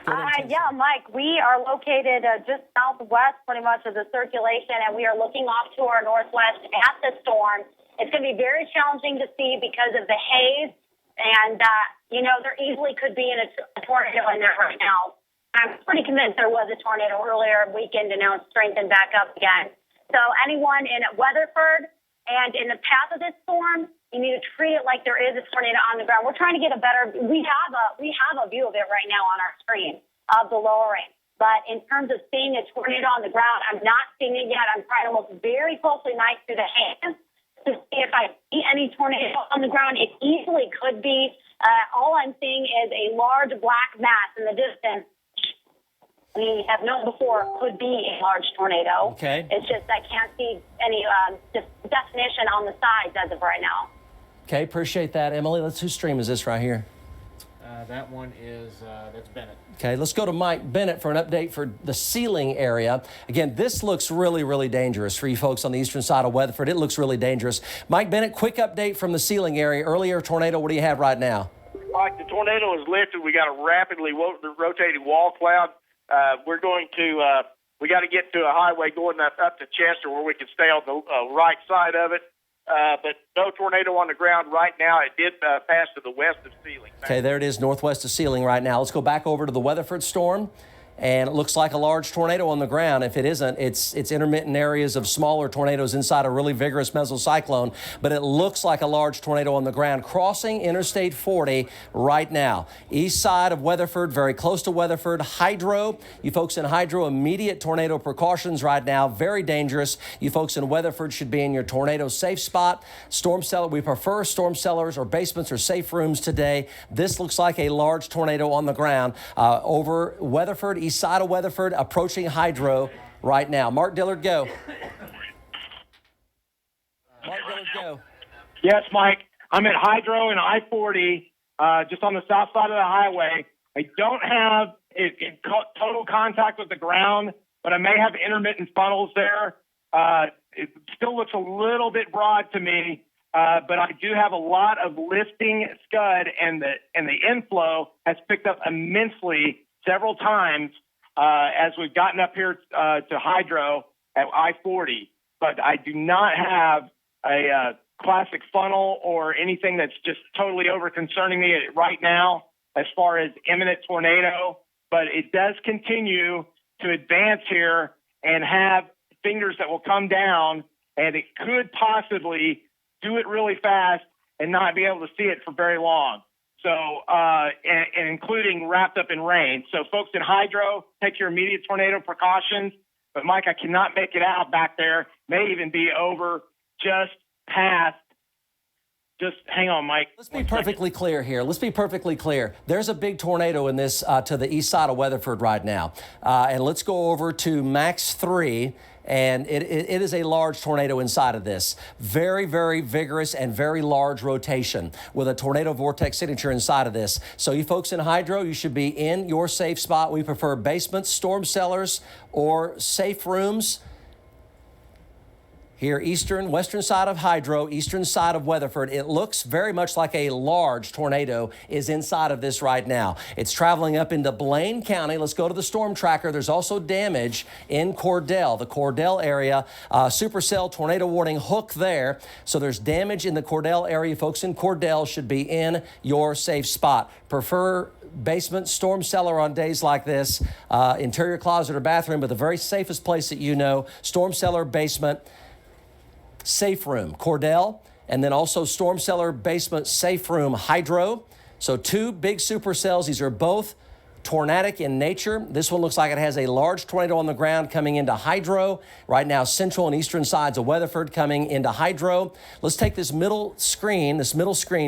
Yeah, Mike, we are located just southwest pretty much of the circulation, and we are looking off to our northwest at the storm. It's going to be very challenging to see because of the haze, and, there easily could be a tornado in there right now. I'm pretty convinced there was a tornado earlier weekend, and now it's strengthened back up again. So anyone in Weatherford and in the path of this storm, You need to treat it like there is a tornado on the ground. We're trying to get a better. We have a view of it right now on our screen of the lowering. But in terms of seeing a tornado on the ground, I'm not seeing it yet. I'm trying to look very closely, Mike, through the hands to see if I see any tornado on the ground. It easily could be. All I'm seeing is a large black mass in the distance. We have known before could be a large tornado. Okay. It's just I can't see any definition on the sides as of right now. Okay, appreciate that, Emily. Whose stream is this right here? That one is, that's Bennett. Okay, let's go to Mike Bennett for an update for the sealing area. Again, this looks really, really dangerous for you folks on the eastern side of Weatherford. It looks really dangerous. Mike Bennett, quick update from the sealing area. Earlier tornado, what do you have right now? Mike, the tornado is lifted. We got a rapidly rotating wall cloud. We're going to, we got to get to a highway going up to Chester where we can stay on the right side of it. But no tornado on the ground right now. It did pass to the west of Sealing. Okay, there it is, northwest of Sealing right now. Let's go back over to the Weatherford storm. And it looks like a large tornado on the ground. If it isn't, it's intermittent areas of smaller tornadoes inside a really vigorous mesocyclone. But it looks like a large tornado on the ground crossing Interstate 40 right now. East side of Weatherford, very close to Weatherford. Hydro, you folks in Hydro, immediate tornado precautions right now. Very dangerous. You folks in Weatherford should be in your tornado safe spot. Storm cellar, we prefer storm cellars or basements or safe rooms today. This looks like a large tornado on the ground over Weatherford, east side of Weatherford, approaching Hydro right now. Mark Dillard, go. Mark Dillard, go. Yes, Mike. I'm at Hydro and I-40, just on the south side of the highway. I don't have total contact with the ground, but I may have intermittent funnels there. It still looks a little bit broad to me, but I do have a lot of lifting scud, and the inflow has picked up immensely several times as we've gotten up here to Hydro at I-40. But I do not have a classic funnel or anything that's just totally over concerning me right now as far as imminent tornado. But it does continue to advance here and have fingers that will come down, and it could possibly do it really fast and not be able to see it for very long. So, and including wrapped up in rain. So folks in Hydro, take your immediate tornado precautions. But Mike, I cannot make it out back there. May even be over just past. Just hang on, Mike. Let's be perfectly clear here. Let's be perfectly clear. There's a big tornado in this to the east side of Weatherford right now. And let's go over to Max 3. And it is a large tornado inside of this. Very, very vigorous and very large rotation with a tornado vortex signature inside of this. So you folks in Hydro, you should be in your safe spot. We prefer basements, storm cellars, or safe rooms. Here, western side of Hydro, eastern side of Weatherford, it looks very much like a large tornado is inside of this right now. It's traveling up into Blaine County. Let's go to the storm tracker. There's also damage in Cordell, the Cordell area. Supercell tornado warning hook there. So there's damage in the Cordell area. Folks in Cordell should be in your safe spot. Prefer basement, storm cellar on days like this, interior closet or bathroom, but the very safest place that you know, storm cellar, basement, safe room, Cordell, and then also storm cellar, basement, safe room, Hydro. So two big supercells. These are both tornadic in nature. This one looks like it has a large tornado on the ground coming into Hydro. Right now, central and eastern sides of Weatherford coming into Hydro. Let's take this middle screen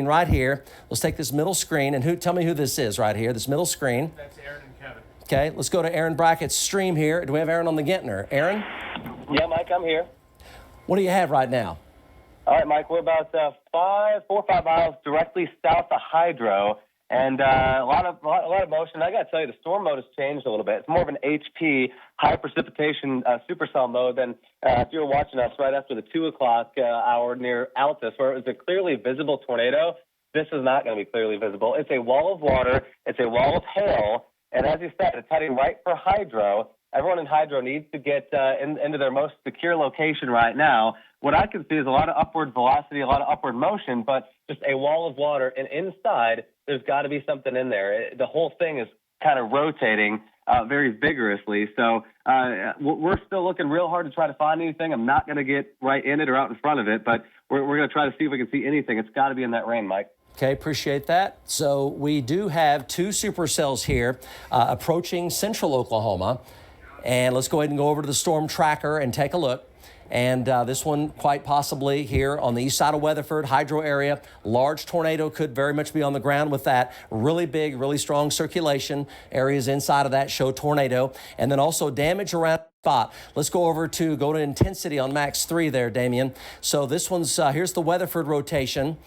right here. Let's take this middle screen, and tell me who this is right here, this middle screen. That's Aaron and Kevin. Okay, let's go to Aaron Brackett's stream here. Do we have Aaron on the Gentner? Aaron? Yeah, Mike, I'm here. What do you have right now? All right, Mike, we're about 4 or 5 miles directly south of Hydro, and a lot of motion. I got to tell you, the storm mode has changed a little bit. It's more of an HP, high precipitation supercell mode than if you were watching us right after the 2 o'clock hour near Altus, where it was a clearly visible tornado. This is not going to be clearly visible. It's a wall of water. It's a wall of hail, and as you said, it's heading right for Hydro. Everyone in Hydro needs to get into their most secure location right now. What I can see is a lot of upward velocity, a lot of upward motion, but just a wall of water. And inside, there's got to be something in there. The whole thing is kind of rotating very vigorously. So we're still looking real hard to try to find anything. I'm not going to get right in it or out in front of it, but we're going to try to see if we can see anything. It's got to be in that rain, Mike. Okay, appreciate that. So we do have 2 supercells here approaching central Oklahoma. And let's go ahead and go over to the storm tracker and take a look. And this one quite possibly here on the east side of Weatherford, hydro area. Large tornado could very much be on the ground with that. Really big, really strong circulation. Areas inside of that show tornado. And then also damage around the spot. Let's go to intensity on max 3 there, Damien. So this one's, here's the Weatherford rotation.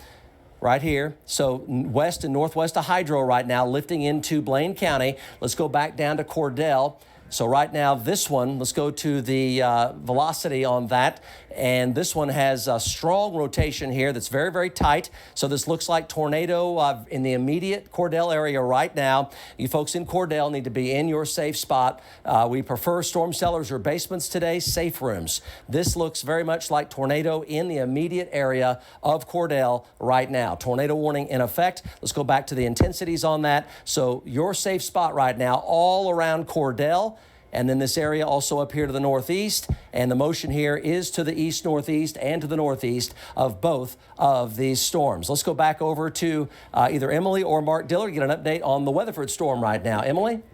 Right here. So west and northwest of hydro right now, lifting into Blaine County. Let's go back down to Cordell. So right now, this one, let's go to the velocity on that. And this one has a strong rotation here that's very, very tight. So this looks like tornado in the immediate Cordell area right now. You folks in Cordell need to be in your safe spot. We prefer storm cellars or basements today, safe rooms. This looks very much like tornado in the immediate area of Cordell right now. Tornado warning in effect. Let's go back to the intensities on that. So your safe spot right now all around Cordell. And then this area also up here to the northeast. And the motion here is to the east-northeast and to the northeast of both of these storms. Let's go back over to either Emily or Mark Diller to get an update on the Weatherford storm right now. Emily?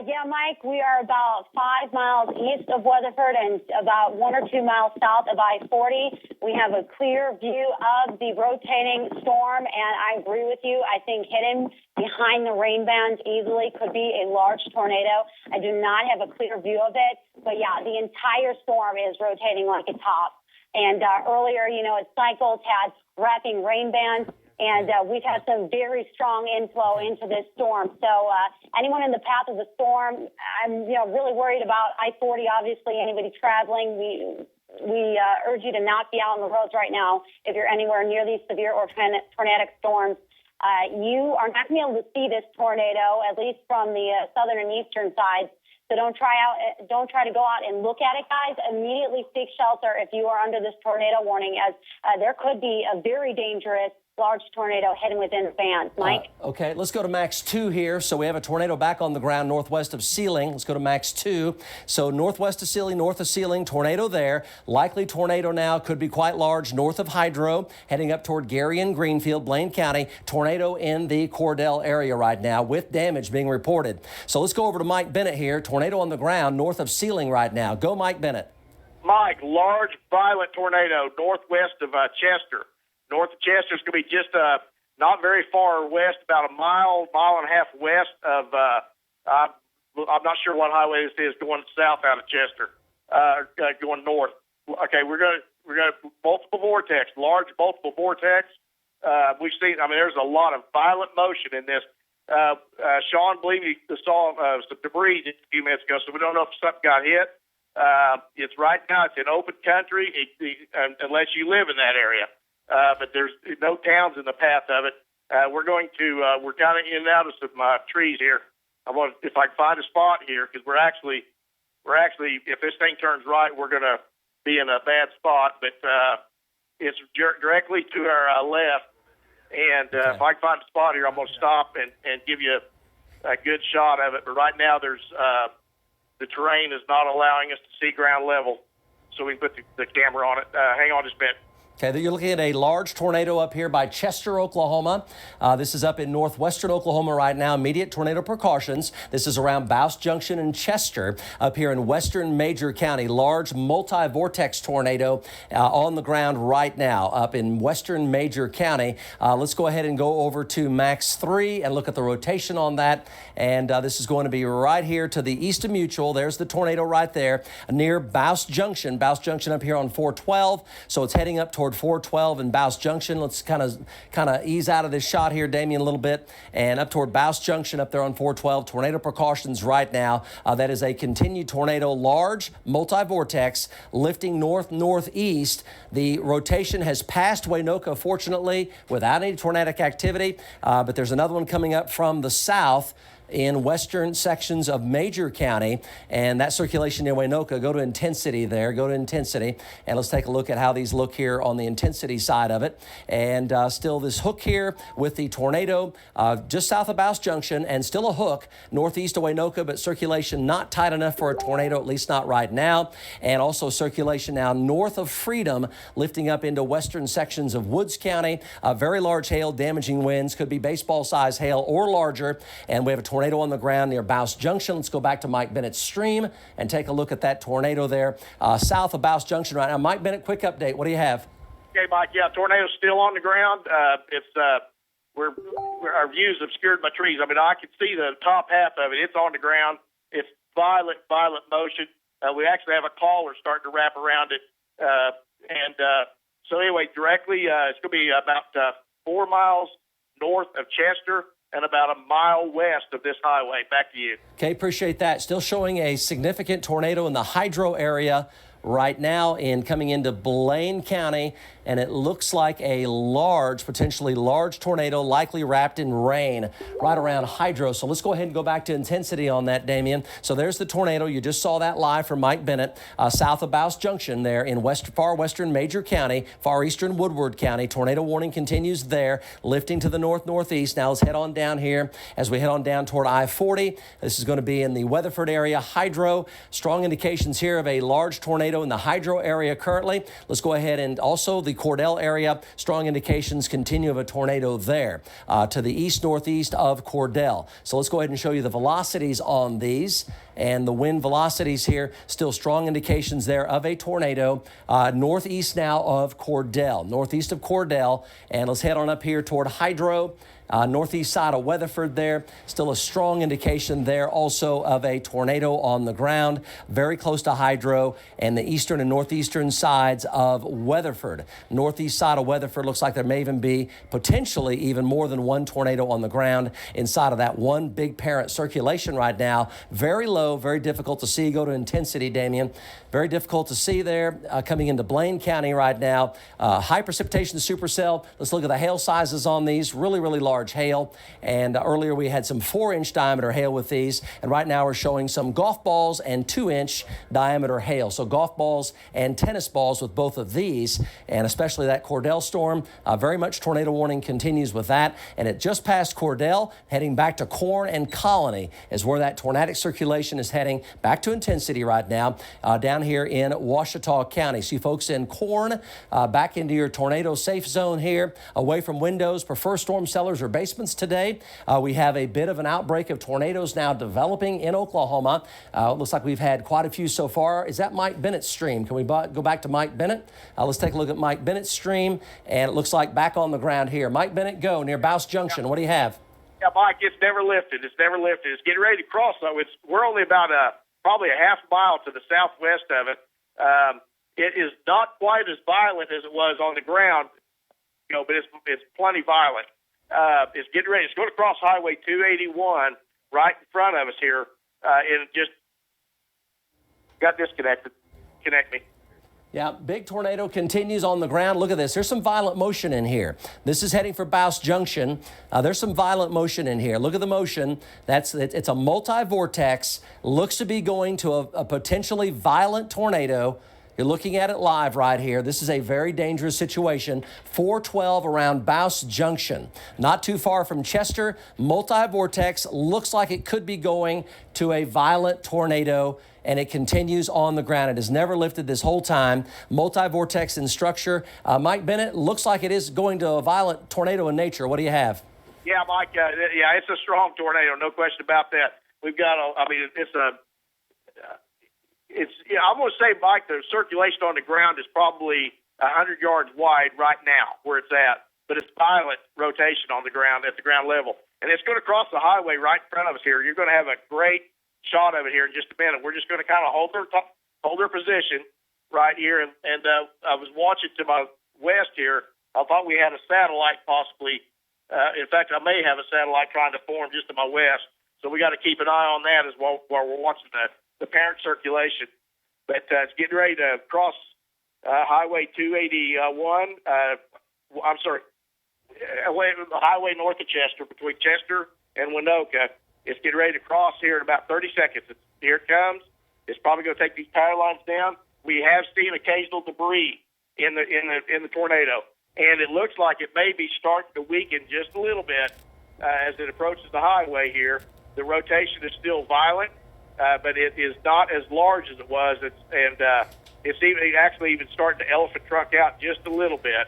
Yeah, Mike, we are about 5 miles east of Weatherford and about 1 or 2 miles south of I-40. We have a clear view of the rotating storm, and I agree with you. I think hidden behind the rain bands easily could be a large tornado. I do not have a clear view of it, but yeah, the entire storm is rotating like a top. And earlier, it cycles had wrapping rain bands. And we've had some very strong inflow into this storm. So anyone in the path of the storm, I'm really worried about I-40. Obviously, anybody traveling, we urge you to not be out on the roads right now if you're anywhere near these severe or tornadic storms. You are not going to be able to see this tornado, at least from the southern and eastern sides. So don't try to go out and look at it, guys. Immediately seek shelter if you are under this tornado warning, as there could be a very dangerous large tornado heading within the bands. Mike? Okay, let's go to max 2 here. So we have a tornado back on the ground northwest of Sealing. Let's go to max 2. So northwest of Sealing, north of Sealing, tornado there. Likely tornado now, could be quite large, north of Hydro, heading up toward Gary and Greenfield, Blaine County. Tornado in the Cordell area right now with damage being reported. So let's go over to Mike Bennett here. Tornado on the ground north of Sealing right now. Go, Mike Bennett. Mike, large, violent tornado northwest of Chester. North of Chester is going to be just not very far west, about a mile and a half west of, I'm not sure what highway this is, going south out of Chester, going north. Okay, we're going to multiple vortex, large multiple vortex. We've seen, there's a lot of violent motion in this. Sean, believe you saw some debris just a few minutes ago, so we don't know if something got hit. It's right now, it's in open country, unless you live in that area. But there's no towns in the path of it. We're kind of in and out of some trees here. If I can find a spot here, because we're actually, if this thing turns right, we're going to be in a bad spot. But it's directly to our left. And if I can find a spot here, I'm going to stop and give you a good shot of it. But right now, there's the terrain is not allowing us to see ground level, so we can put the camera on it. Hang on just a minute. Okay, you're looking at a large tornado up here by Chester, Oklahoma. This is up in northwestern Oklahoma right now. Immediate tornado precautions. This is around Bouse Junction and Chester up here in western Major County. Large multi-vortex tornado on the ground right now up in western Major County. Let's go ahead and go over to max 3 and look at the rotation on that. And this is going to be right here to the east of Mutual. There's the tornado right there near Bouse Junction. Bouse Junction up here on 412. So it's heading up toward 412 and Bouse Junction. Let's kind of ease out of this shot here, Damien, a little bit, and up toward Bouse Junction up there on 412. Tornado precautions right now. That is a continued tornado, large multi-vortex, lifting northeast. The rotation has passed Waynoka, fortunately, without any tornadic activity, but there's another one coming up from the south. in western sections of Major County, and that circulation near Waynoka. Go to intensity there. Go to intensity, and let's take a look at how these look here on the intensity side of it. And still this hook here with the tornado just south of Bouse Junction, and still a hook northeast of Waynoka, but circulation not tight enough for a tornado, at least not right now. And also circulation now north of Freedom, lifting up into western sections of Woods County. Very large hail, damaging winds, could be baseball-sized hail or larger. And we have a tornado on the ground near Bouse Junction. Let's go back to Mike Bennett's stream and take a look at that tornado there south of Bouse Junction right now. Mike Bennett, quick update. What do you have? Okay, Mike. Yeah, tornado's still on the ground. Our view's obscured by trees. I mean, I can see the top half of it. It's on the ground. It's violent motion. We actually have a caller starting to wrap around it. So anyway, directly, it's going to be about 4 miles north of Chester and about a mile west of this highway. Back to you. Okay, appreciate that. Still showing a significant tornado in the Hydro area right now coming into Blaine County, and it looks like a potentially large tornado, likely wrapped in rain right around Hydro. So let's go ahead and go back to intensity on that, Damien. So there's the tornado. You just saw that live from Mike Bennett, south of Bouse Junction there in far western Major County, far eastern Woodward County. Tornado warning continues there, lifting to the northeast. Now let's head on down here as we head on down toward I-40. This is going to be in the Weatherford area. Hydro, strong indications here of a large tornado in the Hydro area currently. Let's go ahead and also the Cordell area, strong indications continue of a tornado there to the east-northeast of Cordell. So let's go ahead and show you the velocities on these. And the wind velocities here, still strong indications there of a tornado. Northeast now of Cordell, northeast of Cordell. And let's head on up here toward Hydro. Northeast side of Weatherford there, still a strong indication there also of a tornado on the ground, very close to Hydro, and the eastern and northeastern sides of Weatherford. Northeast side of Weatherford looks like there may even be potentially even more than one tornado on the ground inside of that one big parent circulation right now. Very low, very difficult to see. Go to intensity, Damien. Very difficult to see there coming into Blaine County right now. High precipitation supercell. Let's look at the hail sizes on these. Really large hail. And earlier we had some 4-inch diameter hail with these. And right now we're showing some golf balls and 2-inch diameter hail. So golf balls and tennis balls with both of these, and especially that Cordell storm. Very much tornado warning continues with that. And it just passed Cordell, heading back to Corn and Colony is where that tornadic circulation is heading back to intensity right now down here in Ouachita County. So you folks in Corn, back into your tornado safe zone here, away from windows. Prefer storm cellars or basements today. We have a bit of an outbreak of tornadoes now developing in Oklahoma. Looks like we've had quite a few so far. Is that Mike Bennett's stream? Can we go back to Mike Bennett? Let's take a look at Mike Bennett's stream, and it looks like back on the ground here. Mike Bennett, go near Bouse Junction. What do you have? Yeah, Mike, it's never lifted. It's never lifted. It's getting ready to cross, though. We're only about probably a half mile to the southwest of it. It is not quite as violent as it was on the ground, but it's plenty violent. It's getting ready. It's going to cross Highway 281 right in front of us here, and it just got disconnected. Connect me. Yeah, big tornado continues on the ground. Look at this. There's some violent motion in here. This is heading for Bouse Junction. There's some violent motion in here. Look at the motion. It's a multi-vortex. Looks to be going to a potentially violent tornado. You're looking at it live right here. This is a very dangerous situation. 412 around Bouse Junction. Not too far from Chester. Multi-vortex. Looks like it could be going to a violent tornado, and it continues on the ground. It has never lifted this whole time. Multi-vortex in structure. Mike Bennett, looks like it is going to a violent tornado in nature. What do you have? Yeah, Mike, it's a strong tornado, no question about that. We've got I'm going to say, Mike, the circulation on the ground is probably 100 yards wide right now where it's at, but it's violent rotation on the ground at the ground level. And it's going to cross the highway right in front of us here. You're going to have a great shot of it here in just a minute. We're just going to kind of hold their position right here. And I was watching to my west here. I thought we had a satellite possibly. In fact, I may have a satellite trying to form just to my west. So we got to keep an eye on that as well while we're watching the parent circulation. But it's getting ready to cross Highway 281. Highway north of Chester, between Chester and Winoka. It's getting ready to cross here in about 30 seconds. Here it comes. It's probably going to take these power lines down. We have seen occasional debris in the tornado, and it looks like it may be starting to weaken just a little bit as it approaches the highway here. The rotation is still violent, but it is not as large as it was, it's even starting to elephant trunk out just a little bit.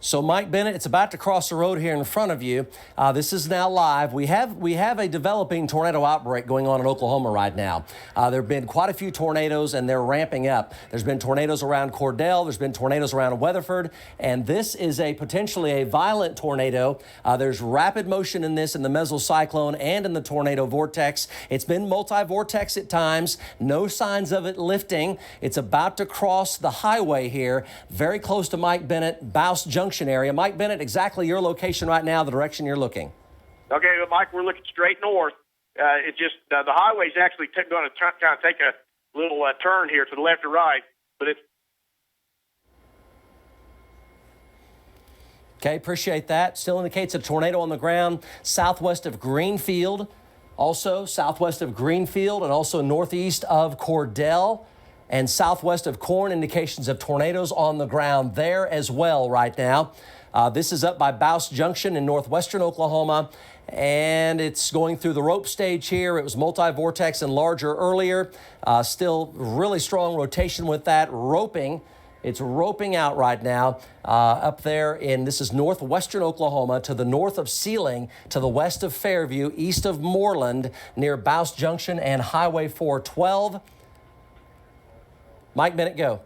So, Mike Bennett, it's about to cross the road here in front of you. This is now live. We have a developing tornado outbreak going on in Oklahoma right now. There have been quite a few tornadoes, and they're ramping up. There's been tornadoes around Cordell. There's been tornadoes around Weatherford, and this is potentially a violent tornado. There's rapid motion in this in the mesocyclone and in the tornado vortex. It's been multi-vortex at times. No signs of it lifting. It's about to cross the highway here, very close to Mike Bennett, Bouse Junction area. Mike Bennett, exactly your location right now, the direction you're looking. Okay, well, Mike, we're looking straight north. It just the highway's actually going to kind of take a little turn here to the left or right, but it's okay. Appreciate that. Still indicates a tornado on the ground southwest of Greenfield, also southwest of Greenfield, and also northeast of Cordell. And southwest of Corn, indications of tornadoes on the ground there as well right now. This is up by Bouse Junction in northwestern Oklahoma, and it's going through the rope stage here. It was multi-vortex and larger earlier. Still really strong rotation with that roping. It's roping out right now up there this is northwestern Oklahoma, to the north of Sealing, to the west of Fairview, east of Moreland, near Bouse Junction and Highway 412. Mike Bennett, go.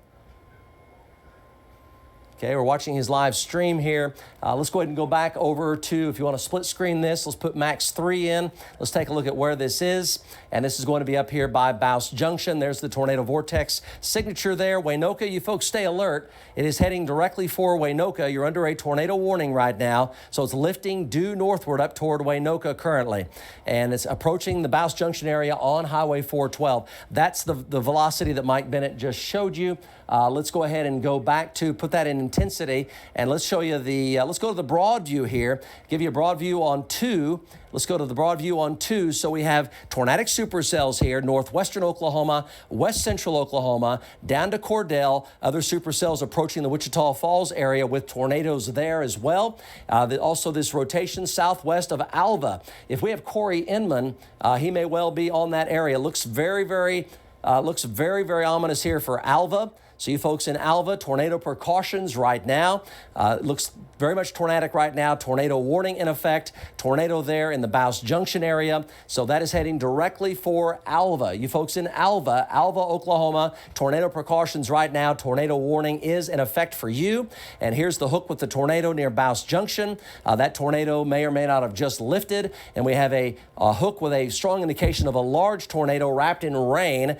Okay, we're watching his live stream here. Let's go ahead and go back over to, if you want to split screen this, let's put Max 3 in. Let's take a look at where this is. And this is going to be up here by Bouse Junction. There's the tornado vortex signature there. Waynoka, you folks stay alert. It is heading directly for Waynoka. You're under a tornado warning right now. So it's lifting due northward up toward Waynoka currently. And it's approaching the Bouse Junction area on Highway 412. That's the velocity that Mike Bennett just showed you. Let's go ahead and go back to put that in intensity, and let's show you let's go to the broad view here, give you a broad view on 2. Let's go to the broad view on 2. So we have tornadic supercells here, northwestern Oklahoma, west central Oklahoma, down to Cordell, other supercells approaching the Wichita Falls area with tornadoes there as well. Also this rotation southwest of Alva. If we have Corey Inman, he may well be on that area. Looks very, very ominous here for Alva. So you folks in Alva, tornado precautions right now. It looks very much tornadic right now. Tornado warning in effect. Tornado there in the Bouse Junction area. So that is heading directly for Alva. You folks in Alva, Oklahoma, tornado precautions right now. Tornado warning is in effect for you. And here's the hook with the tornado near Bouse Junction. That tornado may or may not have just lifted. And we have a hook with a strong indication of a large tornado wrapped in rain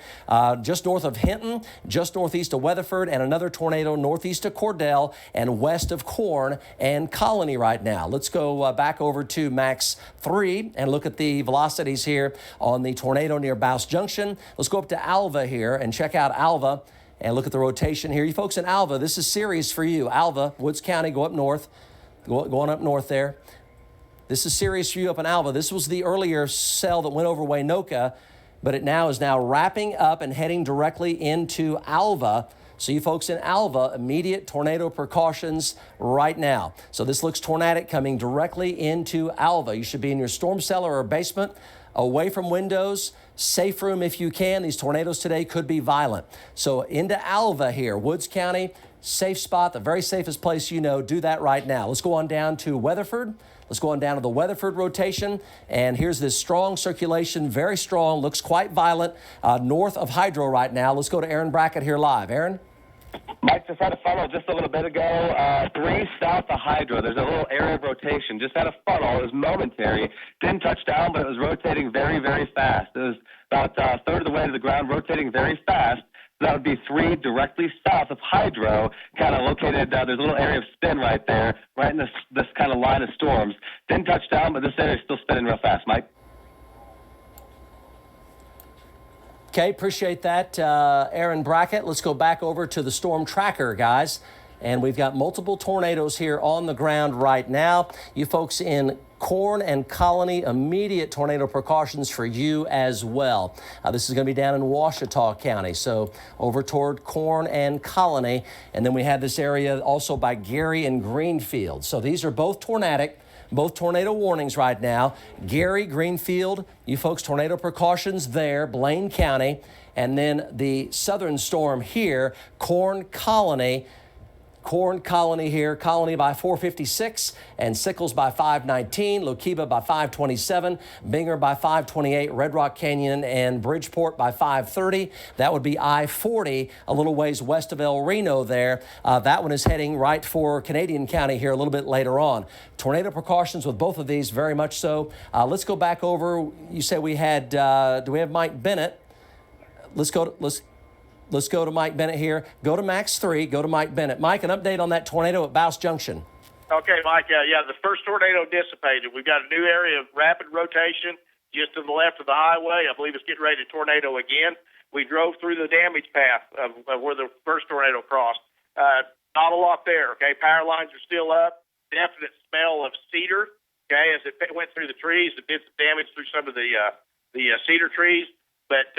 just north of Hinton, just northeast of Weatherford, and another tornado northeast of Cordell and west of Corn and Colony right now. Let's go back over to Max 3 and look at the velocities here on the tornado near Bouse Junction. Let's go up to Alva here and check out Alva and look at the rotation here. You folks in Alva, this is serious for you. Alva, Woods County, go up north, going up north there. This is serious for you up in Alva. This was the earlier cell that went over Waynoka, but it now is wrapping up and heading directly into Alva. So you folks in Alva, immediate tornado precautions right now. So this looks tornadic coming directly into Alva. You should be in your storm cellar or basement, away from windows, safe room if you can. These tornadoes today could be violent. So into Alva here, Woods County, safe spot, the very safest place you know. Do that right now. Let's go on down to Weatherford. Let's go on down to the Weatherford rotation, and here's this strong circulation, very strong, looks quite violent, north of Hydro right now. Let's go to Aaron Brackett here live. Aaron? Mike just had a funnel just a little bit ago, 3 south of Hydro. There's a little area of rotation. Just had a funnel. It was momentary. Didn't touch down, but it was rotating very, very fast. It was about a third of the way to the ground, rotating very fast. That would be 3 directly south of Hydro, kind of located, there's a little area of spin right there, right in this kind of line of storms. Didn't touch down, but this area is still spinning real fast, Mike. Okay, appreciate that, Aaron Brackett. Let's go back over to the storm tracker, guys. and we've got multiple tornadoes here on the ground right now. You folks in Corn and Colony, immediate tornado precautions for you as well. This is going to be down in Ouachita County, so over toward Corn and Colony. And then we have this area also by Gary and Greenfield. So these are both tornadic, both tornado warnings right now. Gary, Greenfield, you folks, tornado precautions there, Blaine County. And then the southern storm here, Corn Colony here, Colony by 456, and Sickles by 519, Lokiba by 527, Binger by 528, Red Rock Canyon and Bridgeport by 530. That would be I-40, a little ways west of El Reno there. That one is heading right for Canadian County here a little bit later on. Tornado precautions with both of these, very much so. Let's go back over. You said we had, do we have Mike Bennett? Let's go to Mike Bennett here. Go to Max 3. Go to Mike Bennett. Mike, an update on that tornado at Bouse Junction. Okay, Mike. Yeah, the first tornado dissipated. We've got a new area of rapid rotation just to the left of the highway. I believe it's getting ready to tornado again. We drove through the damage path of where the first tornado crossed. Not a lot there, okay? Power lines are still up. Definite smell of cedar, okay, as it went through the trees. It did some damage through some of the cedar trees. But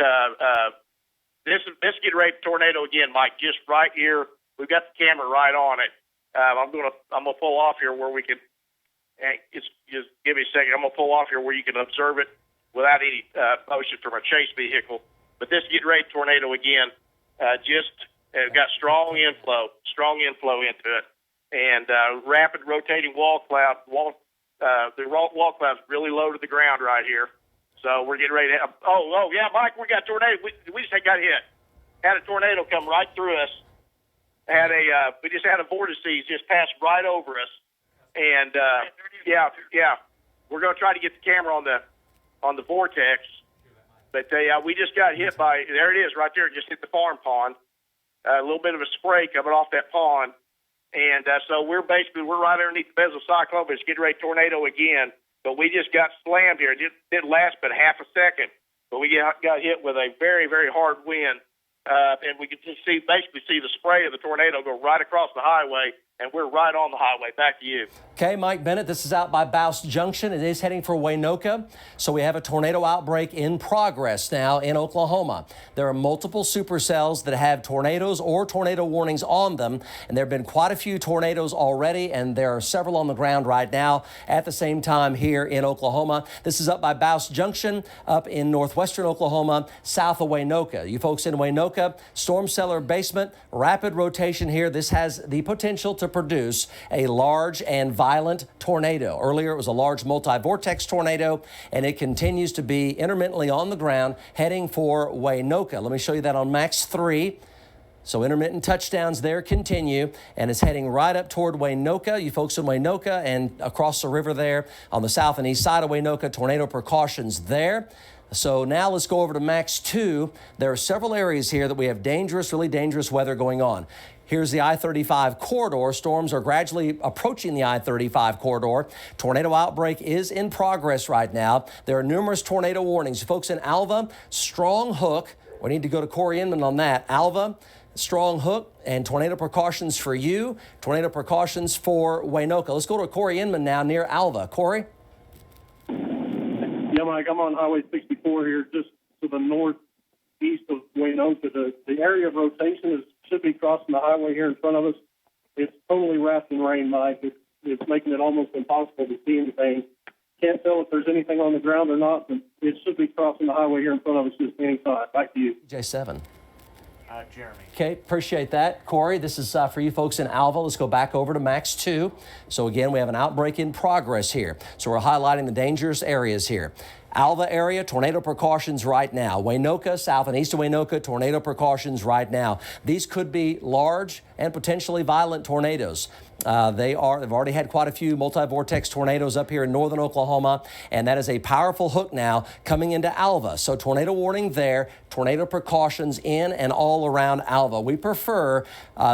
this getting ready to tornado again, Mike. Just right here, we've got the camera right on it. I'm gonna pull off here where we can. Just give me a second. I'm gonna pull off here where you can observe it without any motion from a chase vehicle. But this getting ready to tornado again. Got strong inflow into it, and rapid rotating wall cloud. The wall cloud's really low to the ground right here. So we're getting ready to have, yeah, Mike, we got a tornado. We just got hit. Had a tornado come right through us. We just had a vortex just pass right over us. And, yeah, we're going to try to get the camera on the vortex. But we just got hit by, there it is right there. It just hit the farm pond. A little bit of a spray coming off that pond. And so we're right underneath the mesocyclone, but it's getting ready to tornado again. But we just got slammed here. It didn't last but half a second. But we got hit with a very, very hard wind. And we could just basically see the spray of the tornado go right across the highway. And we're right on the highway. Back to you. Okay, Mike Bennett, this is out by Bouse Junction. It is heading for Waynoka. So we have a tornado outbreak in progress now in Oklahoma. There are multiple supercells that have tornadoes or tornado warnings on them. And there have been quite a few tornadoes already, and there are several on the ground right now at the same time here in Oklahoma. This is up by Bouse Junction, up in northwestern Oklahoma, south of Waynoka. You folks in Waynoka, storm cellar basement, rapid rotation here. This has the potential to produce a large and violent tornado. Earlier, it was a large multi-vortex tornado, and it continues to be intermittently on the ground heading for Waynoka. Let me show you that on Max 3. So intermittent touchdowns there continue, and it's heading right up toward Waynoka. You folks in Waynoka and across the river there on the south and east side of Waynoka, tornado precautions there. So now let's go over to Max 2. There are several areas here that we have dangerous, really dangerous weather going on. Here's the I-35 corridor. Storms are gradually approaching the I-35 corridor. Tornado outbreak is in progress right now. There are numerous tornado warnings. Folks in Alva, Strong Hook. We need to go to Corey Inman on that. Alva, Strong Hook, and tornado precautions for you. Tornado precautions for Waynoka. Let's go to Corey Inman now near Alva. Corey? Yeah, Mike, I'm on Highway 64 here, just to the northeast of Waynoka. The area of rotation should be crossing the highway here in front of us. It's totally wrapped in rain, Mike. It's making it almost impossible to see anything. Can't tell if there's anything on the ground or not, but it should be crossing the highway here in front of us just any time. Back to you. J7. Jeremy. Okay, appreciate that. Corey, this is for you folks in Alva. Let's go back over to Max 2. So again, we have an outbreak in progress here. So we're highlighting the dangerous areas here. Alva area, tornado precautions right now. Waynoka, south and east of Waynoka, tornado precautions right now. These could be large and potentially violent tornadoes. They've already had quite a few multi-vortex tornadoes up here in northern Oklahoma, and that is a powerful hook now coming into Alva. So tornado warning there, tornado precautions in and all around Alva. We prefer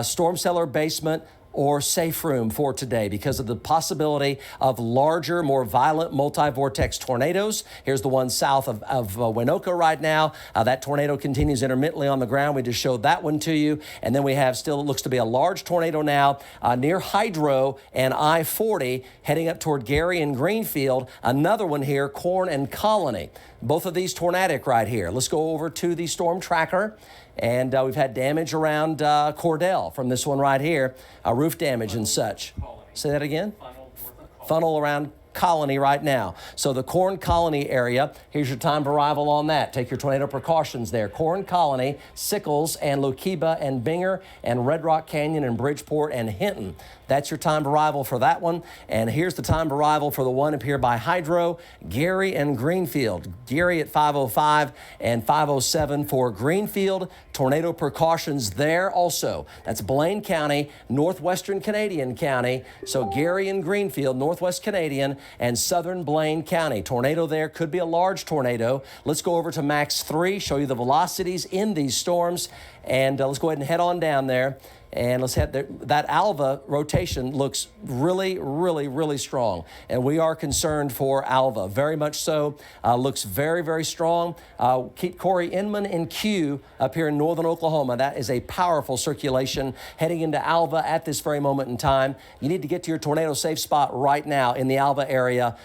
storm cellar basement, or safe room for today because of the possibility of larger, more violent multi-vortex tornadoes. Here's the one south of Winoka right now. That tornado continues intermittently on the ground. We just showed that one to you. And then we have still, it looks to be a large tornado now near Hydro and I-40 heading up toward Gary and Greenfield. Another one here, Corn and Colony. Both of these tornadic right here. Let's go over to the storm tracker. And we've had damage around Cordell from this one right here, roof damage and such. Say that again? Funnel around Colony right now. So the Corn Colony area, here's your time of arrival on that. Take your tornado precautions there. Corn Colony, Sickles and Lookeba and Binger and Red Rock Canyon and Bridgeport and Hinton. That's your time of arrival for that one. And here's the time of arrival for the one up here by Hydro, Gary and Greenfield. Gary at 5:05 and 5:07 for Greenfield. Tornado precautions there also. That's Blaine County, northwestern Canadian County. So Gary and Greenfield, northwest Canadian and southern Blaine County. Tornado there, could be a large tornado. Let's go over to Max 3, show you the velocities in these storms. And let's go ahead and head on down there. And let's head there. That Alva rotation looks really, really, really strong. And we are concerned for Alva, very much so. Looks very, very strong. Keep Corey Inman in queue up here in northern Oklahoma. That is a powerful circulation heading into Alva at this very moment in time. You need to get to your tornado safe spot right now in the Alva area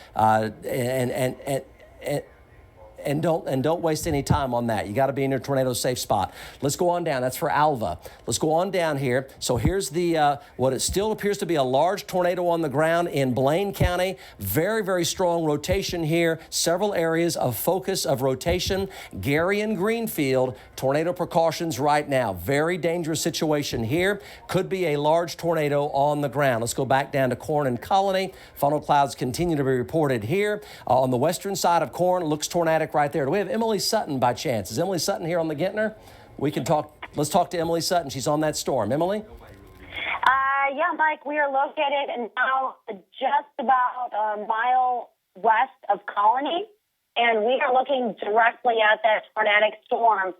and don't waste any time on that. You got to be in your tornado safe spot. Let's go on down. That's for Alva. Let's go on down here. So here's the what it still appears to be a large tornado on the ground in Blaine County. Very, very strong rotation here. Several areas of focus of rotation. Gary and Greenfield, tornado precautions right now. Very dangerous situation here. Could be a large tornado on the ground. Let's go back down to Corn and Colony. Funnel clouds continue to be reported here. On the western side of Corn, looks tornadic right there. Do we have Emily Sutton by chance? Is Emily Sutton here on the Gintner? We can talk. Let's talk to Emily Sutton. She's on that storm. Emily? Yeah, Mike, we are located now just about a mile west of Colony, and we are looking directly at that tornadic storm.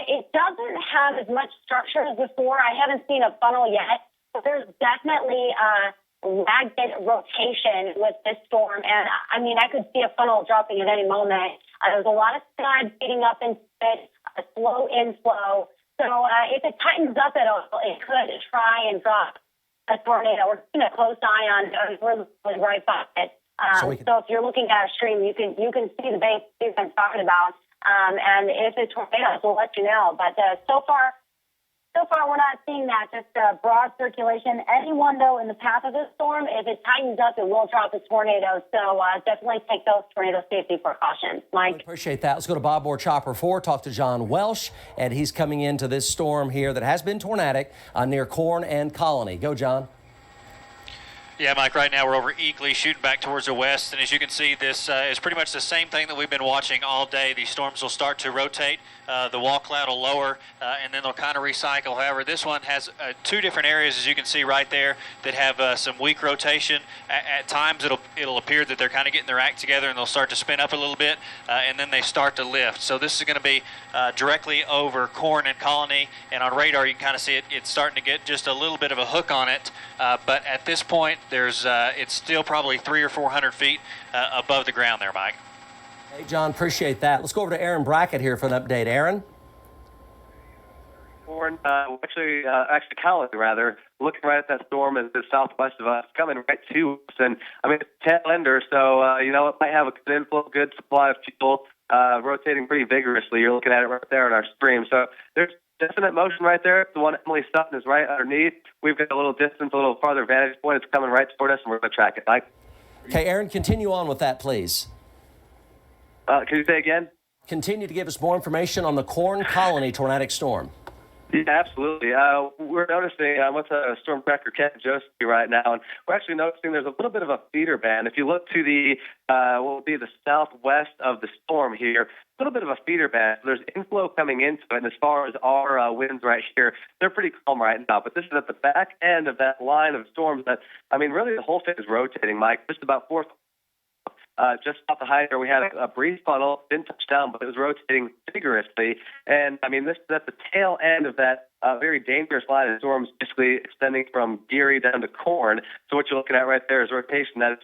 It doesn't have as much structure as before. I haven't seen a funnel yet, but there's definitely ragged rotation with this storm. And, I mean, I could see a funnel dropping at any moment. There's a lot of sky beating up into it, a slow inflow. So if it tightens up at all, it could try and drop a tornado. We're keeping a close eye on it. We're right by it. So if you're looking at a stream, you can see the base I'm talking about. And if it's tornadoes, we'll let you know. But so far, we're not seeing that, just broad circulation. Anyone, though, in the path of this storm, if it tightens up, it will drop a tornado. So definitely take those tornado safety precautions. Mike? Really appreciate that. Let's go to Bob Moore Chopper 4, talk to John Welsh, and he's coming into this storm here that has been tornadic near Corn and Colony. Go, John. Yeah, Mike, right now we're over Eagley, shooting back towards the west, and as you can see, this is pretty much the same thing that we've been watching all day. These storms will start to rotate, the wall cloud will lower, and then they'll kind of recycle. However, this one has two different areas, as you can see right there, that have some weak rotation. At times, it'll appear that they're kind of getting their act together, and they'll start to spin up a little bit, and then they start to lift. So this is going to be directly over Corn and Colony, and on radar, you can kind of see it's starting to get just a little bit of a hook on it, but at this point, it's still probably 300 or 400 feet above the ground there, Mike. Hey, John, appreciate that. Let's go over to Aaron Brackett here for an update. Aaron? Actually, Colony, rather, looking right at that storm is the southwest of us, coming right to us. And, I mean, it's tail ender, so, it might have a good inflow, good supply of fuel, rotating pretty vigorously. You're looking at it right there in our stream. So there's definite motion right there. The one Emily Sutton is right underneath. We've got a little distance, a little farther vantage point. It's coming right toward us, and we're going to track it. Mike? Okay, Aaron, continue on with that, please. Can you say again? Continue to give us more information on the Corn Colony tornadic storm. Yeah, absolutely. We're noticing what's a storm tracker Ken Josie right now, and we're actually noticing there's a little bit of a feeder band. If you look to the what will be the southwest of the storm here, a little bit of a feeder band. There's inflow coming into it, and as far as our winds right here, they're pretty calm right now. But this is at the back end of that line of storms that, I mean, really the whole thing is rotating, Mike. Just about 4 just off the high there, we had a brief funnel, didn't touch down, but it was rotating vigorously. And, I mean, that's the tail end of that very dangerous line of storms, basically extending from Geary down to Corn. So what you're looking at right there is rotation that's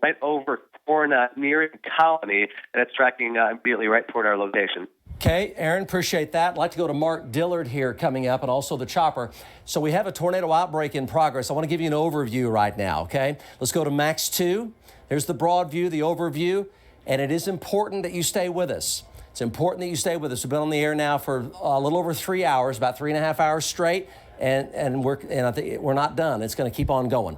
right over Corn, nearing Colony, and it's tracking immediately right toward our location. Okay, Aaron, appreciate that. I'd like to go to Mark Dillard here coming up, and also the chopper. So we have a tornado outbreak in progress. I want to give you an overview right now, okay? Let's go to Max 2. There's the broad view, the overview, and it is important that you stay with us. It's important that you stay with us. We've been on the air now for a little over 3 hours, about 3.5 hours straight, and I think we're not done. It's going to keep on going.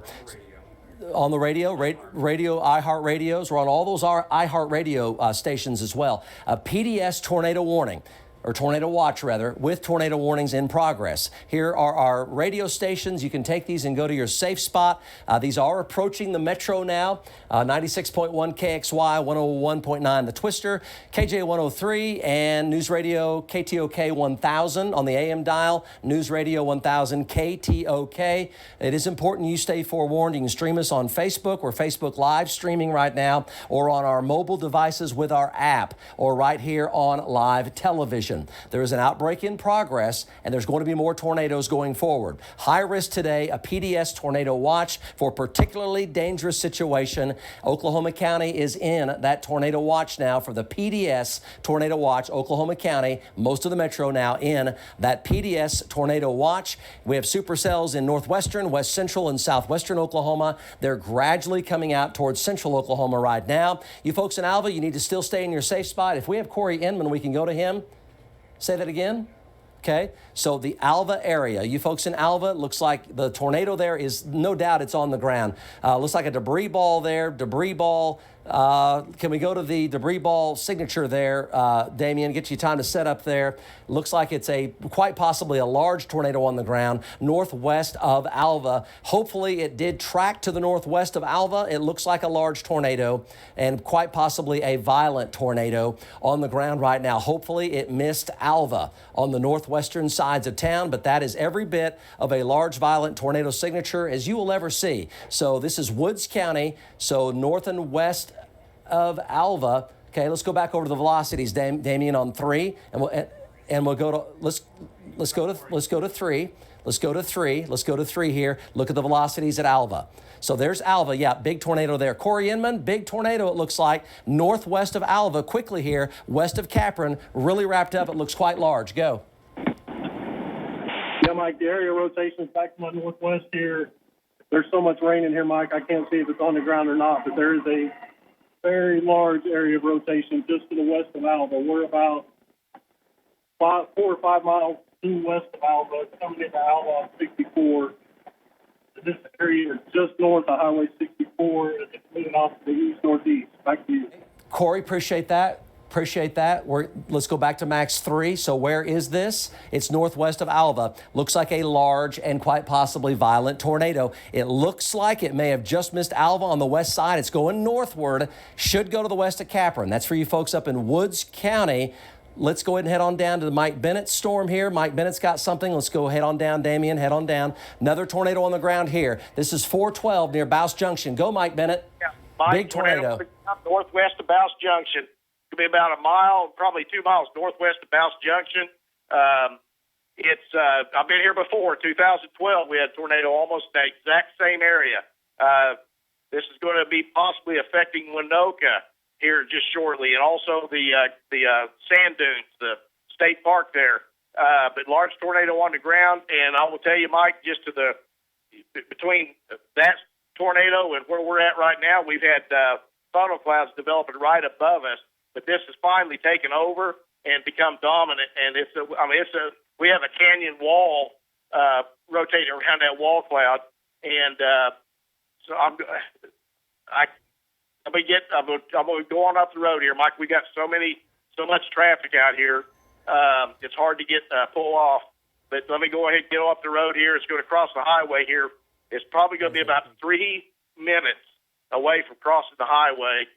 On the radio, iHeart radios. We're on all those iHeart radio stations as well. A PDS tornado warning, or tornado watch rather, with tornado warnings in progress. Here are our radio stations. You can take these and go to your safe spot. These are approaching the metro now. 96.1 KXY, 101.9 The Twister, KJ 103, and News Radio KTOK 1000 on the AM dial, News Radio 1000 KTOK. It is important you stay forewarned. You can stream us on Facebook. We're Facebook Live streaming right now, or on our mobile devices with our app, or right here on live television. There is an outbreak in progress, and there's going to be more tornadoes going forward. High risk today, a PDS tornado watch for particularly dangerous situation. Oklahoma County is in that tornado watch now for the PDS tornado watch. Oklahoma County, most of the metro now in that PDS tornado watch. We have supercells in northwestern, west central, and southwestern Oklahoma. They're gradually coming out towards central Oklahoma right now. You folks in Alva, you need to still stay in your safe spot. If we have Corey Inman, we can go to him. Say that again. Okay, so the Alva area, you folks in Alva, looks like the tornado there is, no doubt it's on the ground. Looks like a debris ball there, debris ball. Can we go to the debris ball signature there, Damien? Get you time to set up there. Looks like it's quite possibly a large tornado on the ground northwest of Alva. Hopefully it did track to the northwest of Alva. It looks like a large tornado and quite possibly a violent tornado on the ground right now. Hopefully it missed Alva on the northwestern sides of town, but that is every bit of a large violent tornado signature as you will ever see. So this is Woods County, so north and west of Alva. Okay, let's go back over to the velocities, Damien, on 3, and we'll go to let's go to 3. Let's go to 3. Let's go to 3 here. Look at the velocities at Alva. So there's Alva. Yeah, big tornado there. Corey Inman, big tornado it looks like northwest of Alva. Quickly here, west of Capron, really wrapped up. It looks quite large. Go. Yeah, Mike, the area rotations back to my northwest here. There's so much rain in here, Mike, I can't see if it's on the ground or not, but there is a very large area of rotation just to the west of Alva. We're about 4 or 5 miles due west of Alva, coming into Alva on 64. This area is just north of Highway 64. It's moving off to the east-northeast. Back to you. Corey, appreciate that. Let's go back to Max 3. So where is this? It's northwest of Alva. Looks like a large and quite possibly violent tornado. It looks like it may have just missed Alva on the west side. It's going northward. Should go to the west of Capron. That's for you folks up in Woods County. Let's go ahead and head on down to the Mike Bennett storm here. Mike Bennett's got something. Let's go head on down, Damien. Head on down. Another tornado on the ground here. This is 412 near Bouse Junction. Go, Mike Bennett. Yeah, Mike, big tornado. Northwest of Bouse Junction. It'll be about a mile, probably 2 miles northwest of Bouse Junction. I've been here before. 2012, we had a tornado almost in the exact same area. This is going to be possibly affecting Winoka here just shortly, and also the sand dunes, the state park there. But large tornado on the ground, and I will tell you, Mike, just between that tornado and where we're at right now, we've had funnel clouds developing right above us. But this has finally taken over and become dominant, and we have a canyon wall rotating around that wall cloud, and so I'm going to go on up the road here, Mike. We got so much traffic out here. It's hard to pull off. But let me go ahead and get off the road here. It's going to cross the highway here. It's probably going to be about 3 minutes away from crossing the highway.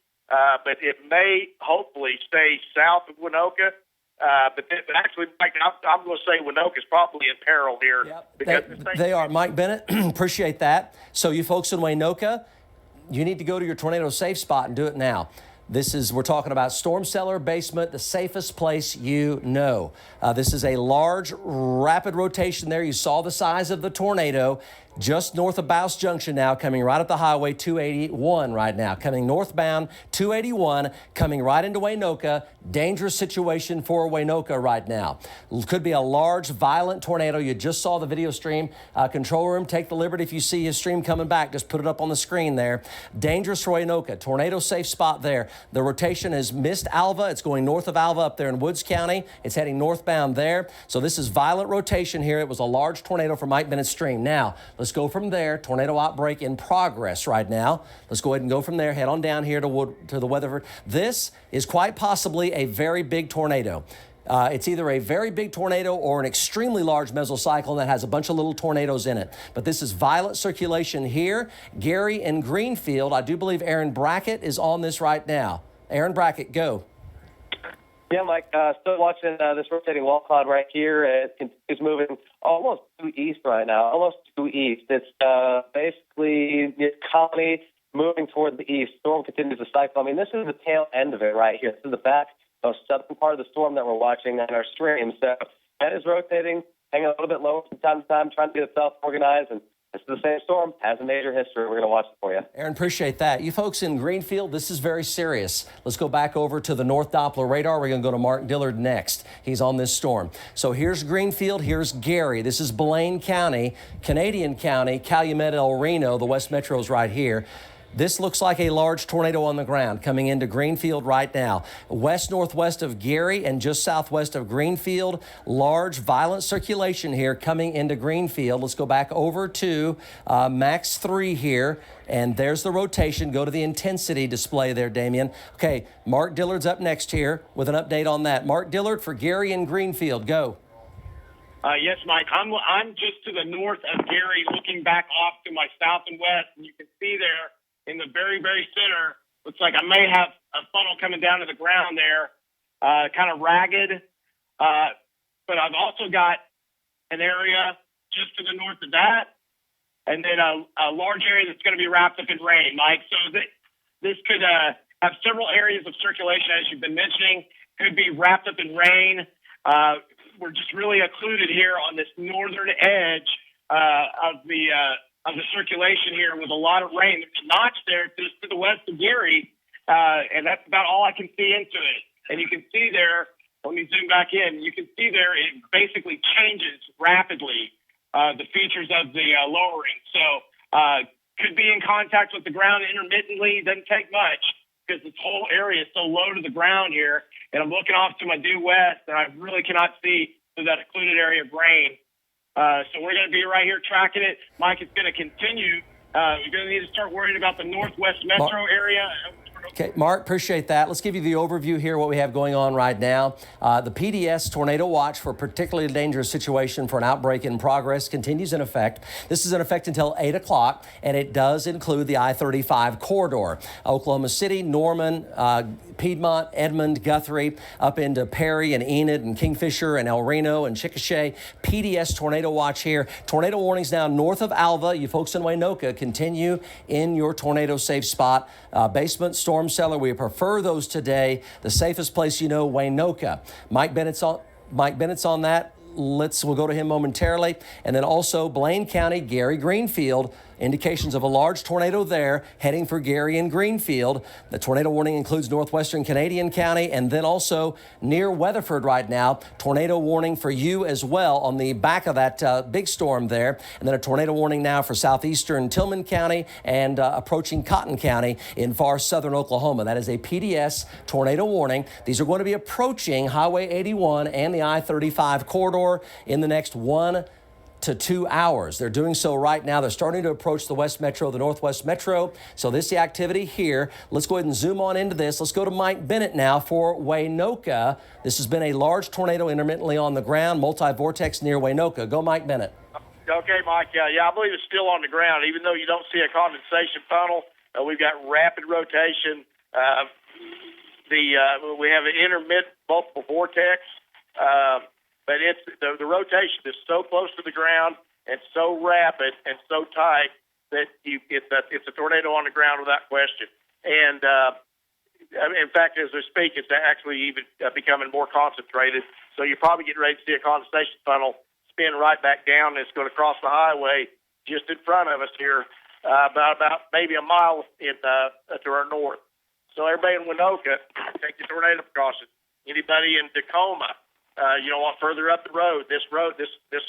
But it may hopefully stay south of Winoka. But actually, Mike, I'm going to say Winoka's probably in peril here. Yep, they are. Mike Bennett, appreciate that. So you folks in Winoka, you need to go to your tornado safe spot and do it now. We're talking about storm cellar basement, the safest place you know. This is a large, rapid rotation there. You saw the size of the tornado just north of Bouse Junction now, coming right up the highway 281 right now, coming northbound 281, coming right into Waynoka. Dangerous situation for Waynoka right now. Could be a large, violent tornado. You just saw the video stream. Control room, take the liberty if you see his stream coming back. Just put it up on the screen there. Dangerous for Waynoka. Tornado safe spot there. The rotation has missed Alva. It's going north of Alva up there in Woods County. It's heading northbound there. So this is violent rotation here. It was a large tornado for Mike Bennett's stream. Now, let's go from there. Tornado outbreak in progress right now. Let's go ahead and go from there. Head on down here to the Weatherford. This is quite possibly a very big tornado. It's either a very big tornado or an extremely large mesocyclone that has a bunch of little tornadoes in it. But this is violent circulation here. Gary and Greenfield. I do believe Aaron Brackett is on this right now. Aaron Brackett, go. Yeah, Mike, still watching this rotating wall cloud right here. It's moving almost due east right now, almost due east. It's basically Colony moving toward the east. Storm continues to cycle. I mean, this is the tail end of it right here. This is the back of southern part of the storm that we're watching on our stream. So that is rotating, hanging a little bit lower from time to time, trying to get itself organized. And this is the same storm, has a major history. We're going to watch it for you. Aaron, appreciate that. You folks in Greenfield, this is very serious. Let's go back over to the North Doppler radar. We're going to go to Mark Dillard next. He's on this storm. So here's Greenfield. Here's Gary. This is Blaine County, Canadian County, Calumet, El Reno. The West Metro's right here. This looks like a large tornado on the ground coming into Greenfield right now. West-northwest of Gary and just southwest of Greenfield. Large, violent circulation here coming into Greenfield. Let's go back over to Max 3 here. And there's the rotation. Go to the intensity display there, Damien. Okay, Mark Dillard's up next here with an update on that. Mark Dillard for Gary and Greenfield. Go. Yes, Mike. I'm just to the north of Gary, looking back off to my south and west, and you can see there in the very, very center, looks like I may have a funnel coming down to the ground there, kind of ragged. But I've also got an area just to the north of that, and then a large area that's going to be wrapped up in rain, Mike. So this could have several areas of circulation, as you've been mentioning, could be wrapped up in rain. We're just really occluded here on this northern edge of the circulation here with a lot of rain. There's a notch there just to the west of Gary, and that's about all I can see into it. And you can see there, let me zoom back in, you can see there it basically changes rapidly the features of the lowering. So could be in contact with the ground intermittently, doesn't take much because this whole area is so low to the ground here. And I'm looking off to my due west, and I really cannot see through that occluded area of rain. So we're going to be right here tracking it. Mike, it's going to continue. You're going to need to start worrying about the northwest metro area. Okay, Mark, appreciate that. Let's give you the overview here, what we have going on right now. The PDS Tornado Watch for a particularly dangerous situation for an outbreak in progress continues in effect. This is in effect until 8 o'clock, and it does include the I-35 corridor. Oklahoma City, Norman, Piedmont, Edmond, Guthrie, up into Perry and Enid and Kingfisher and El Reno and Chickasha. PDS Tornado Watch here. Tornado warnings now north of Alva. You folks in Waynoka, continue in your tornado safe spot. Basement, storm cellar, we prefer those today. The safest place you know, Waynoka. Mike Bennett's on that. We'll go to him momentarily. And then also Blaine County, Gary, Greenfield. Indications of a large tornado there heading for Gary and Greenfield. The tornado warning includes northwestern Canadian County and then also near Weatherford right now. Tornado warning for you as well on the back of that big storm there. And then a tornado warning now for southeastern Tillman County and approaching Cotton County in far southern Oklahoma. That is a PDS tornado warning. These are going to be approaching Highway 81 and the I-35 corridor in the next 1 to 2 hours. They're doing so right now. They're starting to approach the West Metro, the Northwest Metro. So this is the activity here. Let's go ahead and zoom on into this. Let's go to Mike Bennett now for Waynoka. This has been a large tornado intermittently on the ground, multi-vortex near Waynoka. Go, Mike Bennett. Okay, Mike. Yeah, I believe it's still on the ground, even though you don't see a condensation funnel. We've got rapid rotation. We have an intermittent multiple vortex. But the rotation is so close to the ground and so rapid and so tight that it's a tornado on the ground without question. And in fact, as we speak, it's actually even becoming more concentrated. So you're probably getting ready to see a condensation funnel spin right back down. It's going to cross the highway just in front of us here, about maybe a mile to our north. So everybody in Winoka, take your tornado precautions. Anybody in Tacoma, further up the road, this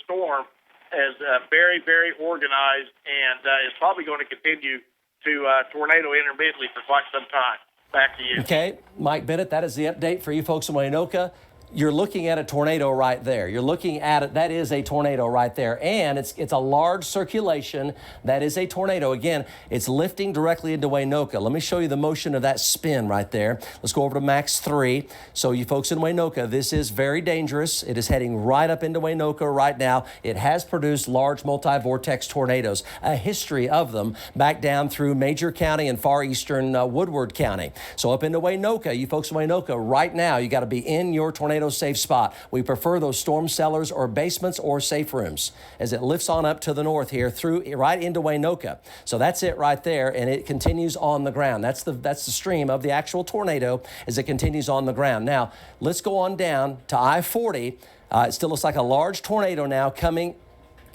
storm is very, very organized and is probably going to continue to tornado intermittently for quite some time. Back to you. Okay, Mike Bennett, that is the update for you folks in Winoka. You're looking at a tornado right there. You're looking at it. That is a tornado right there. And it's a large circulation. That is a tornado. Again, it's lifting directly into Winoka. Let me show you the motion of that spin right there. Let's go over to max 3. So you folks in Winoka, this is very dangerous. It is heading right up into Winoka right now. It has produced large multi-vortex tornadoes, a history of them back down through Major County and far eastern Woodward County. So up into Winoka, you folks in Winoka, right now, you got to be in your tornado safe spot. We prefer those storm cellars or basements or safe rooms as it lifts on up to the north here through right into Winoka. So that's it right there, and it continues on the ground. That's the stream of the actual tornado as it continues on the ground. Now let's go on down to I-40. It still looks like a large tornado now coming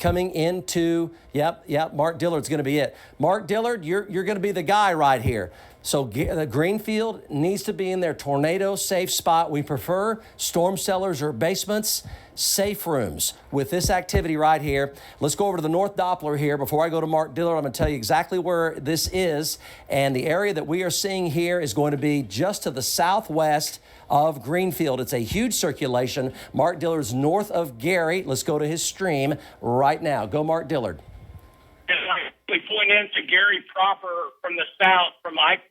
into, yep, Mark Dillard's going to be it. Mark Dillard, you're going to be the guy right here. So the Greenfield needs to be in their tornado safe spot. We prefer storm cellars or basements, safe rooms with this activity right here. Let's go over to the North Doppler here. Before I go to Mark Dillard, I'm going to tell you exactly where this is. And the area that we are seeing here is going to be just to the southwest of Greenfield. It's a huge circulation. Mark Dillard's north of Gary. Let's go to his stream right now. Go, Mark Dillard. We point into Gary proper from the south, from I-40,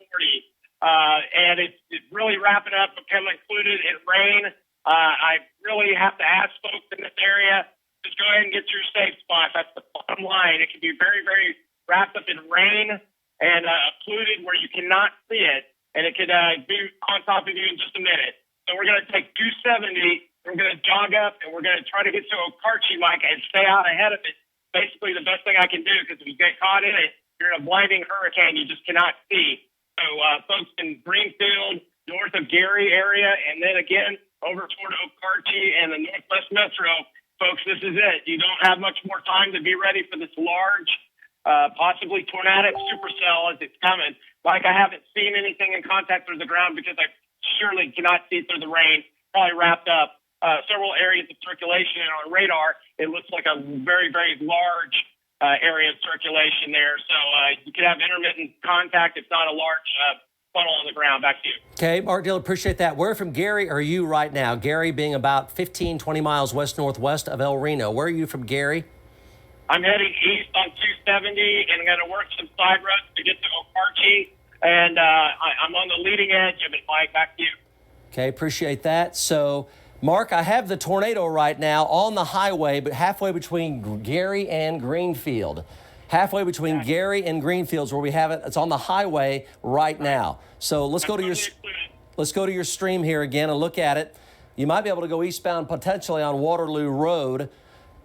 and it's really wrapping up, becoming included in rain. I really have to ask folks in this area, just go ahead and get your safe spot. That's the bottom line. It can be very, very wrapped up in rain and occluded where you cannot see it, and it could be on top of you in just a minute. So we're going to take 270, we're going to jog up, and we're going to try to get to Okarche, Mike, and stay out ahead of it. Basically the best thing I can do, because if you get caught in it, you're in a blinding hurricane you just cannot see. So folks in Greenfield, north of Gary area, and then again over toward Okarche and the Northwest Metro, folks, this is it. You don't have much more time to be ready for this large, possibly tornadic supercell as it's coming. Like I haven't seen anything in contact with the ground because I surely cannot see through the rain. Probably wrapped up several areas of circulation, and on radar, it looks like a very, very large area of circulation there. So you could have intermittent contact. It's not a large funnel on the ground. Back to you. Okay, Mark Dillard, appreciate that. Where from Gary are you right now? Gary being about 15, 20 miles west-northwest of El Reno. Where are you from, Gary? I'm heading east on 270, and I'm going to work some side roads to get to Okarche, and I'm on the leading edge of it, Mike. Back to you. Okay, appreciate that. So, Mark, I have the tornado right now on the highway, but halfway between Gary and Greenfield. Halfway between Gary and Greenfield is where we have it. It's on the highway right now. So let's go to your stream here again and look at it. You might be able to go eastbound potentially on Waterloo Road.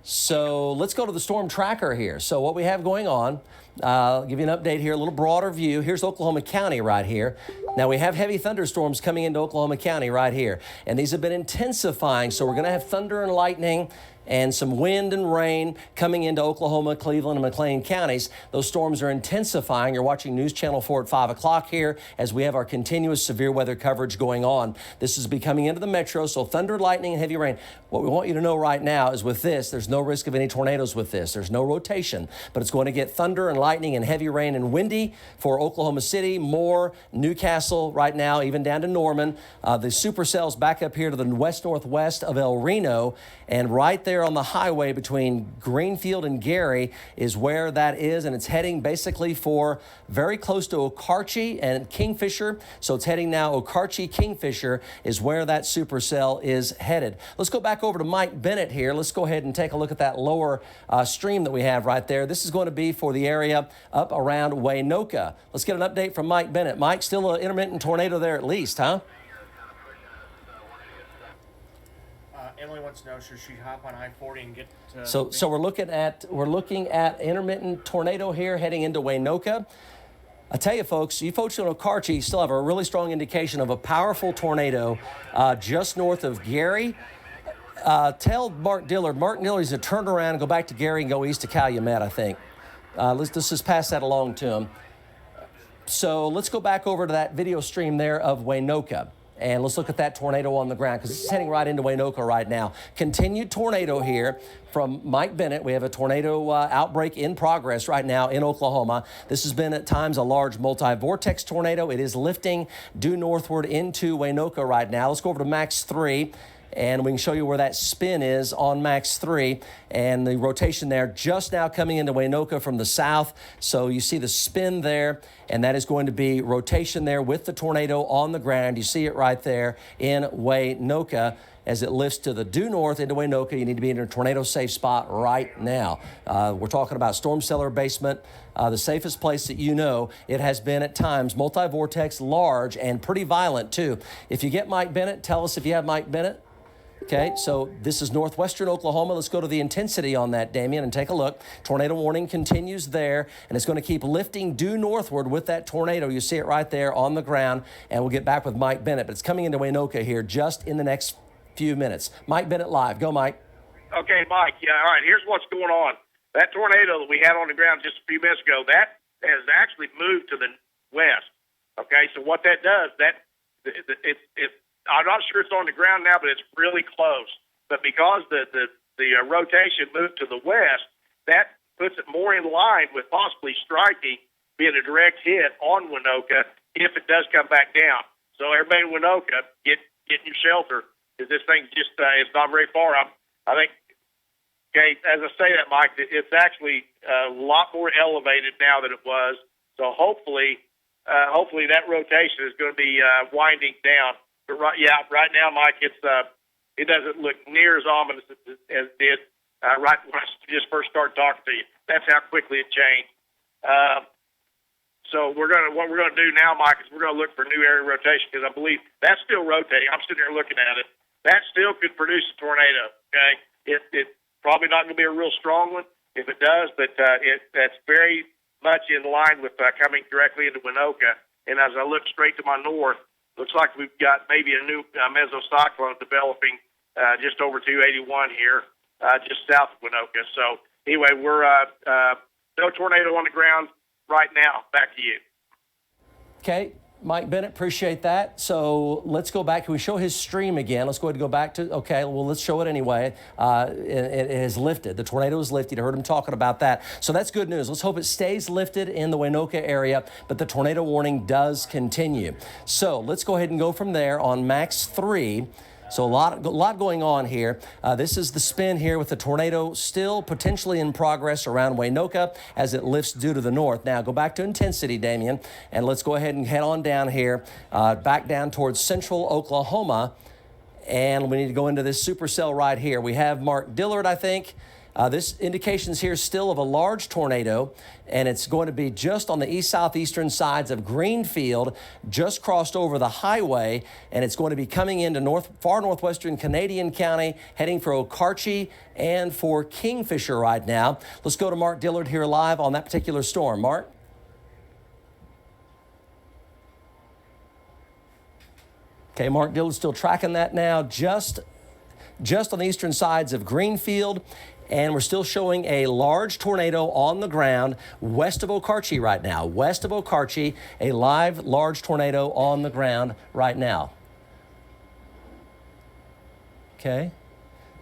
So let's go to the storm tracker here. So what we have going on, I'll give you an update here, a little broader view. Here's Oklahoma County right here. Now we have heavy thunderstorms coming into Oklahoma County right here. And these have been intensifying. So we're going to have thunder and lightning and some wind and rain coming into Oklahoma, Cleveland, and McLean counties. Those storms are intensifying. You're watching News Channel 4 at 5 o'clock here as we have our continuous severe weather coverage going on. This is becoming into the metro, so thunder, lightning, and heavy rain. What we want you to know right now is with this, there's no risk of any tornadoes with this. There's no rotation, but it's going to get thunder and lightning and heavy rain and windy for Oklahoma City, Moore, Newcastle right now, even down to Norman. The supercells back up here to the west-northwest of El Reno, and right there on the highway between Greenfield and Gary is where that is, and it's heading basically for very close to Okarche and Kingfisher. So it's heading now Okarche, Kingfisher is where that supercell is headed. Let's go back over to Mike Bennett here. Let's go ahead and take a look at that lower stream that we have right there. This is going to be for the area up around Waynoka. Let's get an update from Mike Bennett. Mike, still an intermittent tornado there at least, huh? Emily wants to know, should she hop on I-40 and get to... So we're looking at intermittent tornado here heading into Waynoka. I tell you, folks, you folks in Okarche still have a really strong indication of a powerful tornado just north of Gary. Tell Mark Dillard needs to turn around and go back to Gary and go east to Calumet, I think. Let's just pass that along to him. So let's go back over to that video stream there of Waynoka. And let's look at that tornado on the ground because it's heading right into Waynoka right now. Continued tornado here from Mike Bennett. We have a tornado outbreak in progress right now in Oklahoma. This has been at times a large multi-vortex tornado. It is lifting due northward into Waynoka right now. Let's go over to Max 3. And we can show you where that spin is on Max 3 and the rotation there just now coming into Waynoka from the south. So you see the spin there, and that is going to be rotation there with the tornado on the ground. You see it right there in Waynoka as it lifts to the due north into Waynoka. You need to be in a tornado safe spot right now. We're talking about storm cellar basement, the safest place that you know. It has been at times multi-vortex, large, and pretty violent too. If you get Mike Bennett, tell us if you have Mike Bennett. Okay, so this is northwestern Oklahoma. Let's go to the intensity on that, Damien, and take a look. Tornado warning continues there, and it's going to keep lifting due northward with that tornado. You see it right there on the ground, and we'll get back with Mike Bennett. But it's coming into Waynoka here just in the next few minutes. Mike Bennett live. Go, Mike. Okay, Mike. Yeah, all right, here's what's going on. That tornado that we had on the ground just a few minutes ago, that has actually moved to the west. Okay, so what that does, I'm not sure it's on the ground now, but it's really close. But because the rotation moved to the west, that puts it more in line with possibly striking, being a direct hit on Waynoka if it does come back down. So everybody in Waynoka, get in your shelter because this thing just it's not very far. I think. Okay, as I say that, Mike, it's actually a lot more elevated now than it was. So hopefully that rotation is going to be winding down. But right now, Mike, it doesn't look near as ominous as it did right when I just first started talking to you. That's how quickly it changed. So what we're gonna do now, Mike, is we're gonna look for new area rotation because I believe that's still rotating. I'm sitting here looking at it. That still could produce a tornado. Okay, it's probably not gonna be a real strong one if it does, but that's very much in line with coming directly into Waynoka. And as I look straight to my north, looks like we've got maybe a new mesocyclone developing just over 281 here, just south of Waynoka. So anyway, we're no tornado on the ground right now. Back to you. Okay, Mike Bennett, appreciate that. So let's go back. Can we show his stream again? Let's go ahead and go back to, okay, well, let's show it anyway. It has lifted. The tornado is lifted. You heard him talking about that. So that's good news. Let's hope it stays lifted in the Waynoka area, but the tornado warning does continue. So let's go ahead and go from there on Max 3. So a lot going on here. This is the spin here with the tornado still potentially in progress around Waynoka as it lifts due to the north. Now go back to intensity, Damien, and let's go ahead and head on down here, back down towards central Oklahoma. And we need to go into this supercell right here. We have Mark Dillard, I think. This indications here still of a large tornado, and it's going to be just on the east-southeastern sides of Greenfield, just crossed over the highway, and it's going to be coming into far northwestern Canadian County, heading for Okarche and for Kingfisher right now. Let's go to Mark Dillard here live on that particular storm. Mark? Okay, Mark Dillard's still tracking that now, just on the eastern sides of Greenfield. And we're still showing a large tornado on the ground west of Okarche right now. West of Okarche, a live large tornado on the ground right now. Okay.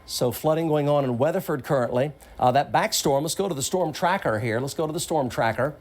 So flooding going on in Weatherford currently. That back storm, let's go to the storm tracker here. Let's go to the storm tracker.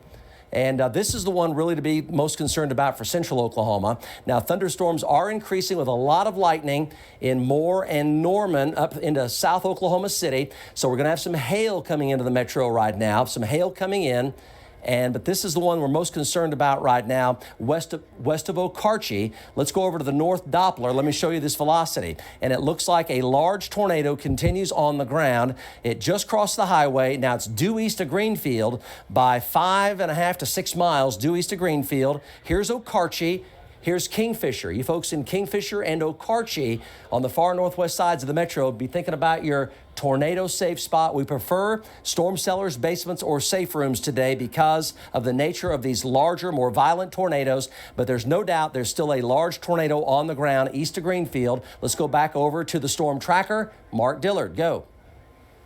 And this is the one really to be most concerned about for central Oklahoma. Now, thunderstorms are increasing with a lot of lightning in Moore and Norman up into South Oklahoma City. So we're going to have some hail coming into the metro right now, some hail coming in. But this is the one we're most concerned about right now, west of Okarche. Let's go over to the North Doppler. Let me show you this velocity. And it looks like a large tornado continues on the ground. It just crossed the highway. Now it's due east of Greenfield by 5.5 to 6 miles due east of Greenfield. Here's Okarche. Here's Kingfisher. You folks in Kingfisher and Okarche on the far northwest sides of the metro, be thinking about your tornado safe spot. We prefer storm cellars, basements, or safe rooms today because of the nature of these larger, more violent tornadoes. But there's no doubt there's still a large tornado on the ground east of Greenfield. Let's go back over to the storm tracker. Mark Dillard, go.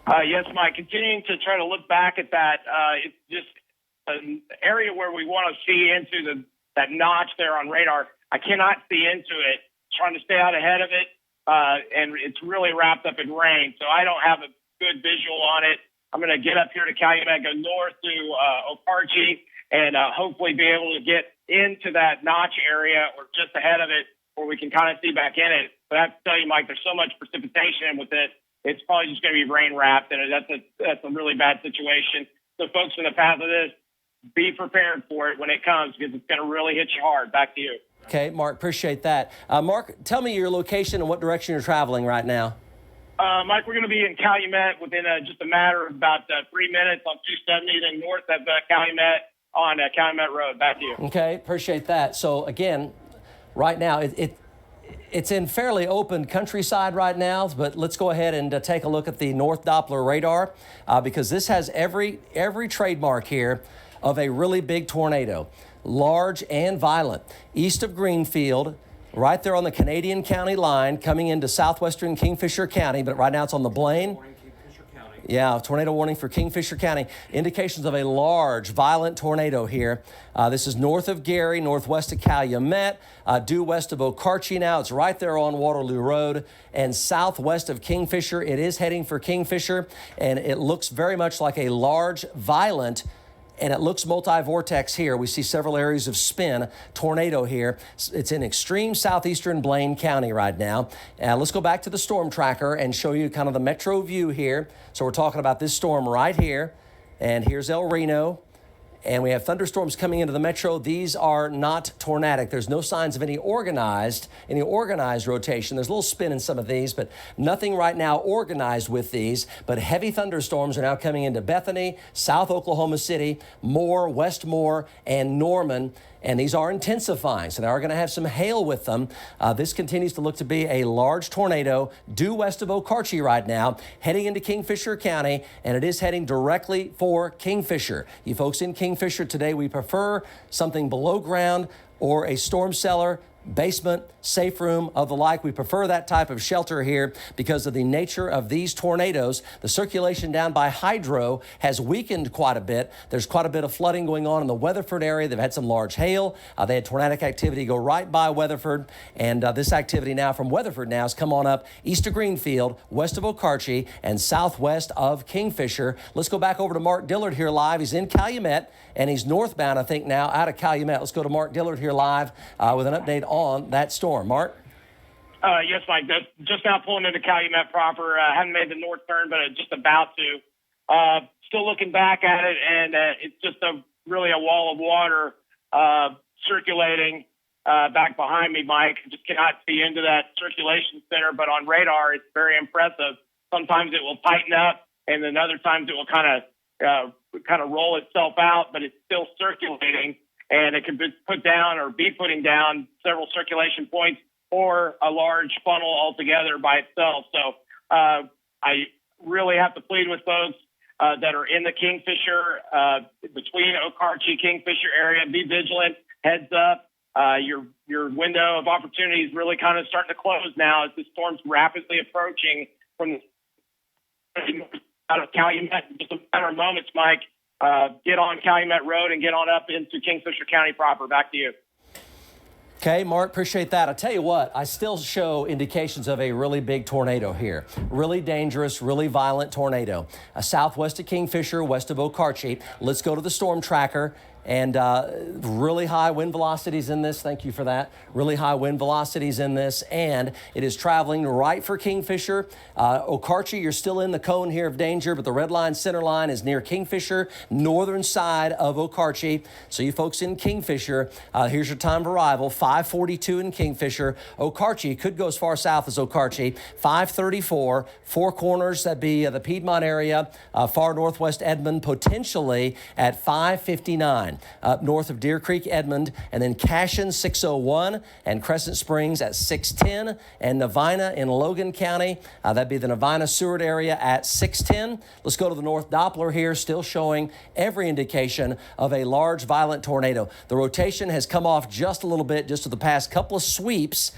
Yes, Mike. Continuing to try to look back at that, it's just an area where we want to see into that notch there on radar. I cannot see into it. Trying to stay out ahead of it, and it's really wrapped up in rain, so I don't have a good visual on it. I'm going to get up here to Calumet, go north to Okarche, and hopefully be able to get into that notch area or just ahead of it where we can kind of see back in it. But I have to tell you, Mike, there's so much precipitation with it. It's probably just going to be rain wrapped, and that's a really bad situation. So folks in the path of this, be prepared for it when it comes because it's going to really hit you hard. Back to you. Okay, Mark, appreciate that. Mark, tell me your location and what direction you're traveling right now. Mike, we're going to be in Calumet within just a matter of about 3 minutes on 270, then north of Calumet on Calumet Road. Back to you. Okay, appreciate that. So, again, right now, it's in fairly open countryside right now, but let's go ahead and take a look at the North Doppler radar because this has every trademark here of a really big tornado, large and violent. East of Greenfield, right there on the Canadian County line, coming into southwestern Kingfisher County, but right now it's on the Blaine. Yeah, tornado warning for Kingfisher County. Indications of a large, violent tornado here. This is north of Gary, northwest of Calumet, due west of Okarche now. It's right there on Waterloo Road. And southwest of Kingfisher, it is heading for Kingfisher. And it looks very much like a large, violent, and it looks multi-vortex here. We see several areas of spin, tornado here. It's in extreme southeastern Blaine County right now. Let's go back to the storm tracker and show you kind of the metro view here. So we're talking about this storm right here. And here's El Reno. And we have thunderstorms coming into the metro. These are not tornadic. There's no signs of any organized rotation. There's a little spin in some of these, but nothing right now organized with these. But heavy thunderstorms are now coming into Bethany, South Oklahoma City, Moore, West Moore, and Norman. And these are intensifying, so they are going to have some hail with them. This continues to look to be a large tornado due west of Okarche right now, heading into Kingfisher County, and it is heading directly for Kingfisher. You folks in Kingfisher today, we prefer something below ground or a storm cellar, basement, safe room of the like. We prefer that type of shelter here because of the nature of these tornadoes. The circulation down by Hydro has weakened quite a bit. There's quite a bit of flooding going on in the Weatherford area. They've had some large hail. They had tornadic activity go right by Weatherford. And this activity now from Weatherford now has come on up east of Greenfield, west of Okarche, and southwest of Kingfisher. Let's go back over to Mark Dillard here live. He's in Calumet, and he's northbound, I think, now out of Calumet. Let's go to Mark Dillard here live with an update on that storm. Mark? Yes, Mike. Just now pulling into Calumet proper. Haven't made the north turn, but just about to. Still looking back at it, and it's just really a wall of water circulating back behind me, Mike. Just cannot see into that circulation center, but on radar, it's very impressive. Sometimes it will tighten up, and then other times it will kind of roll itself out, but it's still circulating. And it can be put down or be putting down several circulation points or a large funnel altogether by itself. So I really have to plead with folks that are in the Kingfisher, between Okarche, Kingfisher area, be vigilant, heads up. Your window of opportunity is really kind of starting to close now as the storm's rapidly approaching from out of Calumet in just a matter of moments, Mike. Get on Calumet Road and get on up into Kingfisher County proper. Back to you. Okay, Mark, appreciate that. I tell you what, I still show indications of a really big tornado here. Really dangerous, really violent tornado. Southwest of Kingfisher, west of Okarche. Let's go to the storm tracker. And really high wind velocities in this. Thank you for that. Really high wind velocities in this. And it is traveling right for Kingfisher. Okarche, you're still in the cone here of danger, but the red line, center line is near Kingfisher, northern side of Okarche. So you folks in Kingfisher, here's your time of arrival, 5:42 in Kingfisher. Okarche could go as far south as Okarche, 5:34. Four Corners, that'd be the Piedmont area, far northwest Edmond, potentially at 5:59. 9. Up north of Deer Creek, Edmond, and then Cashin 601 and Crescent Springs at 610, and Nevina in Logan County. That'd be the Nevina Seward area at 610. Let's go to the North Doppler here, still showing every indication of a large violent tornado. The rotation has come off just a little bit just to the past couple of sweeps,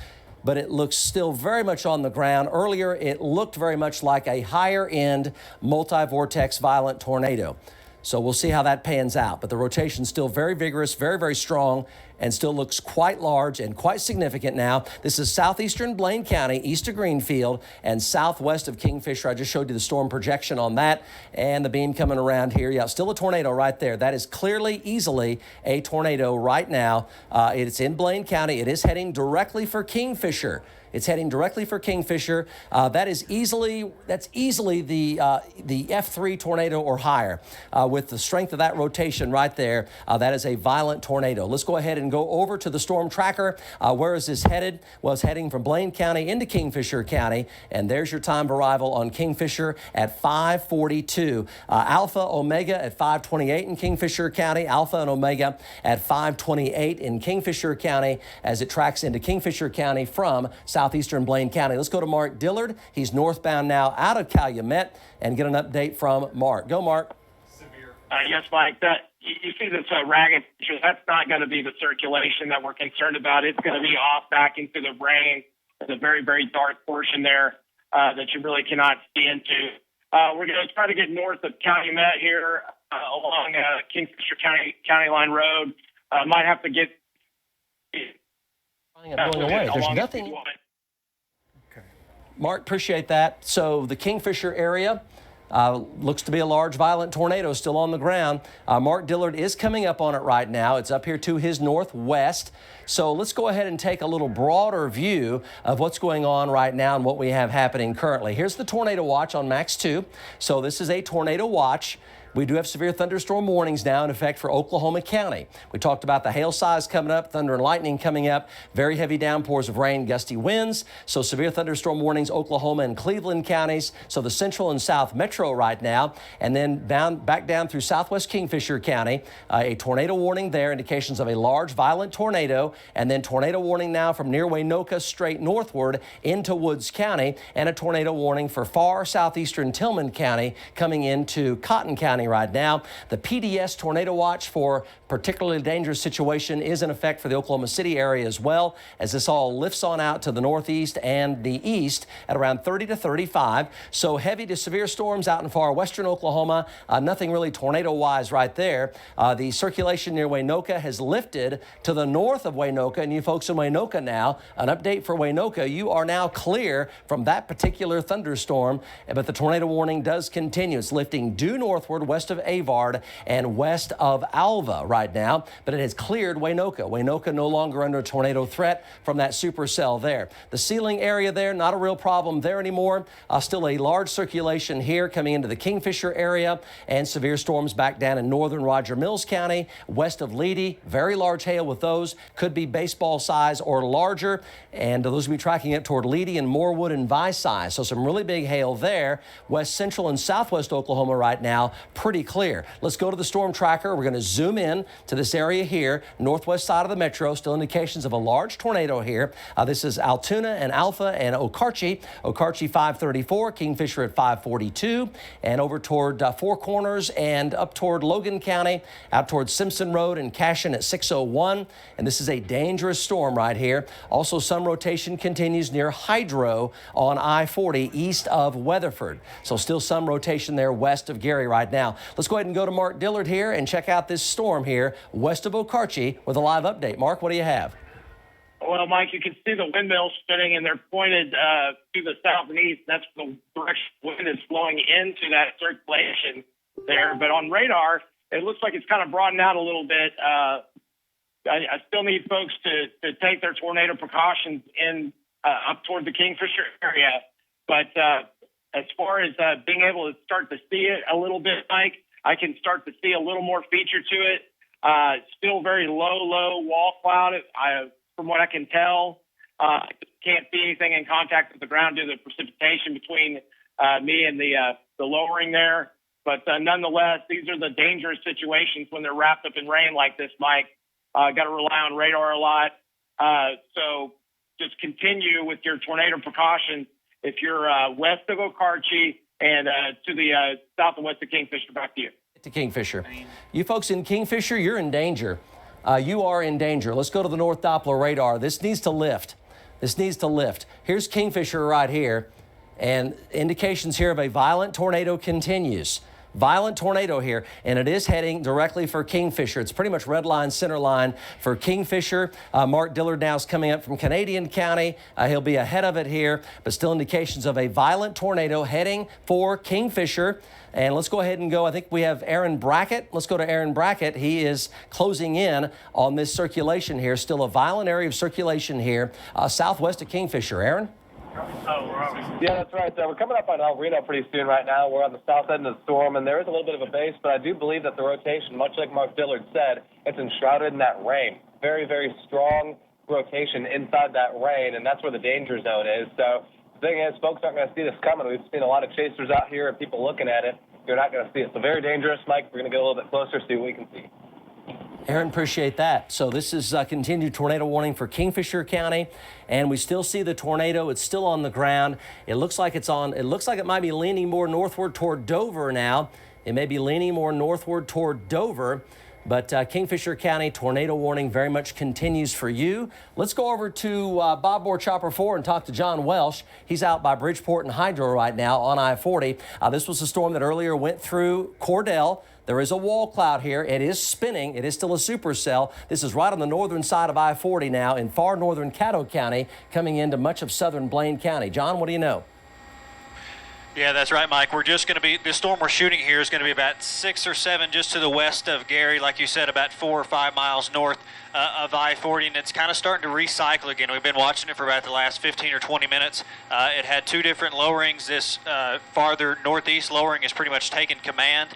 but it looks still very much on the ground. Earlier, it looked very much like a higher-end multi-vortex violent tornado. So we'll see how that pans out. But the rotation's still very vigorous, very, very strong, and still looks quite large and quite significant now. This is southeastern Blaine County, east of Greenfield, and southwest of Kingfisher. I just showed you the storm projection on that, and the beam coming around here. Yeah, still a tornado right there. That is clearly, easily a tornado right now. It's in Blaine County. It is heading directly for Kingfisher. It's heading directly for Kingfisher. That's easily the F3 tornado or higher. With the strength of that rotation right there, that is a violent tornado. Let's go ahead and go over to the storm tracker. Where is this headed? Well, it's heading from Blaine County into Kingfisher County, and there's your time of arrival on Kingfisher at 5:42. Alpha, Omega at 5:28 in Kingfisher County. Alpha and Omega at 5:28 in Kingfisher County as it tracks into Kingfisher County from southeastern Blaine County. Let's go to Mark Dillard. He's northbound now out of Calumet and get an update from Mark. Go, Mark. Yes, Mike. You see this ragged picture. That's not going to be the circulation that we're concerned about. It's going to be off back into the rain. There's a very, very dark portion there that you really cannot see into. We're going to try to get north of Calumet here along Kingfisher County Line Road. Might have to get going away. There's nothing. Mark, appreciate that. So the Kingfisher area looks to be a large violent tornado still on the ground. Mark Dillard is coming up on it right now. It's up here to his northwest. So let's go ahead and take a little broader view of what's going on right now and what we have happening currently. Here's the tornado watch on Max 2. So this is a tornado watch. We do have severe thunderstorm warnings now in effect for Oklahoma County. We talked about the hail size coming up, thunder and lightning coming up, very heavy downpours of rain, gusty winds. So severe thunderstorm warnings, Oklahoma and Cleveland counties. So the central and south metro right now. And then back down through southwest Kingfisher County, a tornado warning there, indications of a large violent tornado. And then tornado warning now from near Waynoka straight northward into Woods County. And a tornado warning for far southeastern Tillman County coming into Cotton County right now. The PDS tornado watch for particularly dangerous situation is in effect for the Oklahoma City area as well, as this all lifts on out to the northeast and the east at around 30 to 35. So heavy to severe storms out in far western Oklahoma. Nothing really tornado-wise right there. The circulation near Waynoka has lifted to the north of Waynoka, and you folks in Waynoka now, an update for Waynoka. You are now clear from that particular thunderstorm, but the tornado warning does continue. It's lifting due northward west of Avard and west of Alva right now, but it has cleared Waynoka. Waynoka no longer under tornado threat from that supercell there. The ceiling area there, not a real problem there anymore. Still a large circulation here coming into the Kingfisher area, and severe storms back down in northern Roger Mills County, west of Leedy. Very large hail with those. Could be baseball size or larger, and those will be tracking it toward Leedy and Morewood and Vice size. So some really big hail there. West central and southwest Oklahoma right now, pretty clear. Let's go to the storm tracker. We're going to zoom in to this area here, northwest side of the metro. Still indications of a large tornado here. This is Altoona and Alpha and Okarche. Okarche 534, Kingfisher at 542, and over toward Four Corners and up toward Logan County, out toward Simpson Road and Cashin at 601. And this is a dangerous storm right here. Also, some rotation continues near Hydro on I-40 east of Weatherford. So still some rotation there west of Gary right now. Let's go ahead and go to Mark Dillard here and check out this storm here west of Okarche with a live update. Mark, what do you have? Well, Mike, you can see the windmills spinning, and they're pointed to the south and east. That's the direction the wind is flowing into that circulation there. But on radar, it looks like it's kind of broadened out a little bit. I still need folks to take their tornado precautions in up toward the Kingfisher area. But as far as being able to start to see it a little bit, Mike, I can start to see a little more feature to it. Still very low wall cloud. From what I can tell, can't see anything in contact with the ground due to the precipitation between me and the lowering there. But nonetheless, these are the dangerous situations when they're wrapped up in rain like this, Mike. Got to rely on radar a lot. So just continue with your tornado precautions if you're west of Okarche and to the south and west of Kingfisher. Back to you. To Kingfisher. You folks in Kingfisher, you're in danger. You are in danger. Let's go to the North Doppler radar. This needs to lift. This needs to lift. Here's Kingfisher right here, and indications here of a violent tornado continues. Violent tornado here, and it is heading directly for Kingfisher. It's pretty much red line, center line for Kingfisher. Mark Dillard now is coming up from Canadian County. He'll be ahead of it here, but still indications of a violent tornado heading for Kingfisher. And let's go ahead and go. I think we have Aaron Brackett. Let's go to Aaron Brackett. He is closing in on this circulation here. Still a violent area of circulation here, southwest of Kingfisher. Aaron? Yeah, that's right. We're coming up on El Reno pretty soon right now. We're on the south end of the storm, and there is a little bit of a base, but I do believe that the rotation, much like Mark Dillard said, it's enshrouded in that rain. Very, very strong rotation inside that rain, and that's where the danger zone is. So the thing is, folks aren't going to see this coming. We've seen a lot of chasers out here and people looking at it. You're not going to see it. So very dangerous, Mike. We're going to get a little bit closer, see what we can see. Aaron, appreciate that. So this is a continued tornado warning for Kingfisher County, and we still see the tornado. It's still on the ground. It looks like it's on. It looks like it might be leaning more northward toward Dover now. It may be leaning more northward toward Dover, but Kingfisher County tornado warning very much continues for you. Let's go over to Bob Moore Chopper 4 and talk to John Welsh. He's out by Bridgeport and Hydro right now on I-40. This was a storm that earlier went through Cordell. There is a wall cloud here. It is spinning. It is still a supercell. This is right on the northern side of I-40 now in far northern Caddo County, coming into much of southern Blaine County. John, what do you know? Yeah, that's right, Mike. We're just going to be, the storm we're shooting here is going to be about 6 or 7 just to the west of Gary, like you said, about 4 or 5 miles north of I-40, and it's kind of starting to recycle again. We've been watching it for about the last 15 or 20 minutes. It had 2 different lowerings. This farther northeast lowering has pretty much taken command.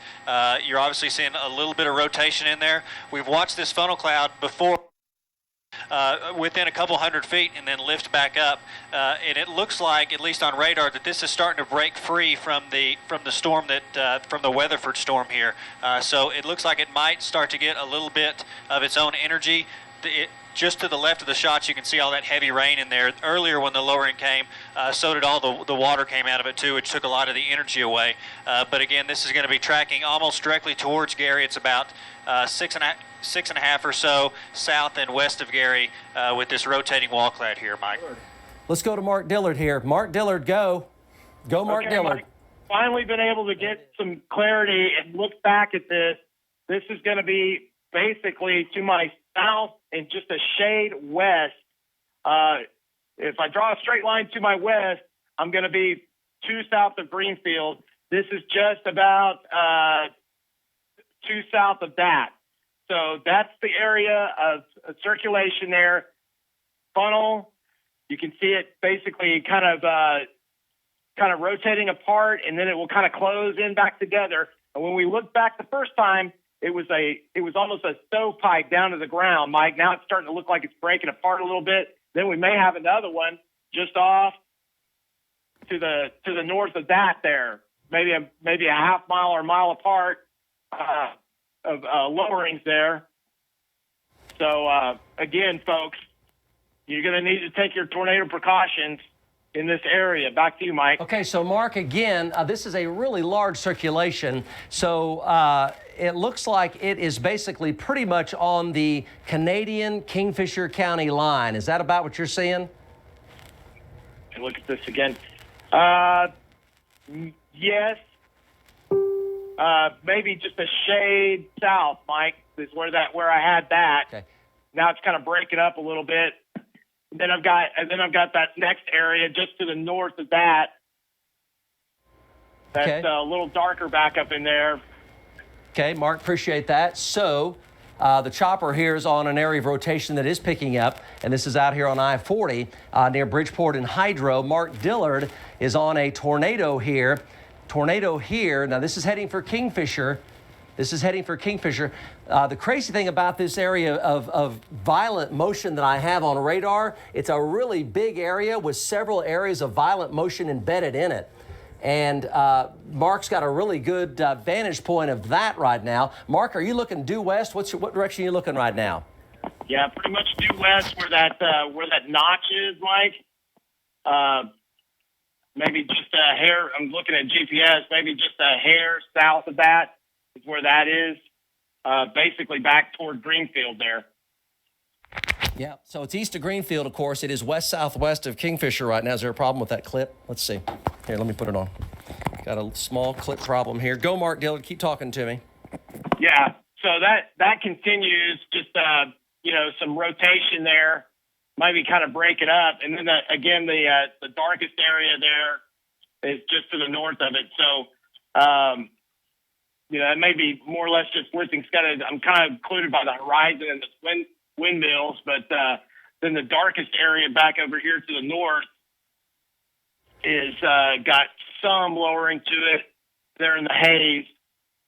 You're obviously seeing a little bit of rotation in there. We've watched this funnel cloud before. Within a couple hundred feet and then lift back up, and it looks like, at least on radar, that this is starting to break free from the storm that from the Weatherford storm here. So it looks like it might start to get a little bit of its own energy. Just to the left of the shots, you can see all that heavy rain in there. Earlier when the lowering came, so did all the water came out of it too, which took a lot of the energy away. But again, this is going to be tracking almost directly towards Gary. It's about 6.5 or so south and west of Gary with this rotating wall cloud here, Mike. Let's go to Mark Dillard here. Mark Dillard, go. Go, Mark Dillard. Mike, finally been able to get some clarity and look back at this. This is going to be basically to my south and just a shade west. If I draw a straight line to my west, I'm going to be 2 south of Greenfield. This is just about 2 south of that. So that's the area of circulation there. Funnel, you can see it basically kind of rotating apart, and then it will kind of close in back together. And when we looked back the first time, it was almost a stovepipe down to the ground, Mike. Now it's starting to look like it's breaking apart a little bit. Then we may have another one just off to the north of that there, maybe a half mile or mile apart of lowerings there. So again, folks, you're going to need to take your tornado precautions in this area. Back to you, Mike. Okay, so Mark, again, this is a really large circulation. So it looks like it is basically pretty much on the Canadian Kingfisher County line. Is that about what you're seeing? Look at this again. Yes. Maybe just a shade south, Mike, is where I had that. Okay. Now it's kind of breaking up a little bit. Then I've got that next area just to the north of that. That's a little darker back up in there. Okay, Mark, appreciate that. So the chopper here is on an area of rotation that is picking up, and this is out here on I-40 near Bridgeport and Hydro. Mark Dillard is on a tornado here. Now, this is heading for Kingfisher. The crazy thing about this area of violent motion that I have on radar, it's a really big area with several areas of violent motion embedded in it. And Mark's got a really good vantage point of that right now. Mark, are you looking due west? What direction are you looking right now? Yeah, pretty much due west where that notch is, Mike. Maybe just a hair. I'm looking at GPS. Maybe just a hair south of that is where that is. Basically back toward Greenfield there. Yeah, so it's east of Greenfield, of course. It is west-southwest of Kingfisher right now. Is there a problem with that clip? Let's see. Here, let me put it on. Got a small clip problem here. Go, Mark Dillard. Keep talking to me. Yeah, so that continues. Just, some rotation there. Might be kind of break it up. And then, the darkest area there is just to the north of it. So, it may be more or less just lifting scud. I'm kind of included by the horizon and the windmills, but then the darkest area back over here to the north is got some lowering to it there in the haze.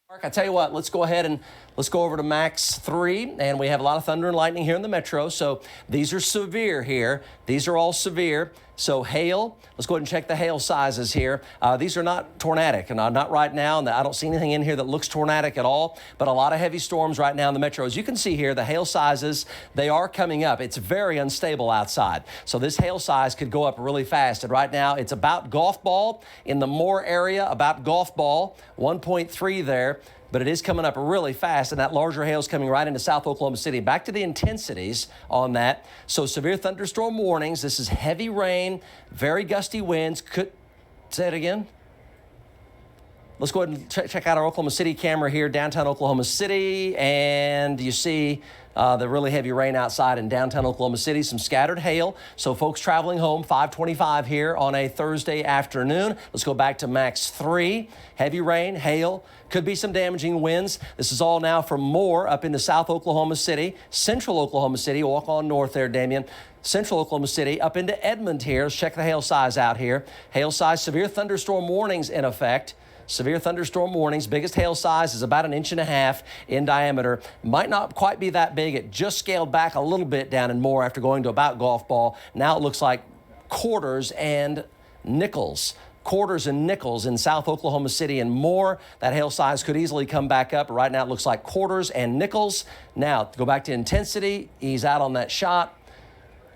Mark, I tell you what, let's go ahead and let's go over to Max 3, and we have a lot of thunder and lightning here in the metro, so these are severe here. These are all severe. So hail, let's go ahead and check the hail sizes here. These are not tornadic, and not right now, and I don't see anything in here that looks tornadic at all, but a lot of heavy storms right now in the metro. As you can see here, the hail sizes, they are coming up. It's very unstable outside, so this hail size could go up really fast, and right now it's about golf ball in the Moore area, about golf ball, 1.3 there. But it is coming up really fast, and that larger hail is coming right into South Oklahoma City. Back to the intensities on that. So severe thunderstorm warnings. This is heavy rain, very gusty winds. Say it again. Let's go ahead and check out our Oklahoma City camera here, downtown Oklahoma City, and you see the really heavy rain outside in downtown Oklahoma City, some scattered hail. So folks traveling home, 5:25 here on a Thursday afternoon. Let's go back to Max 3. Heavy rain, hail, could be some damaging winds. This is all now from Moore up into South Oklahoma City, Central Oklahoma City. Walk on north there, Damien. Central Oklahoma City up into Edmond here. Let's check the hail size out here. Hail size, severe thunderstorm warnings in effect. Severe thunderstorm warnings. Biggest hail size is about 1.5 inches in diameter. Might not quite be that big. It just scaled back a little bit down in Moore after going to about golf ball. Now it looks like quarters and nickels. Quarters and nickels in South Oklahoma City and Moore. That hail size could easily come back up. Right now it looks like quarters and nickels. Now to go back to intensity, ease out on that shot.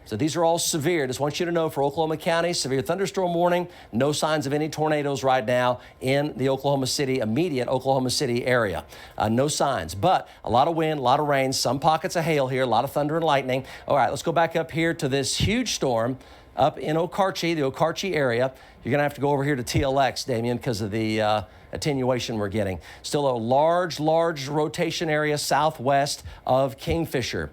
So these are all severe. Just want you to know for Oklahoma County, severe thunderstorm warning, no signs of any tornadoes right now in the immediate Oklahoma City area. No signs, but a lot of wind, a lot of rain, some pockets of hail here, a lot of thunder and lightning. All right, let's go back up here to this huge storm up in Okarche, the Okarche area. You're going to have to go over here to TLX, Damien, because of the attenuation we're getting. Still a large rotation area southwest of Kingfisher.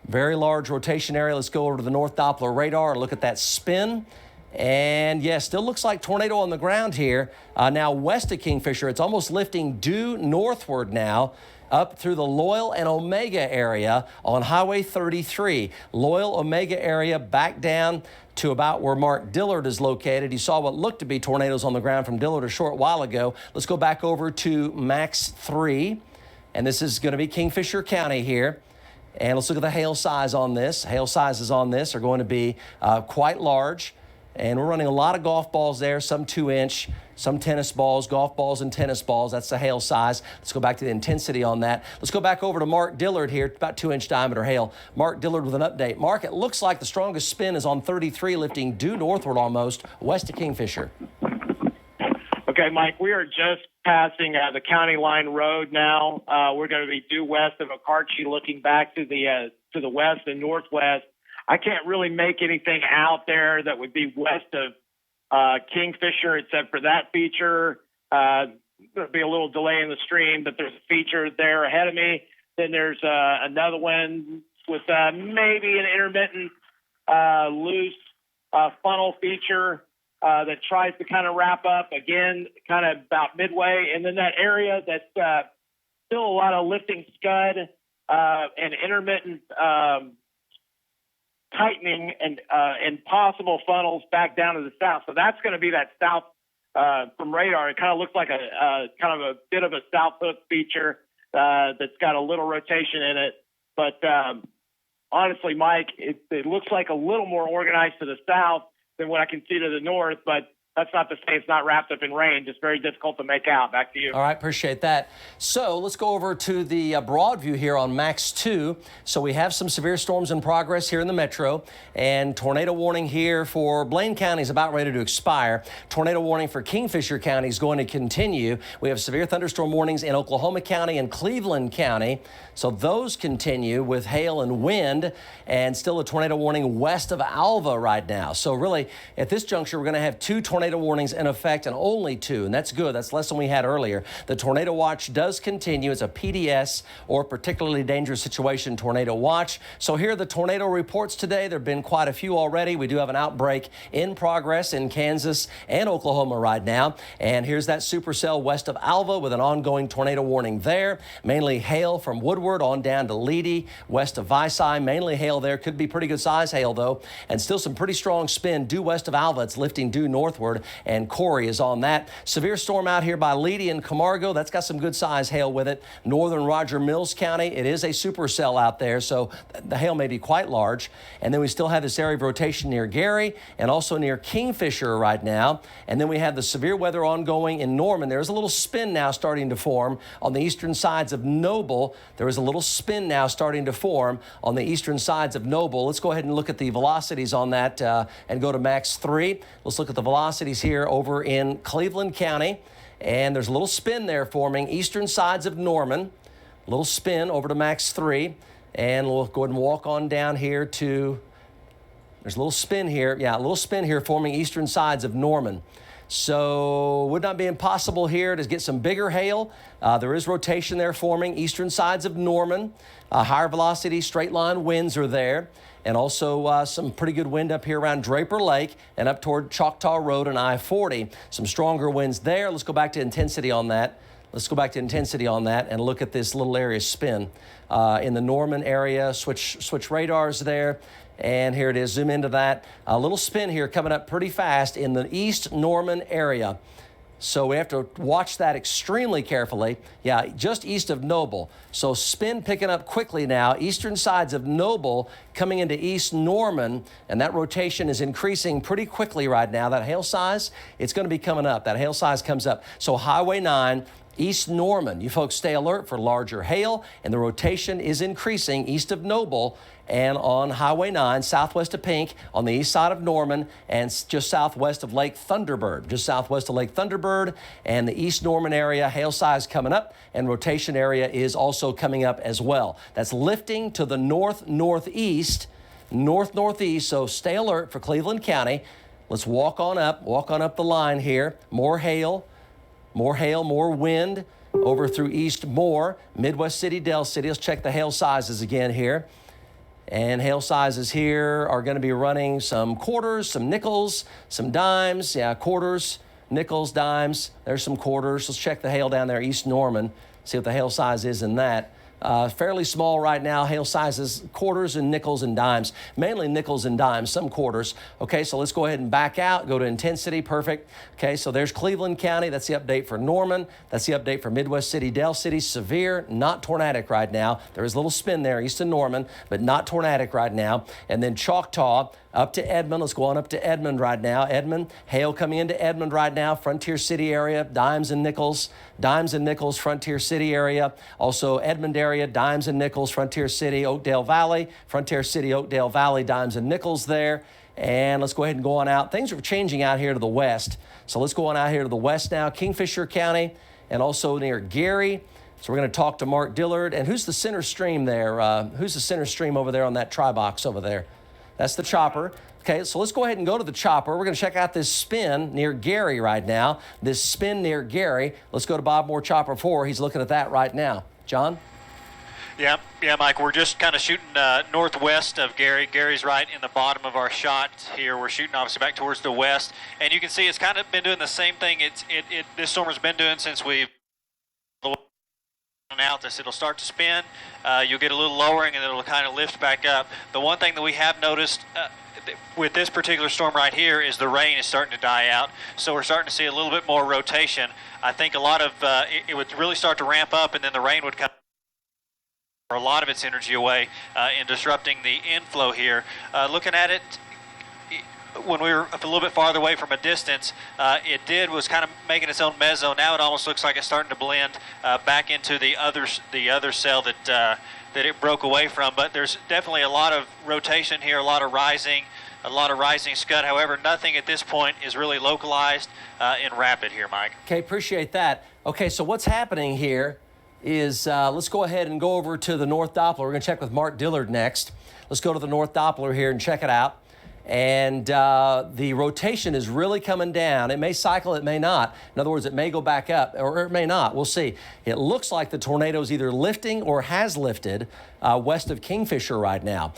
Very large rotation area. Let's go over to the North Doppler radar and look at that spin. And yeah, still looks like tornado on the ground here. Now west of Kingfisher, it's almost lifting due northward now up through the Loyal and Omega area on Highway 33. Loyal, Omega area back down to about where Mark Dillard is located. You saw what looked to be tornadoes on the ground from Dillard a short while ago. Let's go back over to Max 3. And this is going to be Kingfisher County here. And let's look at the hail size on this. Hail sizes on this are going to be quite large. And we're running a lot of golf balls there, some 2-inch, some tennis balls, golf balls and tennis balls. That's the hail size. Let's go back to the intensity on that. Let's go back over to Mark Dillard here, about 2-inch diameter hail. Mark Dillard with an update. Mark, it looks like the strongest spin is on 33, lifting due northward almost, west of Kingfisher. Okay, Mike, we are just passing the county line road now. We're going to be due west of Okarche, looking back to the west and northwest. I can't really make anything out there that would be west of Kingfisher, except for that feature. There'll be a little delay in the stream, but there's a feature there ahead of me. Then there's another one with maybe an intermittent loose funnel feature that tries to kind of wrap up again, kind of about midway. And then that area that's still a lot of lifting scud and intermittent tightening and possible funnels back down to the south. So that's going to be that south from radar. It kind of looks like a kind of a bit of a south hook feature that's got a little rotation in it. But honestly, Mike, it looks like a little more organized to the south than what I can see to the north. But that's not to say it's not wrapped up in rain, just very difficult to make out. Back to you. All right, appreciate that. So let's go over to the broad view here on Max 2. So we have some severe storms in progress here in the metro, and tornado warning here for Blaine County is about ready to expire. Tornado warning for Kingfisher County is going to continue. We have severe thunderstorm warnings in Oklahoma County and Cleveland County. So those continue with hail and wind, and still a tornado warning west of Alva right now. So really, at this juncture, we're going to have 2 tornado warnings in effect, and only 2, and that's good. That's less than we had earlier. The tornado watch does continue. It's a PDS, or particularly dangerous situation tornado watch. So here are the tornado reports today. There have been quite a few already. We do have an outbreak in progress in Kansas and Oklahoma right now. And here's that supercell west of Alva with an ongoing tornado warning there. Mainly hail from Woodward on down to Leedy, west of Vici. Mainly hail there. Could be pretty good size hail, though. And still some pretty strong spin due west of Alva. It's lifting due northward, and Corey is on that. Severe storm out here by Leedy and Camargo. That's got some good size hail with it. Northern Roger Mills County. It is a supercell out there, so the hail may be quite large. And then we still have this area of rotation near Gary and also near Kingfisher right now. And then we have the severe weather ongoing in Norman. There's a little spin now starting to form on the eastern sides of Noble. There is a little spin now starting to form on the eastern sides of Noble. Let's go ahead and look at the velocities on that and go to Max 3. Let's look at the velocities here over in Cleveland County. And there's a little spin there forming eastern sides of Norman. A little spin over to Max 3. And we'll go ahead and walk on down here to, there's a little spin here. Yeah, a little spin here forming eastern sides of Norman. So would not be impossible here to get some bigger hail. There is rotation there forming eastern sides of Norman. Higher velocity straight line winds are there. And also some pretty good wind up here around Draper Lake and up toward Choctaw Road and I-40. Some stronger winds there. Let's go back to intensity on that. Let's go back to intensity on that and look at this little area spin. In the Norman area, switch radars there. And here it is, zoom into that. A little spin here coming up pretty fast in the East Norman area. So we have to watch that extremely carefully. Yeah, just east of Noble. So spin picking up quickly now. Eastern sides of Noble coming into East Norman, and that rotation is increasing pretty quickly right now. That hail size, it's going to be coming up. That hail size comes up. So Highway 9, East Norman. You folks stay alert for larger hail, and the rotation is increasing east of Noble and on Highway 9, southwest of Pink, on the east side of Norman, and just southwest of Lake Thunderbird. Just southwest of Lake Thunderbird and the East Norman area, hail size coming up, and rotation area is also coming up as well. That's lifting to the north-northeast, north-northeast, so stay alert for Cleveland County. Let's walk on up the line here. More hail, more wind over through East Moore, Midwest City, Del City. Let's check the hail sizes again here. And hail sizes here are going to be running some quarters, some nickels, some dimes. Yeah, quarters, nickels, dimes. There's some quarters. Let's check the hail down there, East Norman, see what the hail size is in that. Fairly small right now. Hail sizes, quarters and nickels and dimes. Mainly nickels and dimes, some quarters. Okay, so let's go ahead and back out. Go to intensity. Perfect. Okay, so there's Cleveland County. That's the update for Norman. That's the update for Midwest City, Del City. Severe, not tornadic right now. There is a little spin there east of Norman, but not tornadic right now. And then Choctaw up to Edmond. Let's go on up to Edmond right now. Edmond, hail coming into Edmond right now. Frontier City area, dimes and nickels, Frontier City area. Also Edmond area, dimes and nickels, Frontier City, Oakdale Valley, Frontier City, Oakdale Valley, dimes and nickels there. And let's go ahead and go on out. Things are changing out here to the west. So let's go on out here to the west now. Kingfisher County and also near Gary. So we're going to talk to Mark Dillard. And who's the center stream there? Who's the center stream over there on that tri-box over there? That's the chopper. Okay, so let's go ahead and go to the chopper. We're going to check out this spin near Gary right now. This spin near Gary. Let's go to Bob Moore Chopper 4. He's looking at that right now. John? Yeah, Mike, we're just kind of shooting northwest of Gary. Gary's right in the bottom of our shot here. We're shooting obviously back towards the west. And you can see it's kind of been doing the same thing this storm has been doing since we've out this. It'll start to spin, you'll get a little lowering, and it'll kind of lift back up. The one thing that we have noticed with this particular storm right here is the rain is starting to die out, so we're starting to see a little bit more rotation. I think a lot of it would really start to ramp up, and then the rain would come a lot of its energy away in disrupting the inflow here. Looking at it, when we were a little bit farther away from a distance, it was kind of making its own meso. Now it almost looks like it's starting to blend back into the other cell that it broke away from. But there's definitely a lot of rotation here, a lot of rising scud. However, nothing at this point is really localized and rapid here, Mike. Okay, appreciate that. Okay, so what's happening here is let's go ahead and go over to the North Doppler. We're going to check with Mark Dillard next. Let's go to the North Doppler here and check it out. And the rotation is really coming down. It may cycle, it may not. In other words, it may go back up, or it may not. We'll see. It looks like the tornado is either lifting or has lifted west of Kingfisher right now.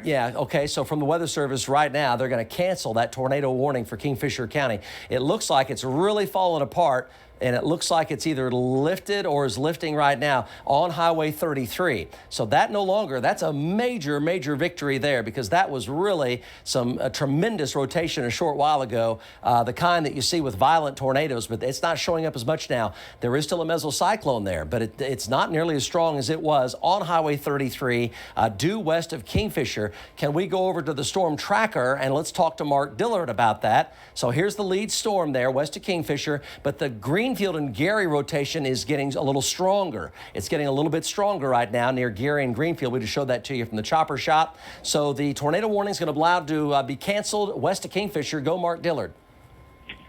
Yeah, okay, so from the Weather Service right now, they're going to cancel that tornado warning for Kingfisher County. It looks like it's really fallen apart, and it looks like it's either lifted or is lifting right now on Highway 33. So that no longer, that's a major, major victory there, because that was really a tremendous rotation a short while ago, the kind that you see with violent tornadoes, but it's not showing up as much now. There is still a mesocyclone there, but it's not nearly as strong as it was on Highway 33, due west of Kingfisher. Can we go over to the storm tracker and let's talk to Mark Dillard about that? So here's the lead storm there west of Kingfisher, but the Greenfield and Gary rotation is getting a little stronger. It's getting a little bit stronger right now near Gary and Greenfield. We just showed that to you from the chopper shot. So the tornado warning is going to be allowed to be canceled west of Kingfisher. Go Mark Dillard.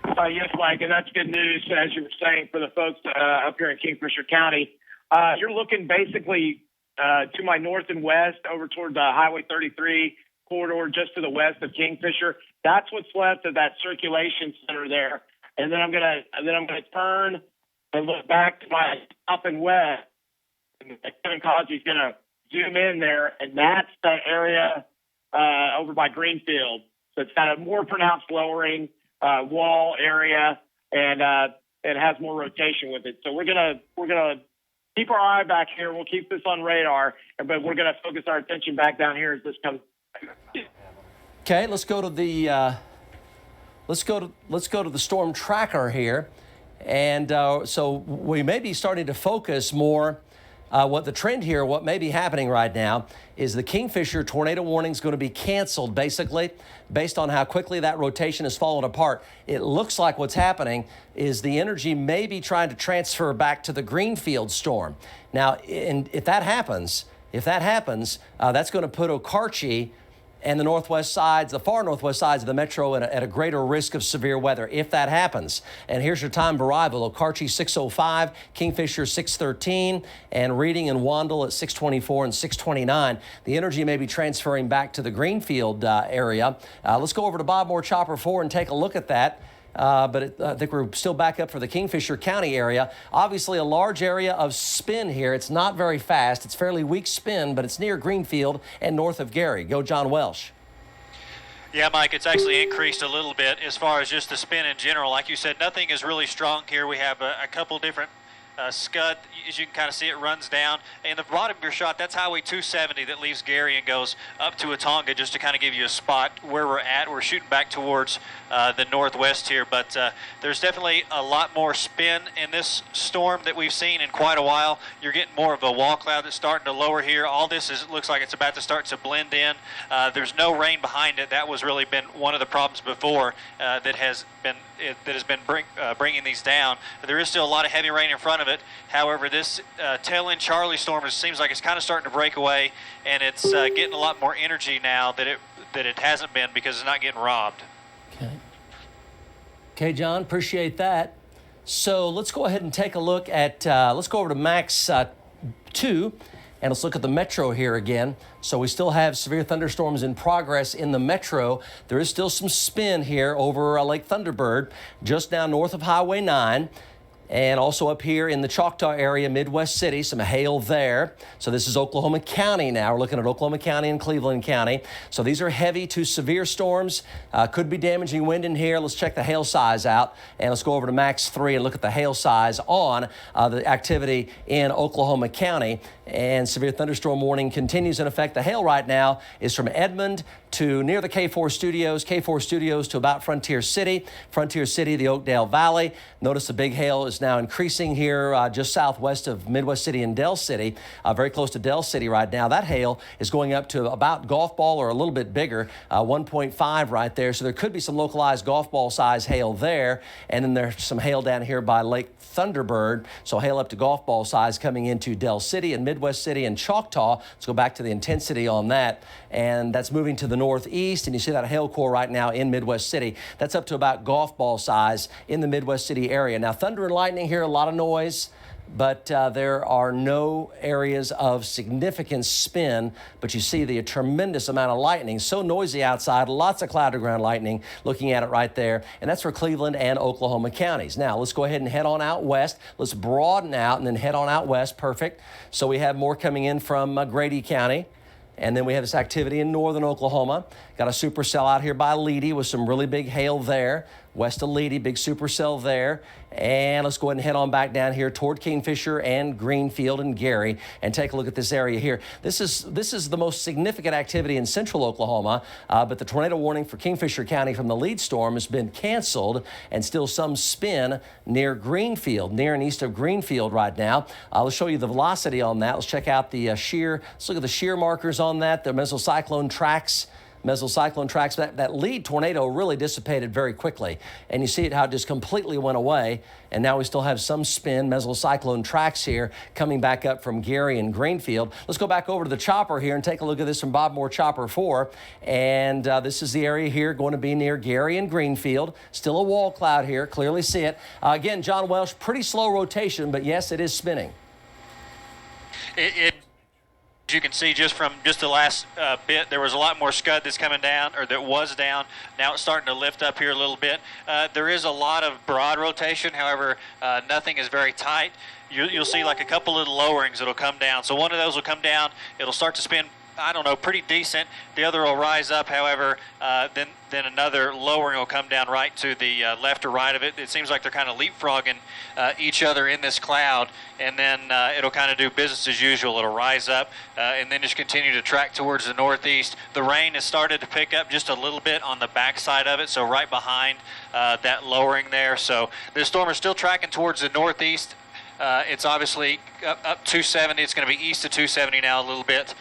Yes, Mike, and that's good news, as you were saying, for the folks up here in Kingfisher County. You're looking basically to my north and west over toward the Highway 33 corridor just to the west of Kingfisher. That's what's left of that circulation center there. And then I'm gonna turn and look back to my south and west. And Kevin College's gonna zoom in there, and that's the area over by Greenfield. So it's got a more pronounced lowering wall area, and it has more rotation with it. So we're gonna keep our eye back here. We'll keep this on radar, but we're gonna focus our attention back down here as this comes. Okay, let's go to the let's go to the storm tracker here, and so we may be starting to focus more. What the trend here, what may be happening right now, is the Kingfisher tornado warning is going to be canceled, basically, based on how quickly that rotation has fallen apart. It looks like what's happening is the energy may be trying to transfer back to the Greenfield storm. Now, if that happens, that's going to put Okarche and the northwest sides, the far northwest sides of the metro at a greater risk of severe weather if that happens. And here's your time of arrival. Okarche 6:05, Kingfisher 6:13, and Reading and Wandle at 6:24 and 6:29. The energy may be transferring back to the Greenfield area. Let's go over to Bob Moore Chopper 4 and take a look at that. But I think we're still back up for the Kingfisher County area. Obviously a large area of spin here. It's not very fast. It's fairly weak spin, but it's near Greenfield and north of Gary. Go John Welsh. Yeah, Mike, it's actually increased a little bit as far as just the spin in general. Like you said, nothing is really strong here. We have a couple different scud, as you can kind of see, it runs down. In the bottom of your shot, that's Highway 270 that leaves Gary and goes up to Atonga, just to kind of give you a spot where we're at. We're shooting back towards the northwest here, but there's definitely a lot more spin in this storm that we've seen in quite a while. You're getting more of a wall cloud that's starting to lower here. All this looks like it's about to start to blend in. There's no rain behind it. That was really been one of the problems before that has been bringing these down. There is still a lot of heavy rain in front of it. However, this tail end Charlie storm seems like it's kind of starting to break away, and it's getting a lot more energy now that it hasn't been, because it's not getting robbed. Okay, John, appreciate that. So let's go ahead and take a look at, let's go over to Max 2, and let's look at the metro here again. So we still have severe thunderstorms in progress in the metro. There is still some spin here over Lake Thunderbird, just now north of Highway 9. And also up here in the Choctaw area, Midwest City, some hail there. So this is Oklahoma County now. We're looking at Oklahoma County and Cleveland County. So these are heavy to severe storms. Could be damaging wind in here. Let's check the hail size out. And let's go over to Max 3 and look at the hail size on the activity in Oklahoma County. And severe thunderstorm warning continues in effect. The hail right now is from Edmond to near the K4 Studios to about Frontier City, the Oakdale Valley. Notice the big hail is now increasing here just southwest of Midwest City and Del City, very close to Del City right now. That hail is going up to about golf ball or a little bit bigger, 1.5 right there. So there could be some localized golf ball size hail there. And then there's some hail down here by Lake Thunderbird. So hail up to golf ball size coming into Del City and Midwest City and Choctaw. Let's go back to the intensity on that. And that's moving to the northeast. And you see that hail core right now in Midwest City. That's up to about golf ball size in the Midwest City area. Now, thunder and lightning here, a lot of noise, but there are no areas of significant spin. But you see the tremendous amount of lightning. So noisy outside, lots of cloud to ground lightning, looking at it right there. And that's for Cleveland and Oklahoma counties. Now, let's go ahead and head on out west. Let's broaden out and then head on out west. Perfect. So we have more coming in from Grady County. And then we have this activity in northern Oklahoma. Got a supercell out here by Leedy with some really big hail there. West of Leedy, big supercell there. And let's go ahead and head on back down here toward Kingfisher and Greenfield and Gary and take a look at this area here. This is the most significant activity in central Oklahoma, but the tornado warning for Kingfisher County from the lead storm has been canceled, and still some spin near Greenfield, near and east of Greenfield right now. Let's show you the velocity on that. Let's check out the shear. Let's look at the shear markers on that, the mesocyclone tracks. That lead tornado really dissipated very quickly. And you see it how it just completely went away. And now we still have some spin, mesocyclone tracks here coming back up from Gary and Greenfield. Let's go back over to the chopper here and take a look at this from Bob Moore Chopper 4. And this is the area here going to be near Gary and Greenfield. Still a wall cloud here, clearly see it. Again, John Welsh, pretty slow rotation, but yes, it is spinning. You can see just from the last bit, there was a lot more scud that's coming down, or that was down. Now it's starting to lift up here a little bit. There is a lot of broad rotation, however, nothing is very tight. You'll see like a couple little lowerings that'll come down. So one of those will come down, it'll start to spin, I don't know, pretty decent. The other will rise up, however, then another lowering will come down right to the left or right of it. It seems like they're kind of leapfrogging each other in this cloud, and then it'll kind of do business as usual. It'll rise up and then just continue to track towards the northeast. The rain has started to pick up just a little bit on the backside of it, so right behind that lowering there. So this storm is still tracking towards the northeast. It's obviously up 270. It's going to be east of 270 now a little bit.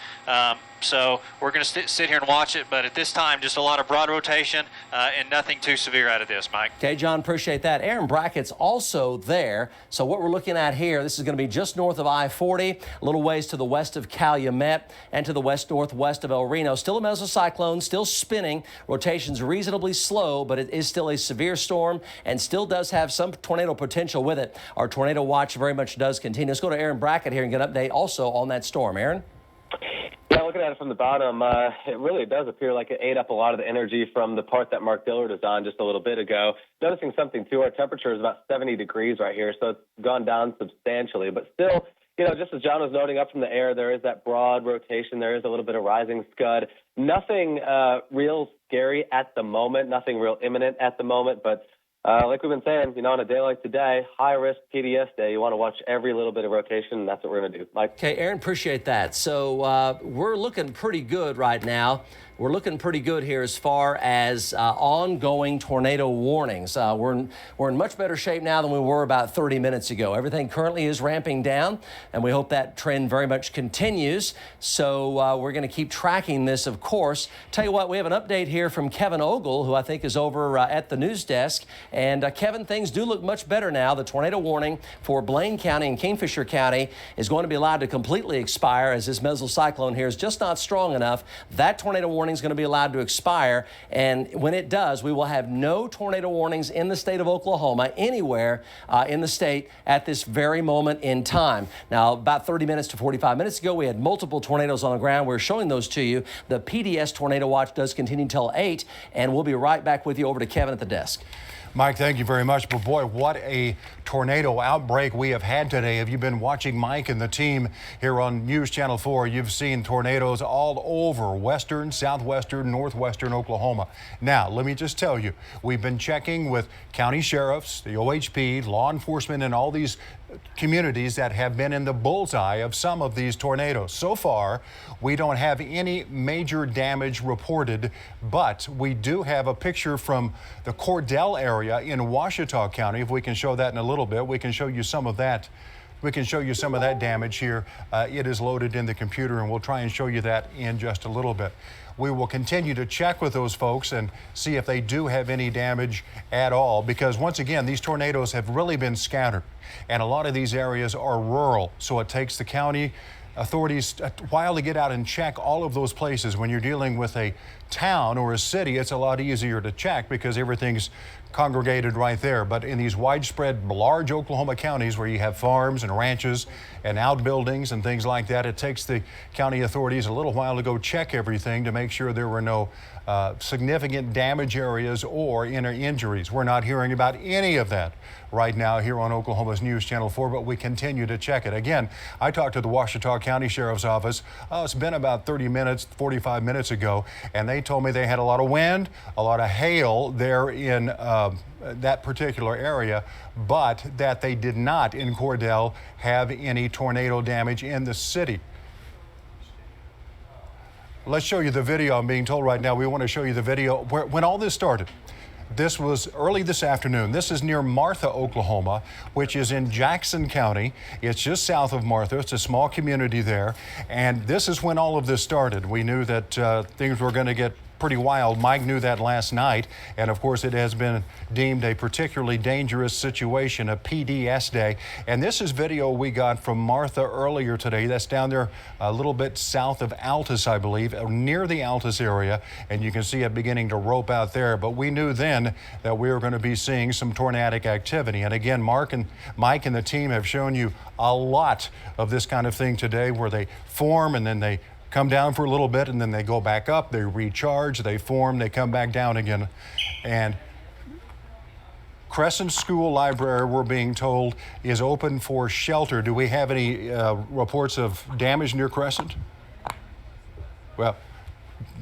So we're going to sit here and watch it, but at this time, just a lot of broad rotation and nothing too severe out of this, Mike. Okay, John, appreciate that. Aaron Brackett's also there. So what we're looking at here, this is going to be just north of I-40, a little ways to the west of Calumet and to the west-northwest of El Reno. Still a mesocyclone, still spinning. Rotation's reasonably slow, but it is still a severe storm and still does have some tornado potential with it. Our tornado watch very much does continue. Let's go to Aaron Brackett here and get an update also on that storm. Aaron? Yeah, looking at it from the bottom, it really does appear like it ate up a lot of the energy from the part that Mark Dillard was on just a little bit ago. Noticing something, too, our temperature is about 70 degrees right here, so it's gone down substantially. But still, you know, just as John was noting up from the air, there is that broad rotation. There is a little bit of rising scud. Nothing real scary at the moment, nothing real imminent at the moment, but like we've been saying, you know, on a day like today, high-risk PDS day, you want to watch every little bit of rotation, and that's what we're going to do. Mike? Okay, Aaron, appreciate that. So we're looking pretty good right now. We're looking pretty good here as far as ongoing tornado warnings. We're in much better shape now than we were about 30 minutes ago. Everything currently is ramping down, and we hope that trend very much continues. So we're going to keep tracking this, of course. Tell you what, we have an update here from Kevin Ogle, who I think is over at the news desk. And Kevin, things do look much better now. The tornado warning for Blaine County and Kingfisher County is going to be allowed to completely expire, as this mesocyclone here is just not strong enough. That tornado warning is going to be allowed to expire, and when it does, we will have no tornado warnings in the state of Oklahoma anywhere in the state at this very moment in time. Now, about 30 minutes to 45 minutes ago, we had multiple tornadoes on the ground. We're showing those to you. The PDS Tornado Watch does continue until 8, and we'll be right back with you over to Kevin at the desk. Mike, thank you very much. But boy, what a tornado outbreak we have had today. Have you been watching Mike and the team here on News Channel 4? You've seen tornadoes all over western, southwestern, northwestern Oklahoma. Now, let me just tell you, we've been checking with county sheriffs, the OHP, law enforcement, and all these communities that have been in the bullseye of some of these tornadoes. So far, we don't have any major damage reported, but we do have a picture from the Cordell area area in Ouachita County. If we can show that in a little bit, we can show you some of that. We can show you some of that damage here. It is loaded in the computer, and we'll try and show you that in just a little bit. We will continue to check with those folks and see if they do have any damage at all, because once again, these tornadoes have really been scattered, and a lot of these areas are rural, so it takes the county authorities a while to get out and check all of those places. When you're dealing with a town or a city, it's a lot easier to check because everything's congregated right there. But in these widespread, large Oklahoma counties where you have farms and ranches and outbuildings and things like that, it takes the county authorities a little while to go check everything to make sure there were no significant damage areas or injuries. We're not hearing about any of that right now here on Oklahoma's News Channel 4, but we continue to check it. Again, I talked to the Ouachita County Sheriff's Office. It's been about 30 minutes, 45 minutes ago, and they told me they had a lot of wind, a lot of hail there in that particular area, but that they did not in Cordell have any tornado damage in the city. Let's show you the video. I'm being told right now we want to show you the video when all this started. This was early this afternoon. This is near Martha, Oklahoma, which is in Jackson County. It's just south of Martha. It's a small community there. And this is when all of this started. We knew that things were going to get pretty wild. Mike knew that last night. And of course, it has been deemed a particularly dangerous situation, a PDS day. And this is video we got from Martha earlier today. That's down there a little bit south of Altus, I believe, near the Altus area. And you can see it beginning to rope out there. But we knew then that we were going to be seeing some tornadic activity. And again, Mike and the team have shown you a lot of this kind of thing today, where they form and then they come down for a little bit and then they go back up, they recharge, they form, they come back down again. And Crescent School Library, we're being told, is open for shelter. Do we have any reports of damage near Crescent? Well,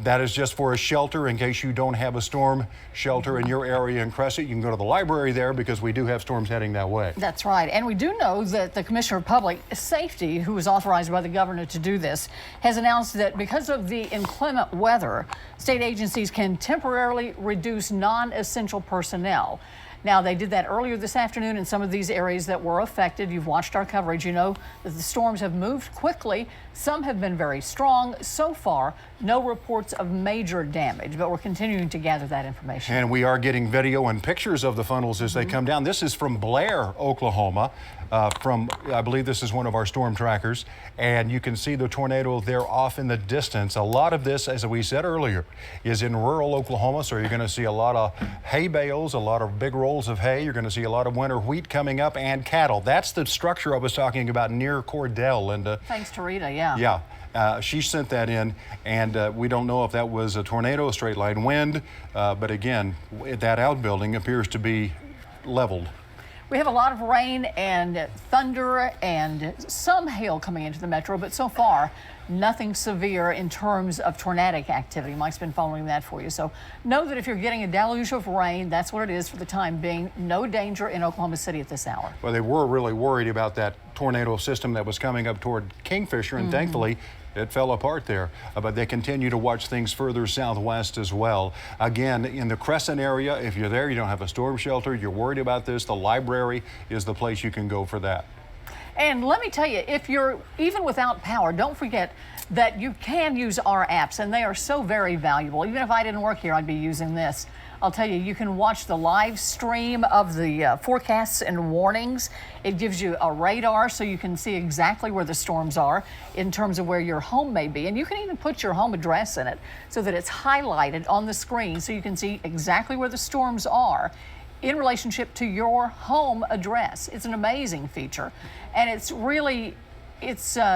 that is just for a shelter in case you don't have a storm shelter in your area in Crescent. You can go to the library there because we do have storms heading that way. That's right. And we do know that the Commissioner of Public Safety, who was authorized by the governor to do this, has announced that because of the inclement weather, state agencies can temporarily reduce non-essential personnel. Now, they did that earlier this afternoon in some of these areas that were affected. You've watched our coverage. You know that the storms have moved quickly. Some have been very strong. So far, no reports of major damage, but we're continuing to gather that information. And we are getting video and pictures of the funnels as they come down. This is from Blair, Oklahoma. I believe this is one of our storm trackers, and you can see the tornado there off in the distance. A lot of this, as we said earlier, is in rural Oklahoma, so you're going to see a lot of hay bales, a lot of big rolls of hay. You're going to see a lot of winter wheat coming up and cattle. That's the structure I was talking about near Cordell, Linda. Thanks to Rita, yeah. Yeah. She sent that in, and we don't know if that was a tornado, straight line wind, but again, that outbuilding appears to be leveled. We have a lot of rain and thunder and some hail coming into the metro, but so far, nothing severe in terms of tornadic activity. Mike's been following that for you. So know that if you're getting a deluge of rain, that's what it is for the time being. No danger in Oklahoma City at this hour. Well, they were really worried about that tornado system that was coming up toward Kingfisher, and thankfully, it fell apart there, but they continue to watch things further southwest as well. Again, in the Crescent area, if you're there, you don't have a storm shelter, you're worried about this, the library is the place you can go for that. And let me tell you, if you're even without power, don't forget that you can use our apps, and they are so very valuable. Even if I didn't work here, I'd be using this. I'll tell you, you can watch the live stream of the forecasts and warnings. It gives you a radar so you can see exactly where the storms are in terms of where your home may be. And you can even put your home address in it so that it's highlighted on the screen so you can see exactly where the storms are in relationship to your home address. It's an amazing feature, and it's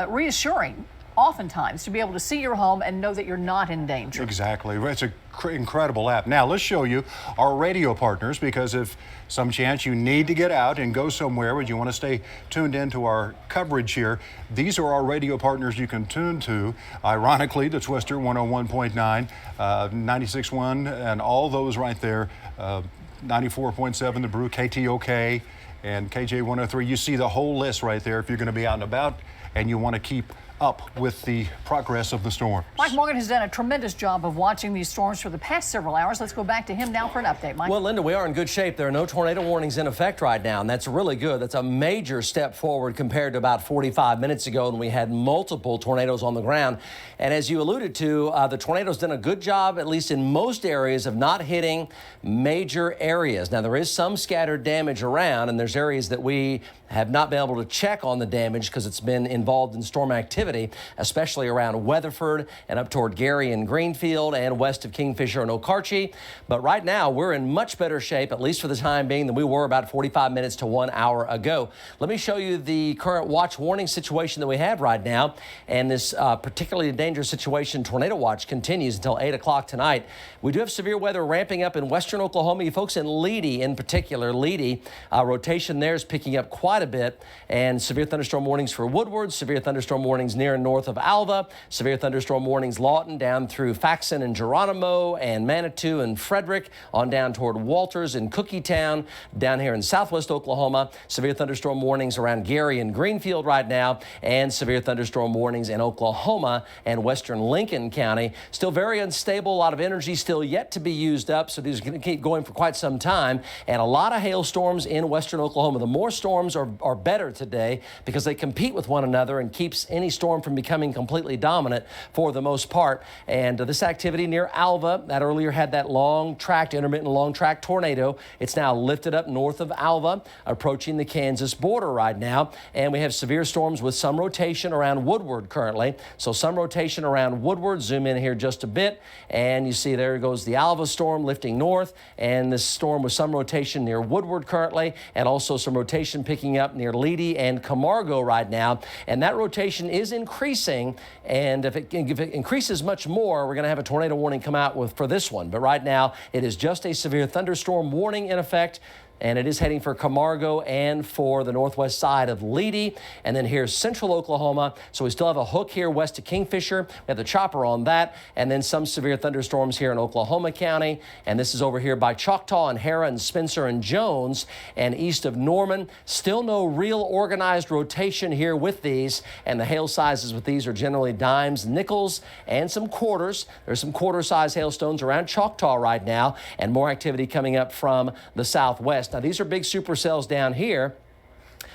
reassuring oftentimes to be able to see your home and know that you're not in danger. Exactly. It's an incredible app. Now, let's show you our radio partners, because if some chance you need to get out and go somewhere, but you want to stay tuned into our coverage here, these are our radio partners you can tune to. Ironically, the Twister 101.9, 96.1, and all those right there, 94.7, the Brew, KTOK, and KJ 103. You see the whole list right there if you're going to be out and about and you want to keep up with the progress of the storm. Mike Morgan has done a tremendous job of watching these storms for the past several hours. Let's go back to him now for an update, Mike. Well, Linda, we are in good shape. There are no tornado warnings in effect right now, and that's really good. That's a major step forward compared to about 45 minutes ago when we had multiple tornadoes on the ground. And as you alluded to, the tornadoes done a good job, at least in most areas, of not hitting major areas. Now, there is some scattered damage around, and there's areas that we have not been able to check on the damage because it's been involved in storm activity, especially around Weatherford and up toward Gary and Greenfield and west of Kingfisher and Okarche. But right now, we're in much better shape, at least for the time being, than we were about 45 minutes to 1 hour ago. Let me show you the current watch warning situation that we have right now. And this particularly dangerous situation, tornado watch, continues until 8 o'clock tonight. We do have severe weather ramping up in western Oklahoma. You folks in Leedy in particular, Leedy, rotation there is picking up quite a bit, and severe thunderstorm warnings for Woodward, severe thunderstorm warnings near and north of Alva, severe thunderstorm warnings Lawton down through Faxon and Geronimo and Manitou and Frederick on down toward Walters and Cookietown down here in southwest Oklahoma, severe thunderstorm warnings around Gary and Greenfield right now, and severe thunderstorm warnings in Oklahoma and western Lincoln County. Still very unstable, a lot of energy still yet to be used up, so these are going to keep going for quite some time, and a lot of hailstorms in western Oklahoma. The more storms are better today because they compete with one another and keeps any storm from becoming completely dominant for the most part. And this activity near Alva that earlier had that intermittent long track tornado, it's now lifted up north of Alva, approaching the Kansas border right now. And we have severe storms with some rotation around Woodward currently. So some rotation around Woodward. Zoom in here just a bit, and you see there goes the Alva storm lifting north, and this storm with some rotation near Woodward currently, and also some rotation picking up near Leedy and Camargo right now. And that rotation is increasing, and if it increases much more, we're going to have a tornado warning come out for this one. But right now, it is just a severe thunderstorm warning in effect, and it is heading for Camargo and for the northwest side of Leedy. And then here's central Oklahoma. So we still have a hook here west of Kingfisher. We have the chopper on that. And then some severe thunderstorms here in Oklahoma County. And this is over here by Choctaw and Harrah and Spencer and Jones and east of Norman. Still no real organized rotation here with these. And the hail sizes with these are generally dimes, nickels, and some quarters. There's some quarter-size hailstones around Choctaw right now, and more activity coming up from the southwest. Now, these are big supercells down here,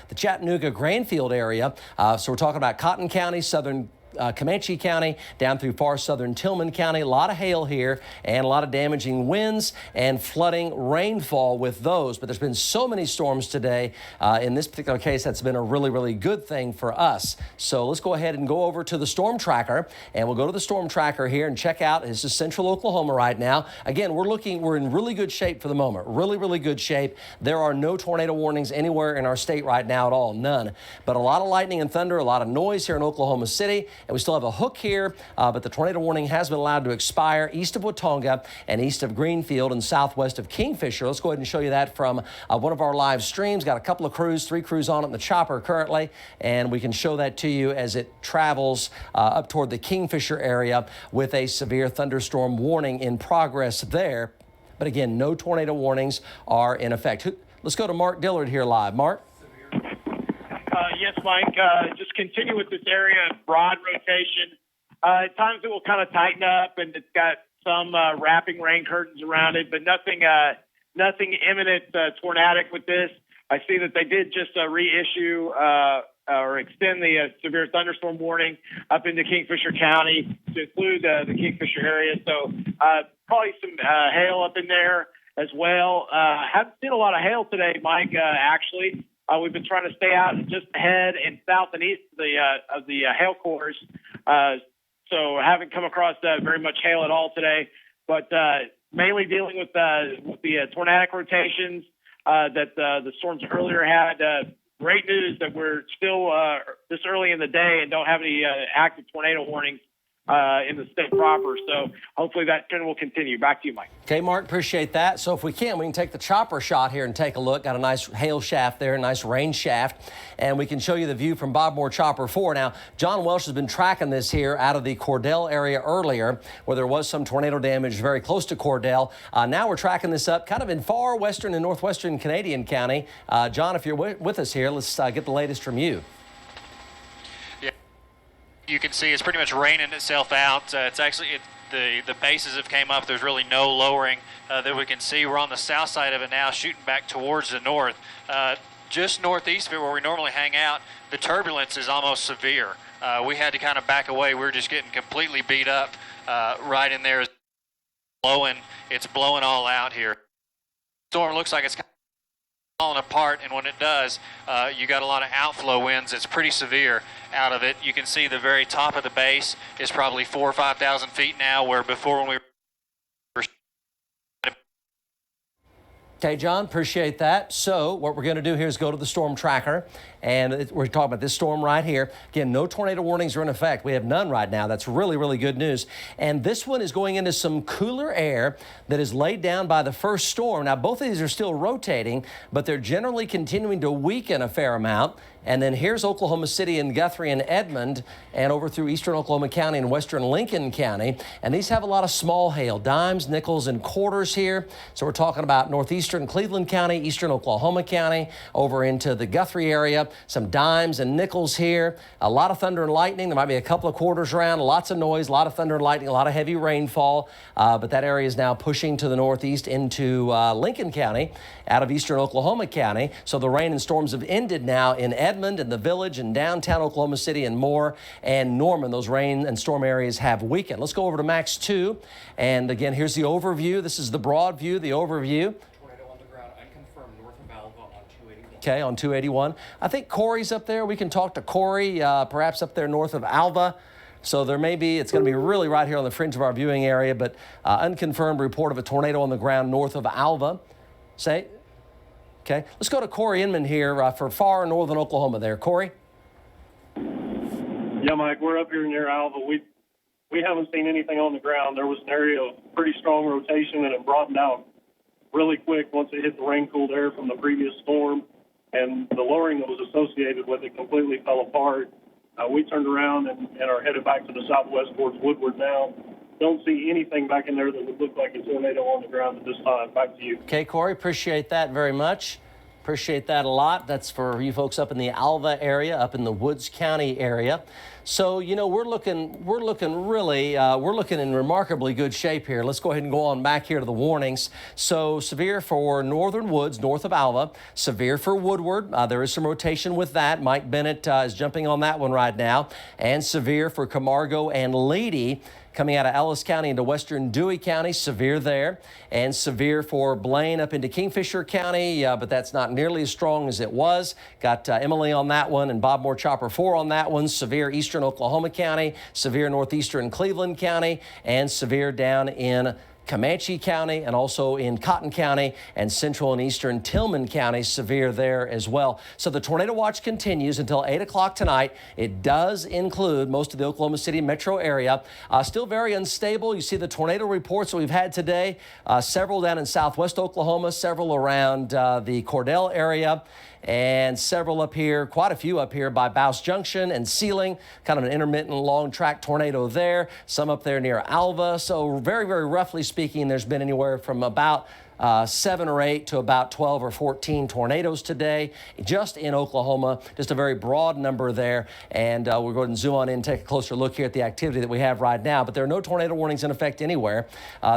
the Chattanooga-Granfield area. So we're talking about Cotton County, southern Comanche County, down through far southern Tillman County. A lot of hail here and a lot of damaging winds and flooding rainfall with those. But there's been so many storms today. In this particular case, that's been a really, really good thing for us. So let's go ahead and go over to the storm tracker, and we'll go to the storm tracker here and check out. This is central Oklahoma right now. Again, we're in really good shape for the moment. Really, really good shape. There are no tornado warnings anywhere in our state right now at all. None. But a lot of lightning and thunder, a lot of noise here in Oklahoma City. And we still have a hook here, but the tornado warning has been allowed to expire east of Watonga and east of Greenfield and southwest of Kingfisher. Let's go ahead and show you that from one of our live streams. Got a couple of crews, 3 crews on it in the chopper currently, and we can show that to you as it travels up toward the Kingfisher area with a severe thunderstorm warning in progress there. But again, no tornado warnings are in effect. Let's go to Mark Dillard here live. Mark? Yes, Mike. Just continue with this area of broad rotation. At times it will kind of tighten up, and it's got some wrapping rain curtains around it, but nothing imminent tornadic with this. I see that they did just reissue or extend the severe thunderstorm warning up into Kingfisher County to include the Kingfisher area. So probably some hail up in there as well. Haven't seen a lot of hail today, Mike, actually. We've been trying to stay out just ahead and south and east of the hail cores, so haven't come across very much hail at all today. But mainly dealing with the tornadic rotations that the storms earlier had. Great news that we're still this early in the day and don't have any active tornado warnings in the state proper. So hopefully that trend will continue. Back to you, Mike. Okay, Mark, appreciate that. So if we can take the chopper shot here and take a look. Got a nice hail shaft there, a nice rain shaft, and we can show you the view from Bob Moore Chopper 4. Now, John Welsh has been tracking this here out of the Cordell area earlier, where there was some tornado damage very close to Cordell. Now we're tracking this up kind of in far western and northwestern Canadian County. John, if you're with us here, let's get the latest from you. you can see it's pretty much raining itself out. It's actually the bases have came up. There's really no lowering that we can see. We're on the south side of it now, shooting back towards the north. Just northeast of it, where we normally hang out, the turbulence is almost severe. We had to kind of back away. We were just getting completely beat up right in there. It's blowing all out here. Storm looks like it's falling apart, and when it does, you got a lot of outflow winds. It's pretty severe out of it. You can see the very top of the base is probably 4,000 or 5,000 feet now, where before when we were. Okay, John, appreciate that. So what we're going to do here is go to the storm tracker, and we're talking about this storm right here. Again, no tornado warnings are in effect. We have none right now. That's really, really good news. And this one is going into some cooler air that is laid down by the first storm. Now, both of these are still rotating, but they're generally continuing to weaken a fair amount. And then here's Oklahoma City and Guthrie and Edmond, and over through eastern Oklahoma County and western Lincoln County. And these have a lot of small hail, dimes, nickels, and quarters here. So we're talking about northeastern Cleveland County, eastern Oklahoma County, over into the Guthrie area. Some dimes and nickels here. A lot of thunder and lightning. There might be a couple of quarters around. Lots of noise, a lot of thunder and lightning, a lot of heavy rainfall. But that area is now pushing to the northeast into Lincoln County, out of eastern Oklahoma County. So the rain and storms have ended now in Edmond and the Village and downtown Oklahoma City and Moore and Norman. Those rain and storm areas have weakened. Let's go over to Max 2. And again, here's the overview. This is the broad view, the overview. Tornado on the ground, unconfirmed, north of Alva on 281. Okay, on 281. I think Corey's up there. We can talk to Corey, perhaps up there north of Alva. So there may be, it's going to be really right here on the fringe of our viewing area, but unconfirmed report of a tornado on the ground north of Alva. Okay, let's go to Corey Inman here for far northern Oklahoma there. Corey? Yeah, Mike, we're up here near Alva. We haven't seen anything on the ground. There was an area of pretty strong rotation, and it broadened out really quick once it hit the rain-cooled air from the previous storm, and the lowering that was associated with it completely fell apart. We turned around and are headed back to the southwest towards Woodward now. Don't see anything back in there that would look like a tornado on the ground at this time. Back to you. Okay, Corey, appreciate that very much. Appreciate that a lot. That's for you folks up in the Alva area, up in the Woods County area. So, you know, we're looking in remarkably good shape here. Let's go ahead and go on back here to the warnings. So severe for northern Woods, north of Alva. Severe for Woodward. There is some rotation with that. Mike Bennett is jumping on that one right now. And severe for Camargo and Leedy, coming out of Ellis County into western Dewey County, severe there. And severe for Blaine up into Kingfisher County, but that's not nearly as strong as it was. Got Emily on that one and Bob Moore Chopper 4 on that one. Severe eastern Oklahoma County, severe northeastern Cleveland County, and severe down in Comanche County and also in Cotton County and central and eastern Tillman County, severe there as well. So the tornado watch continues until 8 o'clock tonight. It does include most of the Oklahoma City metro area. Still very unstable. You see the tornado reports that we've had today, several down in southwest Oklahoma, several around the Cordell area, and several up here, quite a few up here by Bouse Junction and Sealing, kind of an intermittent long track tornado there, some up there near Alva. So very, very roughly speaking, there's been anywhere from about 7 or 8 to about 12 or 14 tornadoes today, just in Oklahoma. Just a very broad number there. And we'll go ahead and zoom on in and take a closer look here at the activity that we have right now. But there are no tornado warnings in effect anywhere.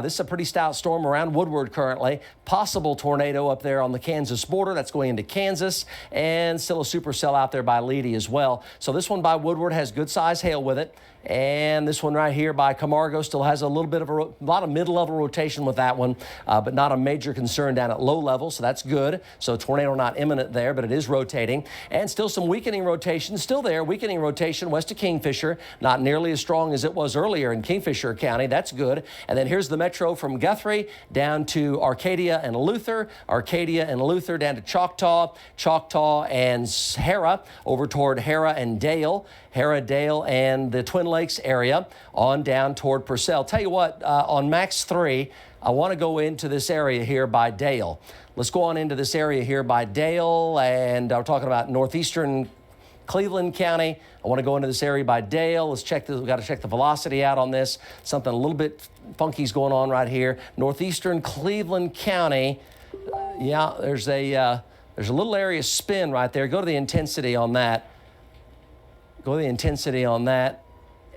This is a pretty stout storm around Woodward currently. Possible tornado up there on the Kansas border. That's going into Kansas. And still a supercell out there by Leedy as well. So this one by Woodward has good size hail with it. And this one right here by Camargo still has a little bit of a lot of mid-level rotation with that one, but not a major concern down at low level, so that's good. So tornado not imminent there, but it is rotating. And still some weakening rotation still there. Weakening rotation west of Kingfisher, not nearly as strong as it was earlier in Kingfisher County. That's good. And then here's the metro from Guthrie down to Arcadia and Luther, Arcadia and Luther down to Choctaw, Choctaw and Hera, over toward Hera and Dale, Hera, Dale, and the Twin Lakes area on down toward Purcell. Tell you what, on Max 3, I want to go into this area here by Dale. Let's go on into this area here by Dale, and we're talking about northeastern Cleveland County. I want to go into this area by Dale. Let's check this. We've got to check the velocity out on this. Something a little bit funky is going on right here. Northeastern Cleveland County. Yeah, there's a little area spin right there. Go to the intensity on that. Go to the intensity on that.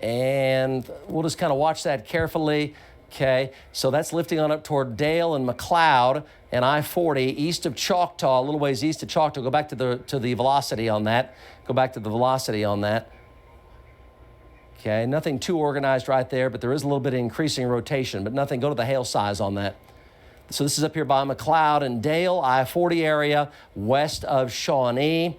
and we'll just kind of watch that carefully. Okay, so that's lifting on up toward Dale and McLeod and I-40 east of Choctaw, a little ways east of Choctaw. Go back to the velocity on that. Go back to the velocity on that. Okay, nothing too organized right there, but there is a little bit of increasing rotation, but nothing. Go to the hail size on that. So this is up here by McLeod and Dale, I-40 area, west of Shawnee.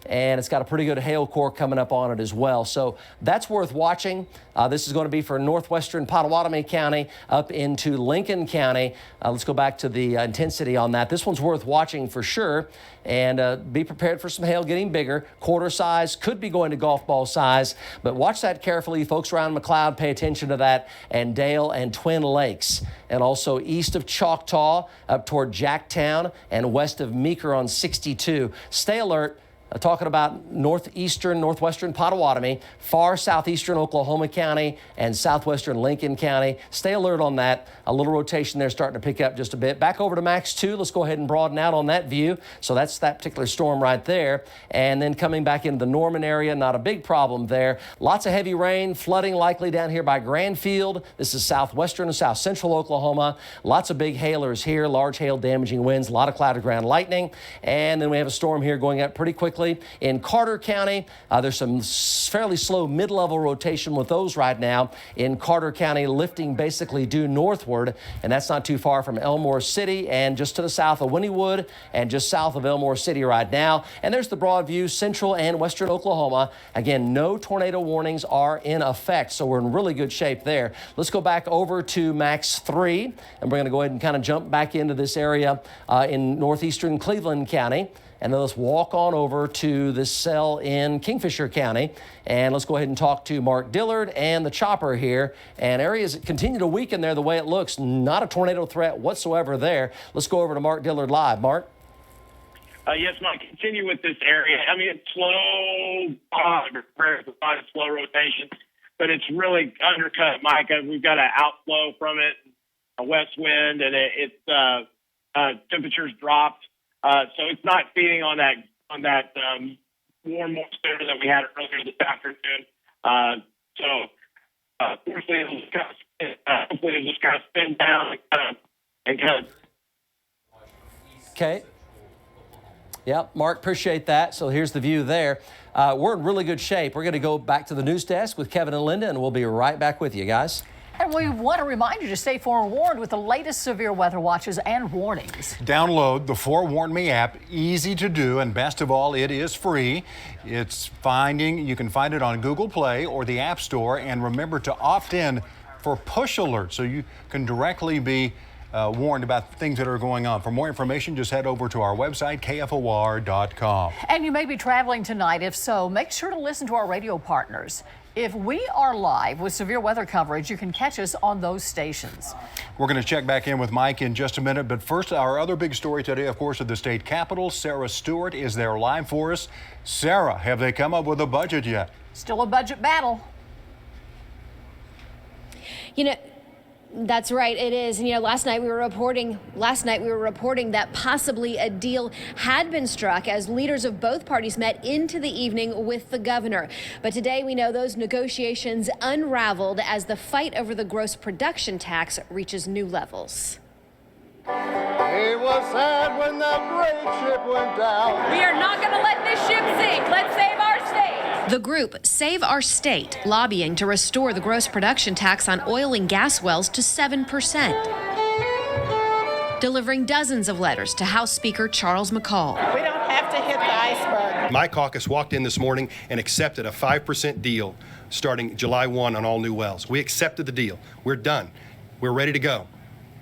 And it's got a pretty good hail core coming up on it as well. So that's worth watching. This is going to be for northwestern Potawatomi County up into Lincoln County. Let's go back to the intensity on that. This one's worth watching for sure. And be prepared for some hail getting bigger. Quarter size, could be going to golf ball size. But watch that carefully. Folks around McLeod, pay attention to that. And Dale and Twin Lakes. And also east of Choctaw up toward Jacktown and west of Meeker on 62. Stay alert. Talking about northwestern Potawatomi, far southeastern Oklahoma County, and southwestern Lincoln County. Stay alert on that. A little rotation there starting to pick up just a bit. Back over to Max 2. Let's go ahead and broaden out on that view. So that's that particular storm right there. And then coming back into the Norman area, not a big problem there. Lots of heavy rain, flooding likely down here by Granfield. This is southwestern and south central Oklahoma. Lots of big hailers here, large hail damaging winds, a lot of cloud to ground lightning. And then we have a storm here going up pretty quickly in Carter County. There's some fairly slow mid-level rotation with those right now in Carter County, lifting basically due northward, and that's not too far from Elmore City and just to the south of Wynnewood and just south of Elmore City right now. And there's the broad view, central and western Oklahoma. Again, no tornado warnings are in effect, so we're in really good shape there. Let's go back over to Max 3, and we're going to go ahead and kind of jump back into this area in northeastern Cleveland County. And then let's walk on over to this cell in Kingfisher County. And let's go ahead and talk to Mark Dillard and the chopper here. And areas that continue to weaken there the way it looks. Not a tornado threat whatsoever there. Let's go over to Mark Dillard live. Mark? Yes, Mike, continue with this area. I mean, it's slow, slow rotation, but it's really undercut, Mike. We've got an outflow from it, a west wind, and temperatures dropped. So it's not feeding on that warm moisture that we had earlier this afternoon. Hopefully it'll just kind of spin down and kind of. Okay. Yep, Mark, appreciate that. So here's the view there. We're in really good shape. We're going to go back to the news desk with Kevin and Linda, and we'll be right back with you guys. And we want to remind you to stay forewarned with the latest severe weather watches and warnings. Download the Forewarn Me app, easy to do, and best of all, it is free. You can find it on Google Play or the App Store, and remember to opt in for push alerts so you can directly be warned about things that are going on. For more information, just head over to our website, KFOR.com. And you may be traveling tonight. If so, make sure to listen to our radio partners. If we are live with severe weather coverage, you can catch us on those stations. We're going to check back in with Mike in just a minute, but first, our other big story today, of course, at the state capitol. Sarah Stewart is there live for us. Sarah, have they come up with a budget yet? Still a budget battle. You know, that's right, it is. And, last night we were reporting that possibly a deal had been struck as leaders of both parties met into the evening with the governor. But today we know those negotiations unraveled as the fight over the gross production tax reaches new levels. It was sad when that great ship went down. We are not going to let this ship sink. Let's save our state. The group Save Our State lobbying to restore the gross production tax on oil and gas wells to 7%. Delivering dozens of letters to House Speaker Charles McCall. We don't have to hit the iceberg. My caucus walked in this morning and accepted a 5% deal starting July 1 on all new wells. We accepted the deal. We're done. We're ready to go.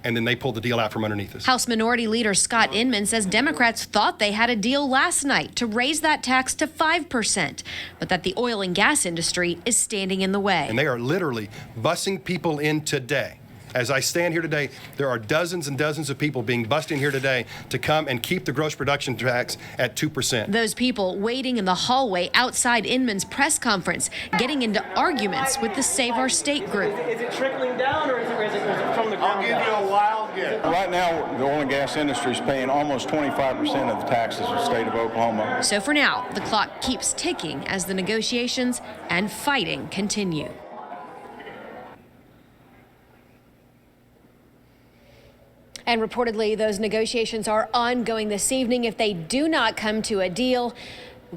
And then they pulled the deal out from underneath us. House Minority Leader Scott Inman says Democrats thought they had a deal last night to raise that tax to 5%, but that the oil and gas industry is standing in the way. And they are literally busing people in today. As I stand here today, there are dozens and dozens of people being bussed in here today to come and keep the gross production tax at 2%. Those people waiting in the hallway outside Inman's press conference, getting into arguments with the Save Our State group. Is it trickling down or is it from the ground? I'll give you a wild guess. Right now, the oil and gas industry is paying almost 25% of the taxes of the state of Oklahoma. So for now, the clock keeps ticking as the negotiations and fighting continue. And reportedly, those negotiations are ongoing this evening. If they do not come to a deal,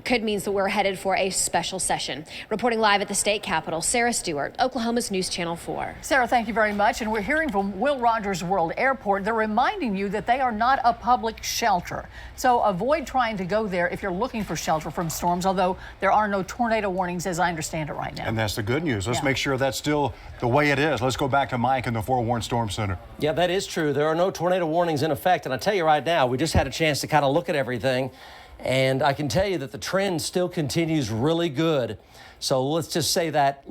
could mean that we're headed for a special session. Reporting live at the state capitol, Sarah Stewart, Oklahoma's News Channel 4. Sarah, thank you very much. And we're hearing from Will Rogers World Airport. They're reminding you that they are not a public shelter. So avoid trying to go there if you're looking for shelter from storms, although there are no tornado warnings as I understand it right now. And that's the good news. Let's make sure that's still the way it is. Let's go back to Mike in the Fort Warren Storm Center. Yeah, that is true. There are no tornado warnings in effect. And I tell you right now, we just had a chance to kind of look at everything. And I can tell you that the trend still continues really good. So let's just say that,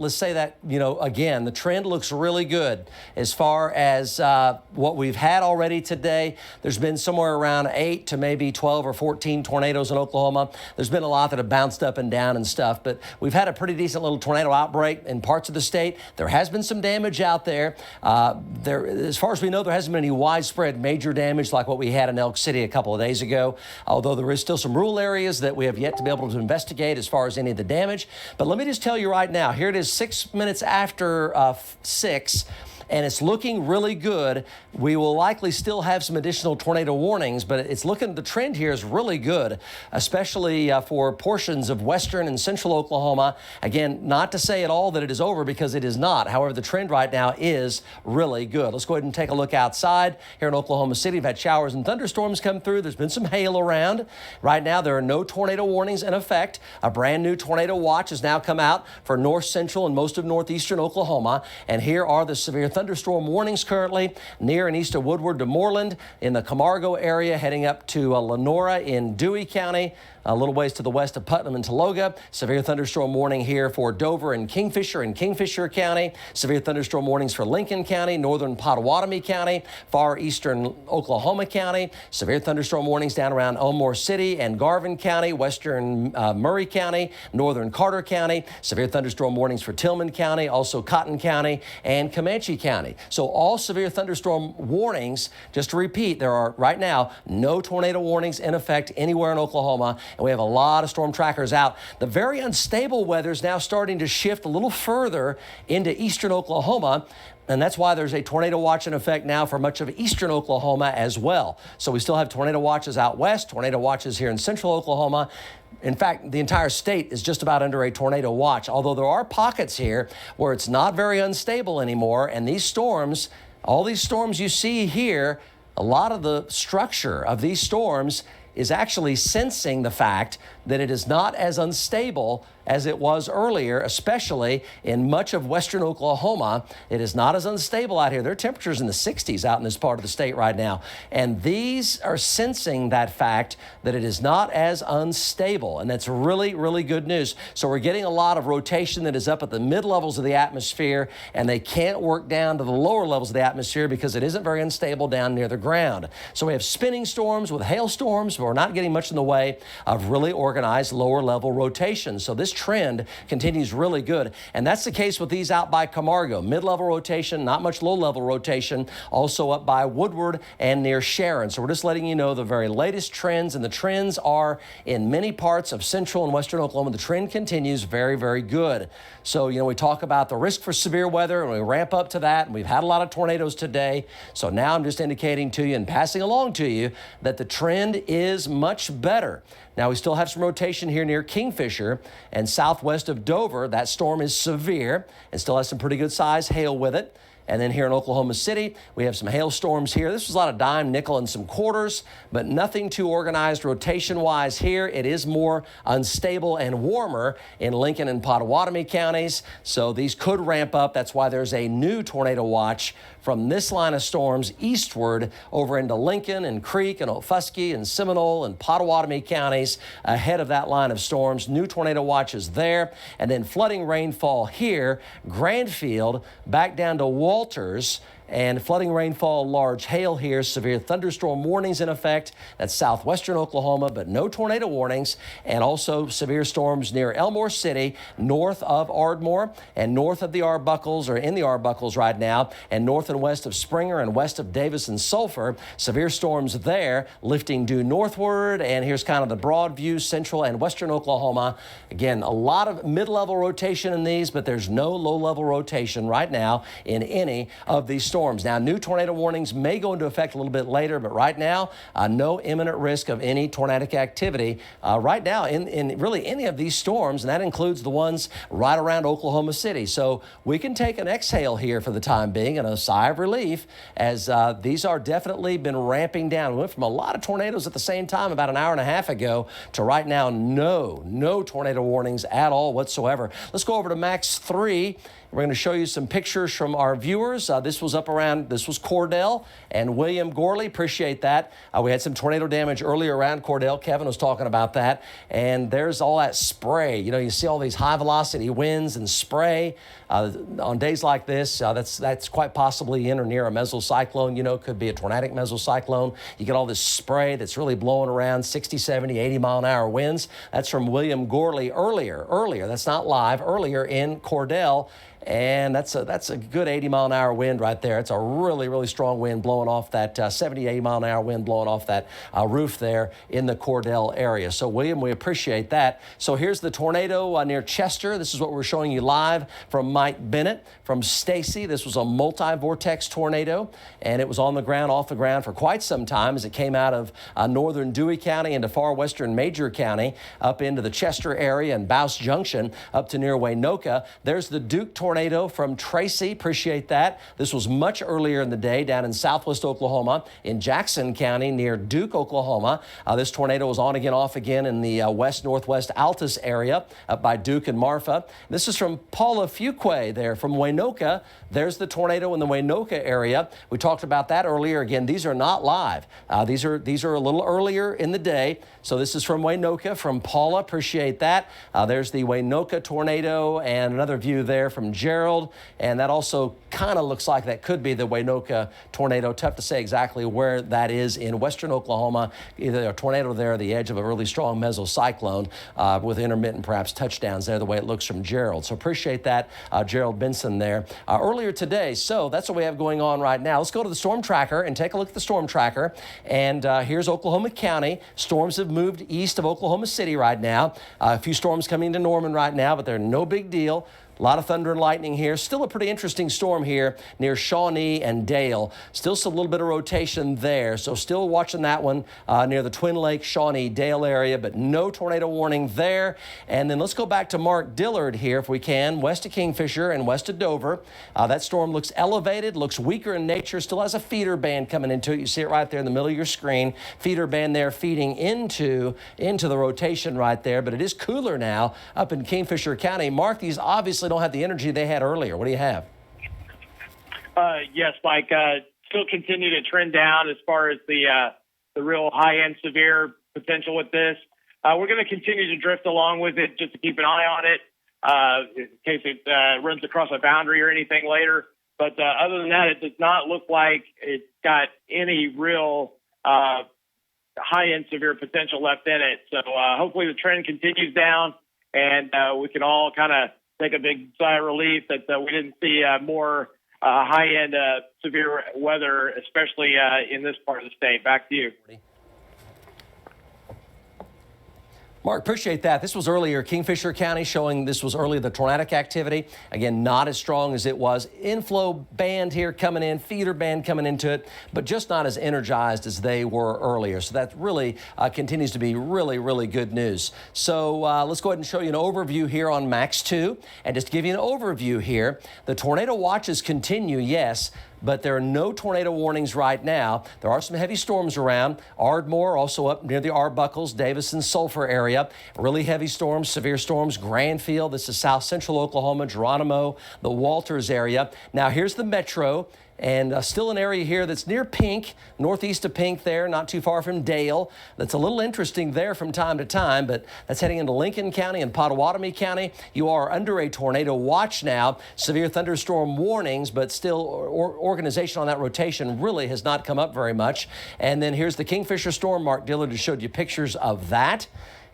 you know, again, the trend looks really good as far as what we've had already today. There's been somewhere around 8 to maybe 12 or 14 tornadoes in Oklahoma. There's been a lot that have bounced up and down and stuff, but we've had a pretty decent little tornado outbreak in parts of the state. There has been some damage out there. As far as we know, there hasn't been any widespread major damage like what we had in Elk City a couple of days ago, although there is still some rural areas that we have yet to be able to investigate as far as any of the damage. But let me just tell you right now, here it is 6 minutes after 6. And it's looking really good. We will likely still have some additional tornado warnings, but it's looking, the trend here is really good, especially for portions of western and central Oklahoma. Again, not to say at all that it is over, because it is not. However, the trend right now is really good. Let's go ahead and take a look outside. Here in Oklahoma City, we've had showers and thunderstorms come through. There's been some hail around. Right now, there are no tornado warnings in effect. A brand new tornado watch has now come out for north central and most of northeastern Oklahoma. And here are the severe thunderstorm warnings currently near and east of Woodward to Moreland, in the Camargo area, heading up to Lenora in Dewey County, a little ways to the west of Putnam and Taloga. Severe thunderstorm warning here for Dover and Kingfisher County. Severe thunderstorm warnings for Lincoln County, northern Pottawatomie County, far eastern Oklahoma County. Severe thunderstorm warnings down around Elmore City and Garvin County, western Murray County, northern Carter County. Severe thunderstorm warnings for Tillman County, also Cotton County and Comanche County. So all severe thunderstorm warnings, just to repeat, there are right now no tornado warnings in effect anywhere in Oklahoma. And we have a lot of storm trackers out. The very unstable weather is now starting to shift a little further into eastern Oklahoma. And that's why there's a tornado watch in effect now for much of eastern Oklahoma as well. So we still have tornado watches out west, tornado watches here in central Oklahoma. In fact, the entire state is just about under a tornado watch, although there are pockets here where it's not very unstable anymore. And these storms, all these storms you see here, a lot of the structure of these storms is actually sensing the fact that it is not as unstable as it was earlier, especially in much of western Oklahoma. It is not as unstable out here. There are temperatures in the 60s out in this part of the state right now. And these are sensing that fact that it is not as unstable. And that's really, really good news. So we're getting a lot of rotation that is up at the mid-levels of the atmosphere, and they can't work down to the lower levels of the atmosphere because it isn't very unstable down near the ground. So we have spinning storms with hailstorms, but we're not getting much in the way of really organized lower level rotation. So this trend continues really good. And that's the case with these out by Camargo. Mid-level rotation, not much low-level rotation, also up by Woodward and near Sharon. So we're just letting you know the very latest trends, and the trends are in many parts of central and western Oklahoma. The trend continues very, very good. So, you know, we talk about the risk for severe weather, and we ramp up to that, and we've had a lot of tornadoes today. So now I'm just indicating to you and passing along to you that the trend is much better. Now, we still have some rotation here near Kingfisher and southwest of Dover. That storm is severe and still has some pretty good size hail with it. And then here in Oklahoma City, we have some hailstorms here. This was a lot of dime, nickel, and some quarters, but nothing too organized rotation-wise here. It is more unstable and warmer in Lincoln and Pottawatomie counties, so these could ramp up. That's why there's a new tornado watch from this line of storms eastward over into Lincoln and Creek and Ofuskie and Seminole and Pottawatomie counties ahead of that line of storms. New tornado watches there. And then flooding rainfall here, Grandfield back down to Walters, and flooding rainfall, large hail here, severe thunderstorm warnings in effect. That's southwestern Oklahoma, but no tornado warnings. And also severe storms near Elmore City, north of Ardmore and north of the Arbuckles, or in the Arbuckles right now, and north and west of Springer and west of Davis and Sulphur. Severe storms there, lifting due northward. And here's kind of the broad view, central and western Oklahoma. Again, a lot of mid-level rotation in these, but there's no low-level rotation right now in any of these storms. storms. Now, new tornado warnings may go into effect a little bit later, but right now, no imminent risk of any tornadic activity right now in really any of these storms, and that includes the ones right around Oklahoma City. So we can take an exhale here for the time being and a sigh of relief, as these are definitely been ramping down. We went from a lot of tornadoes at the same time about an hour and a half ago to right now no tornado warnings at all whatsoever. Let's go over to Max 3. We're going to show you some pictures from our viewers. This was Cordell and William Gorley. Appreciate that. We had some tornado damage earlier around Cordell. Kevin was talking about that. And there's all that spray. You know, you see all these high velocity winds and spray. On days like this, that's quite possibly in or near a mesocyclone. You know, could be a tornadic mesocyclone. You get all this spray that's really blowing around 60, 70, 80 mile an hour winds. That's from William Gorley earlier. That's not live. Earlier in Cordell. And that's a good 80 mile an hour wind right there. It's a really, really strong wind blowing off that 70, 80 mile an hour wind blowing off that roof there in the Cordell area. So, William, we appreciate that. So here's the tornado near Chester. This is what we're showing you live from Mike Bennett. From Stacy, this was a multi-vortex tornado, and it was on the ground, off the ground for quite some time as it came out of northern Dewey County into far western Major County, up into the Chester area and Bouse Junction, up to near Waynoka. There's the Duke tornado from Tracy. Appreciate that. This was much earlier in the day down in southwest Oklahoma in Jackson County near Duke, Oklahoma. This tornado was on again, off again in the west-northwest Altus area up by Duke and Marfa. This is from Paula Fuquay there from Waynoka. There's the tornado in the Waynoka area. We talked about that earlier. Again, these are not live. These are a little earlier in the day. So this is from Waynoka, from Paula. Appreciate that. There's the Waynoka tornado and another view there from Gerald. And that also kind of looks like that could be the Waynoka tornado. Tough to say exactly where that is in western Oklahoma. Either a tornado there or the edge of a really strong mesocyclone with intermittent perhaps touchdowns there, the way it looks from Gerald. So appreciate that, Gerald Benson there. Earlier today, so that's what we have going on right now. Let's go to the storm tracker and take a look at the storm tracker. And here's Oklahoma County. Storms have moved east of Oklahoma City right now. A few storms coming into Norman right now, but they're no big deal. A lot of thunder and lightning here. Still a pretty interesting storm here near Shawnee and Dale. Still a little bit of rotation there. So still watching that one near the Twin Lakes, Shawnee, Dale area, but no tornado warning there. And then let's go back to Mark Dillard here if we can, west of Kingfisher and west of Dover. That storm looks elevated, looks weaker in nature, still has a feeder band coming into it. You see it right there in the middle of your screen. Feeder band there feeding into the rotation right there, but it is cooler now up in Kingfisher County. Mark, these obviously don't have the energy they had earlier. What do you have? Yes, Mike. Still continue to trend down as far as the real high-end severe potential with this. We're going to continue to drift along with it just to keep an eye on it in case it runs across a boundary or anything later. But other than that, it does not look like it's got any real high-end severe potential left in it. So hopefully the trend continues down and we can all kind of take a big sigh of relief that we didn't see more high-end severe weather, especially in this part of the state. Back to you. Mark, appreciate that. This was earlier Kingfisher County showing this was early the tornadic activity. Again, not as strong as it was. Inflow band here coming in, feeder band coming into it, but just not as energized as they were earlier. So that really continues to be really, really good news. So let's go ahead and show you an overview here on Max 2. And just to give you an overview here, the tornado watches continue, yes, but there are no tornado warnings right now. There are some heavy storms around. Ardmore, also up near the Arbuckles, Davis and Sulphur area. Really heavy storms, severe storms. Granfield, this is south central Oklahoma, Geronimo, the Walters area. Now here's the metro. And still an area here that's near Pink, northeast of Pink there, not too far from Dale. That's a little interesting there from time to time, but that's heading into Lincoln County and Pottawatomie County. You are under a tornado watch now. Severe thunderstorm warnings, but still organization on that rotation really has not come up very much. And then here's the Kingfisher storm. Mark Dillard has showed you pictures of that.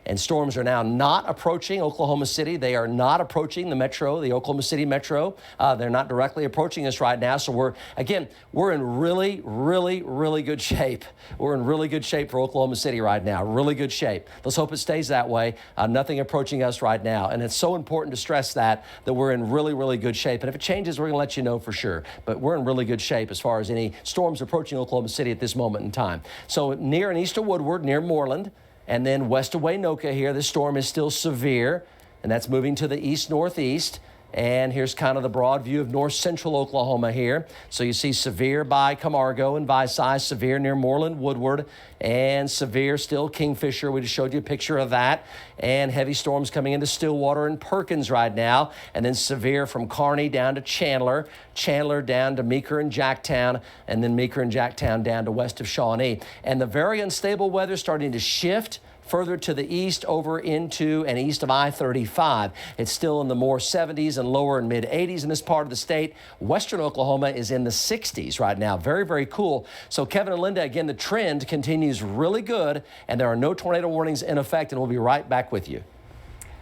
And storms are now not approaching Oklahoma City. They are not approaching the metro, the Oklahoma City metro. They're not directly approaching us right now. So we're in really, really, really good shape. We're in really good shape for Oklahoma City right now. Really good shape. Let's hope it stays that way. Nothing approaching us right now. And it's so important to stress that we're in really, really good shape. And if it changes, we're going to let you know for sure. But we're in really good shape as far as any storms approaching Oklahoma City at this moment in time. So near and east of Woodward, near Moreland, and then west of Waynoka here, this storm is still severe, and that's moving to the east-northeast. And here's kind of the broad view of north-central Oklahoma here. So you see severe by Camargo and Visay, severe near Moreland, Woodward, and severe still Kingfisher. We just showed you a picture of that. And heavy storms coming into Stillwater and Perkins right now. And then severe from Kearney down to Chandler, Chandler down to Meeker and Jacktown, and then Meeker and Jacktown down to west of Shawnee. And the very unstable weather starting to shift further to the east over into and east of I-35. It's still in the more 70s and lower and mid 80s in this part of the state. Western Oklahoma is in the 60s right now. Very, very cool. So Kevin and Linda, again, the trend continues really good, and there are no tornado warnings in effect, and we'll be right back with you.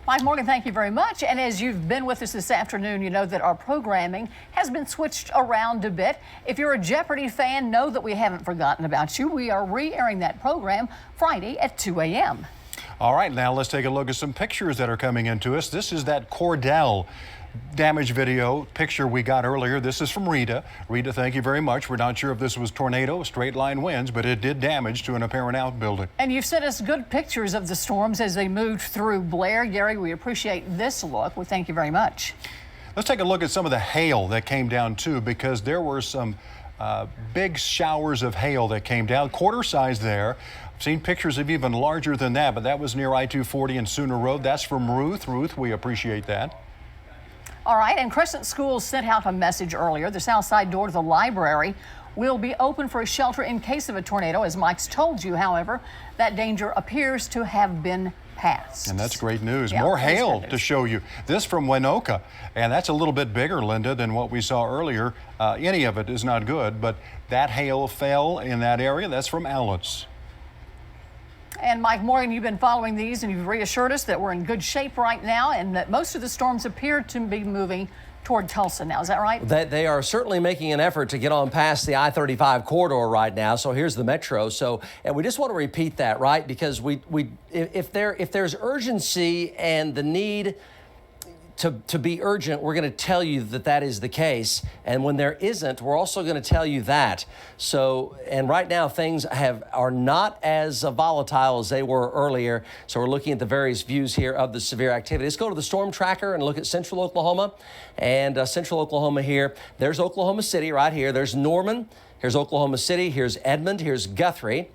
Mike Morgan, thank you very much. And as you've been with us this afternoon, you know that our programming has been switched around a bit. If you're a Jeopardy fan, know that we haven't forgotten about you. We are re-airing that program Friday at 2 a.m. All right, now let's take a look at some pictures that are coming into us. This is that Cordell damage video picture we got earlier. This is from Rita. Rita, thank you very much. We're not sure if this was tornado, straight line winds, but it did damage to an apparent outbuilding. And you've sent us good pictures of the storms as they moved through Blair. Gary, we appreciate this look. We thank you very much. Let's take a look at some of the hail that came down too, because there were some big showers of hail that came down, quarter size there. I've seen pictures of even larger than that, but that was near I-240 and Sooner Road. That's from Ruth. Ruth, we appreciate that. All right, and Crescent Schools sent out a message earlier. The south side door to the library will be open for a shelter in case of a tornado. As Mike's told you, however, that danger appears to have been passed. And that's great news. Yeah, more hail to show you. This from Waynoka, and that's a little bit bigger, Linda, than what we saw earlier. Any of it is not good, but that hail fell in that area. That's from Alice. And Mike Morgan, you've been following these, and you've reassured us that we're in good shape right now and that most of the storms appear to be moving toward Tulsa now. Is that right? They are certainly making an effort to get on past the I-35 corridor right now. So here's the metro. So, and we just want to repeat that, right? Because if there's urgency and the need to be urgent, we're going to tell you that is the case. And when there isn't, we're also going to tell you that. So, and right now things are not as volatile as they were earlier. So we're looking at the various views here of the severe activity. Let's go to the storm tracker and look at central Oklahoma. And central Oklahoma here, there's Oklahoma City right here. There's Norman. Here's Oklahoma City. Here's Edmond. Here's Guthrie.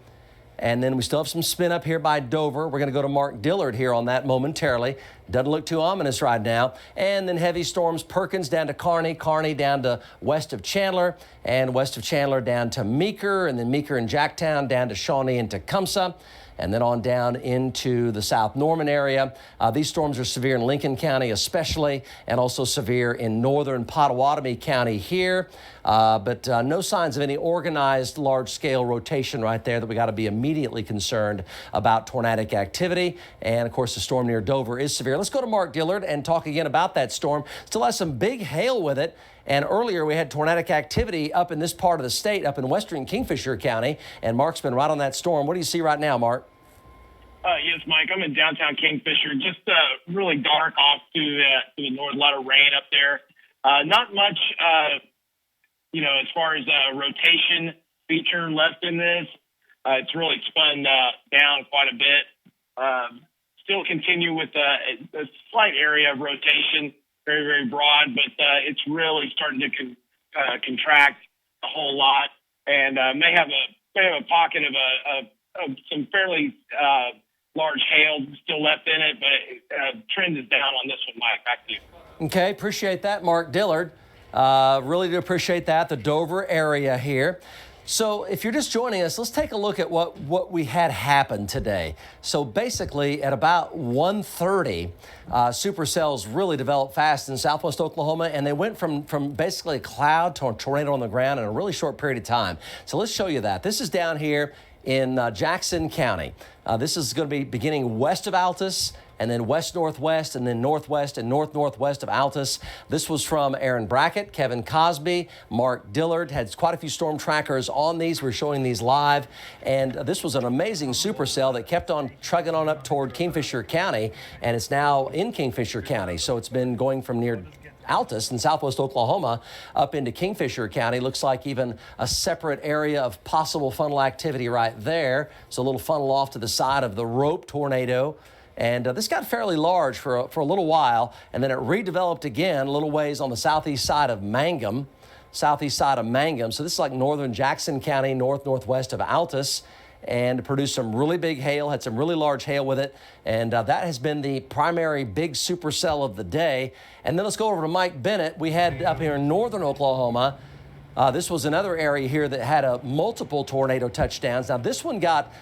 And then we still have some spin up here by Dover. We're going to go to Mark Dillard here on that momentarily. Doesn't look too ominous right now. And then heavy storms, Perkins down to Kearney, Kearney down to west of Chandler, and west of Chandler down to Meeker, and then Meeker and Jacktown down to Shawnee and Tecumseh, and then on down into the South Norman area. These storms are severe in Lincoln County especially, and also severe in northern Pottawatomie County here. But no signs of any organized large-scale rotation right there that we got to be immediately concerned about tornadic activity. And, of course, the storm near Dover is severe. Let's go to Mark Dillard and talk again about that storm. Still has some big hail with it. And earlier we had tornadic activity up in this part of the state, up in western Kingfisher County. And Mark's been right on that storm. What do you see right now, Mark? Yes, Mike. I'm in downtown Kingfisher. Just really dark off to the north. A lot of rain up there. Not much, as far as rotation feature left in this. It's really spun down quite a bit. Still continue with a slight area of rotation, very, very broad, but it's really starting to contract a whole lot, and may have a pocket of some fairly large hail still left in it, but trend is down on this one, Mike. Back to you. Okay, appreciate that, Mark Dillard. Really do appreciate that, the Dover area here. So if you're just joining us, let's take a look at what we had happen today. So basically at about 1:30, supercells really developed fast in southwest Oklahoma, and they went from basically a cloud to a tornado on the ground in a really short period of time. So let's show you that. This is down here in Jackson County. This is going to be beginning west of Altus, and then west-northwest, and then northwest and north-northwest of Altus. This was from Aaron Brackett, Kevin Cosby, Mark Dillard. Had quite a few storm trackers on these. We're showing these live. And this was an amazing supercell that kept on trucking on up toward Kingfisher County, and it's now in Kingfisher County. So it's been going from near Altus in southwest Oklahoma up into Kingfisher County. Looks like even a separate area of possible funnel activity right there. So a little funnel off to the side of the rope tornado. And this got fairly large for a little while, and then it redeveloped again a little ways on the southeast side of Mangum. So this is like northern Jackson County, northwest of Altus, and produced some really big hail, had some really large hail with it. And that has been the primary big supercell of the day. And then let's go over to Mike Bennett. We had up here in northern Oklahoma. This was another area here that had multiple tornado touchdowns. Now this one got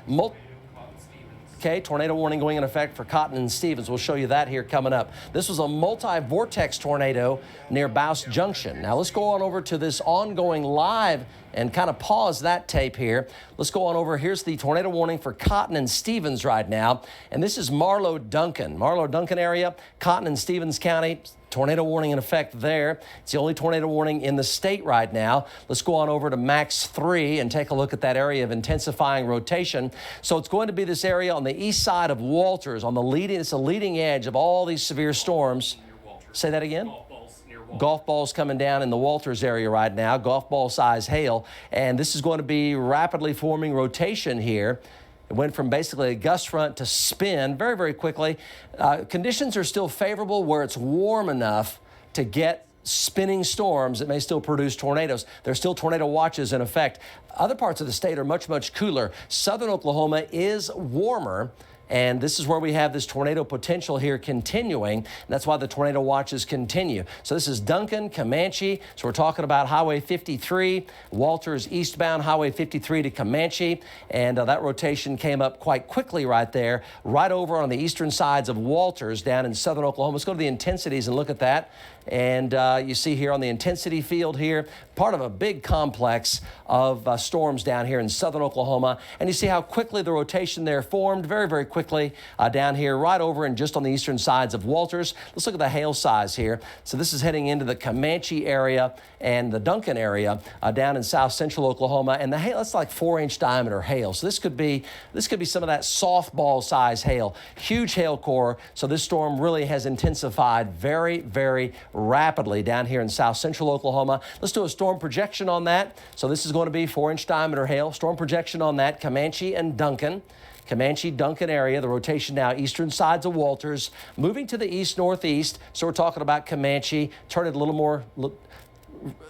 Okay, tornado warning going in effect for Cotton and Stevens. We'll show you that here coming up. This was a multi-vortex tornado near Bouse Junction. Now let's go on over to this ongoing live and kind of pause that tape here. Let's go on over. Here's the tornado warning for Cotton and Stevens right now. And this is Marlow-Duncan area, Cotton and Stevens County. Tornado warning in effect there. It's the only tornado warning in the state right now. Let's go on over to Max 3 and take a look at that area of intensifying rotation. So it's going to be this area on the east side of Walters, it's the leading edge of all these severe storms. Say that again? Golf balls coming down in the Walters area right now, golf ball size hail. And this is going to be rapidly forming rotation here. It went from basically a gust front to spin very, very quickly. Conditions are still favorable where it's warm enough to get spinning storms that may still produce tornadoes. There's still tornado watches in effect. Other parts of the state are much, much cooler. Southern Oklahoma is warmer. And this is where we have this tornado potential here continuing. And that's why the tornado watches continue. So this is Duncan, Comanche. So we're talking about Highway 53, Walters eastbound, Highway 53 to Comanche. And that rotation came up quite quickly right there, right over on the eastern sides of Walters down in southern Oklahoma. Let's go to the intensities and look at that. And you see here on the intensity field here, part of a big complex of storms down here in southern Oklahoma. And you see how quickly the rotation there formed, very, very quickly down here, right over and just on the eastern sides of Walters. Let's look at the hail size here. So this is heading into the Comanche area and the Duncan area down in south central Oklahoma. And the hail, that's like 4-inch diameter hail. So this could be some of that softball size hail, huge hail core. So this storm really has intensified very, very rapidly down here in south central Oklahoma. Let's do a storm projection on that. So this is going to be 4-inch diameter hail. Storm projection on that, Comanche and Duncan. Comanche-Duncan area, the rotation now eastern sides of Walters, moving to the east-northeast. So we're talking about Comanche. Turn it a little more,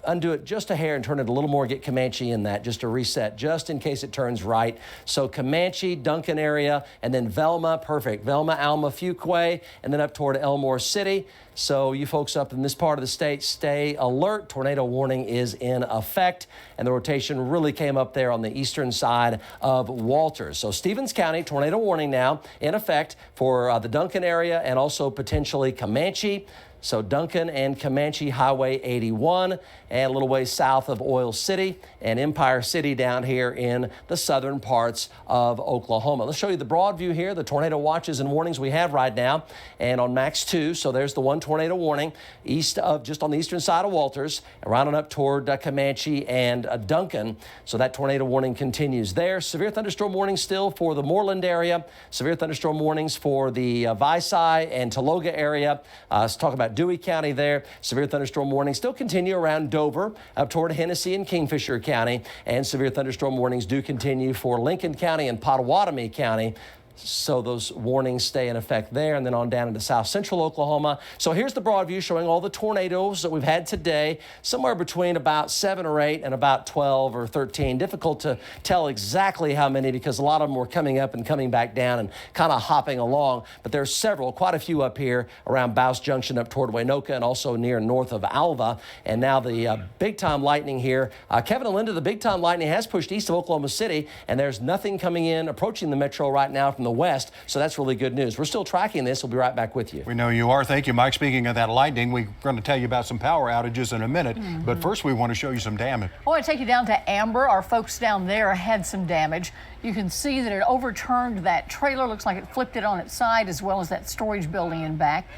undo it just a hair and turn it a little more, get Comanche in that just to reset, just in case it turns right. So Comanche, Duncan area, and then Velma, perfect. Velma, Alma, Fuquay, and then up toward Elmore City. So you folks up in this part of the state, stay alert. Tornado warning is in effect, and the rotation really came up there on the eastern side of Walters. So Stevens County, tornado warning now in effect for the Duncan area and also potentially Comanche. So Duncan and Comanche, Highway 81, and a little ways south of Oil City and Empire City down here in the southern parts of Oklahoma. Let's show you the broad view here, the tornado watches and warnings we have right now. And on Max 2, so there's the one tornado warning east of, just on the eastern side of Walters, around and up toward Comanche and Duncan. So that tornado warning continues there. Severe thunderstorm warning still for the Moreland area. Severe thunderstorm warnings for the Visay and Taloga area. Let's talk about Dewey County there. Severe thunderstorm warnings still continue around Dover, up toward Hennessy and Kingfisher County. And severe thunderstorm warnings do continue for Lincoln County and Pottawatomie County. So those warnings stay in effect there, and then on down into south central Oklahoma. So here's the broad view showing all the tornadoes that we've had today, somewhere between about 7 or 8 and about 12 or 13. Difficult to tell exactly how many because a lot of them were coming up and coming back down and kind of hopping along. But there's several, quite a few up here around Bouse Junction up toward Waynoka and also near north of Alva. And now the big-time lightning here. Kevin and Linda, the big-time lightning has pushed east of Oklahoma City, and there's nothing coming in, approaching the metro right now from and the west. So that's really good news. We're still tracking this. We'll be right back with you. We know you are. Thank you, Mike. Speaking of that lightning, we're going to tell you about some power outages in a minute. But first, we want to show you some damage. I want to take you down to Amber. Our folks down there had some damage. You can see that it overturned that trailer. Looks like it flipped it on its side, as well as that storage building in back.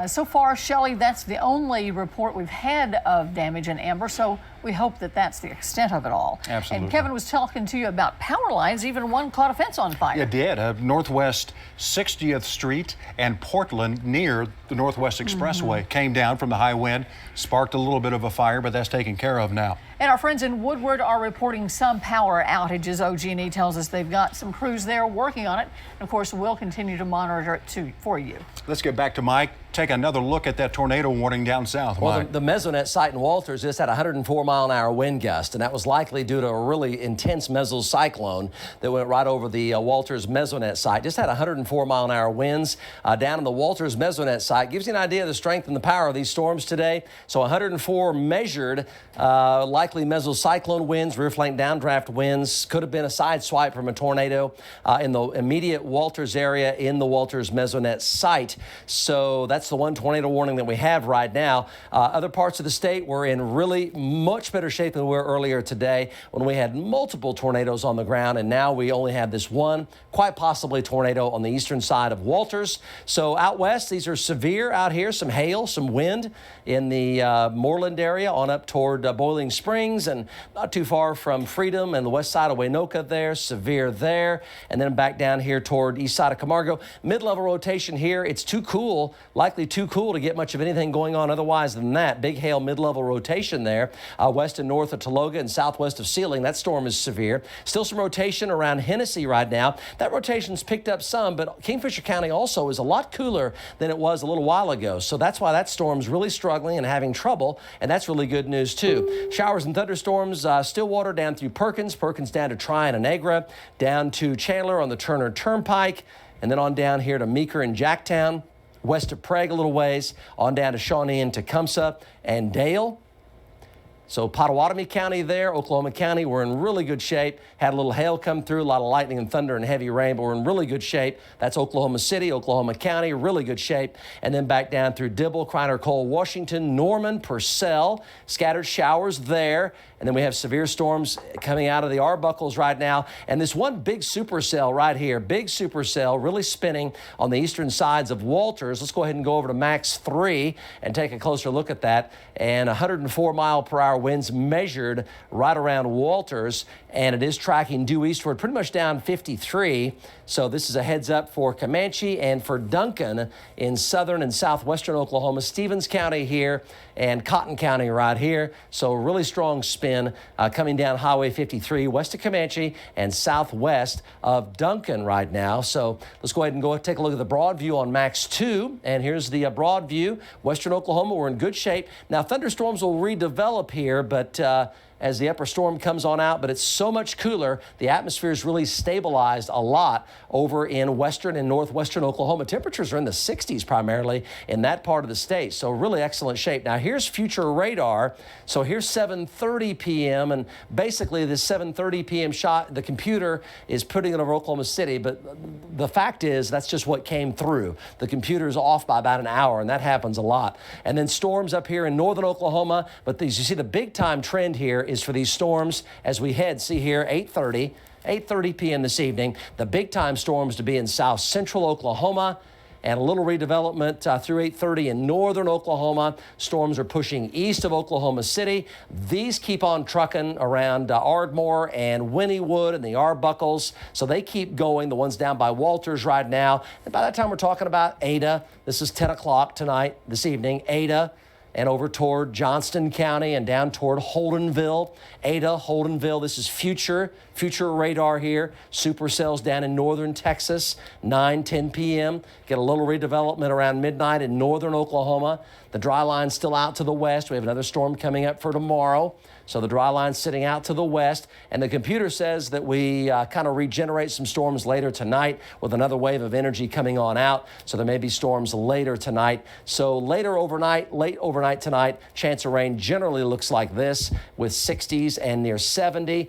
So far, Shelley, that's the only report we've had of damage in Amber, so we hope that that's the extent of it all. Absolutely. And Kevin was talking to you about power lines. Even one caught a fence on fire. It did. Northwest 60th Street and Portland near the Northwest Expressway came down from the high wind, sparked a little bit of a fire, but that's taken care of now. And our friends in Woodward are reporting some power outages. OG&E tells us they've got some crews there working on it. And of course, we'll continue to monitor it for you. Let's get back to Mike. Take another look at that tornado warning down south. Well, Mike. the Mesonet site in Walters just had a 104-mile-an-hour wind gust, and that was likely due to a really intense mesocyclone that went right over the Walters Mesonet site. Just had 104-mile-an-hour winds down in the Walters Mesonet site. Gives you an idea of the strength and the power of these storms today. So 104 measured likely mesocyclone winds, rear flank downdraft winds. Could have been a side swipe from a tornado in the immediate Walters area in the Walters Mesonet site. So that's the one tornado warning that we have right now. Other parts of the state were in really much better shape than we were earlier today when we had multiple tornadoes on the ground, and now we only have this one, quite possibly tornado on the eastern side of Walters. So out west, these are severe out here, some hail, some wind in the Moreland area on up toward Boiling Springs and not too far from Freedom and the west side of Waynoka there, severe there, and then back down here toward east side of Camargo. Mid-level rotation here, it's too cool, likely too cool to get much of anything going on otherwise than that. Big hail mid-level rotation there, west and north of Tologa and southwest of Sealing. That storm is severe. Still some rotation around Hennessy right now. That rotation's picked up some, but Kingfisher County also is a lot cooler than it was a little while ago. So that's why that storm's really struggling and having trouble, and that's really good news too. Showers and thunderstorms, Stillwater down through Perkins down to Tryon and Agra, down to Chandler on the Turner Turnpike, and then on down here to Meeker and Jacktown, west of Prague a little ways, on down to Shawnee and Tecumseh and Dale. So Pottawatomie County there, Oklahoma County, we're in really good shape. Had a little hail come through, a lot of lightning and thunder and heavy rain, but we're in really good shape. That's Oklahoma City, Oklahoma County, really good shape. And then back down through Dibble, Kreiner, Cole, Washington, Norman, Purcell, scattered showers there. And then we have severe storms coming out of the Arbuckles right now. And this one big supercell right here, big supercell really spinning on the eastern sides of Walters. Let's go ahead and go over to Max 3 and take a closer look at that. And 104-mile-per-hour winds measured right around Walters, and it is tracking due eastward, pretty much down 53. So this is a heads up for Comanche and for Duncan in southern and southwestern Oklahoma, Stevens County here and Cotton County right here. So really strong spin coming down Highway 53 west of Comanche and southwest of Duncan right now. So let's go ahead and take a look at the broad view on Max 2. And here's the broad view. Western Oklahoma, we're in good shape. Now thunderstorms will redevelop here, but as the upper storm comes on out, but it's so much cooler. The atmosphere is really stabilized a lot over in western and northwestern Oklahoma. Temperatures are in the 60s primarily in that part of the state, so really excellent shape. Now here's future radar. So here's 7:30 p.m. and basically this 7:30 p.m. shot, the computer is putting it over Oklahoma City, but the fact is that's just what came through. The computer's off by about an hour, and that happens a lot. And then storms up here in northern Oklahoma, but these, you see the big time trend here is for these storms as we head, see here, 8:30 p.m. this evening, the big time storms to be in south central Oklahoma and a little redevelopment through 8:30 in northern Oklahoma. Storms are pushing east of Oklahoma City. These keep on trucking around Ardmore and Wynnewood and the Arbuckles. So they keep going, the ones down by Walters right now. And by that time, we're talking about Ada. This is 10 o'clock tonight, this evening, Ada. And over toward Johnston County and down toward Holdenville. Ada, Holdenville, this is future radar here. Supercells down in northern Texas, 9-10 p.m. Get a little redevelopment around midnight in northern Oklahoma. The dry line's still out to the west. We have another storm coming up for tomorrow. So the dry line's sitting out to the west, and the computer says that we kind of regenerate some storms later tonight with another wave of energy coming on out. So there may be storms later tonight. So late overnight tonight, chance of rain generally looks like this with 60s and near 70.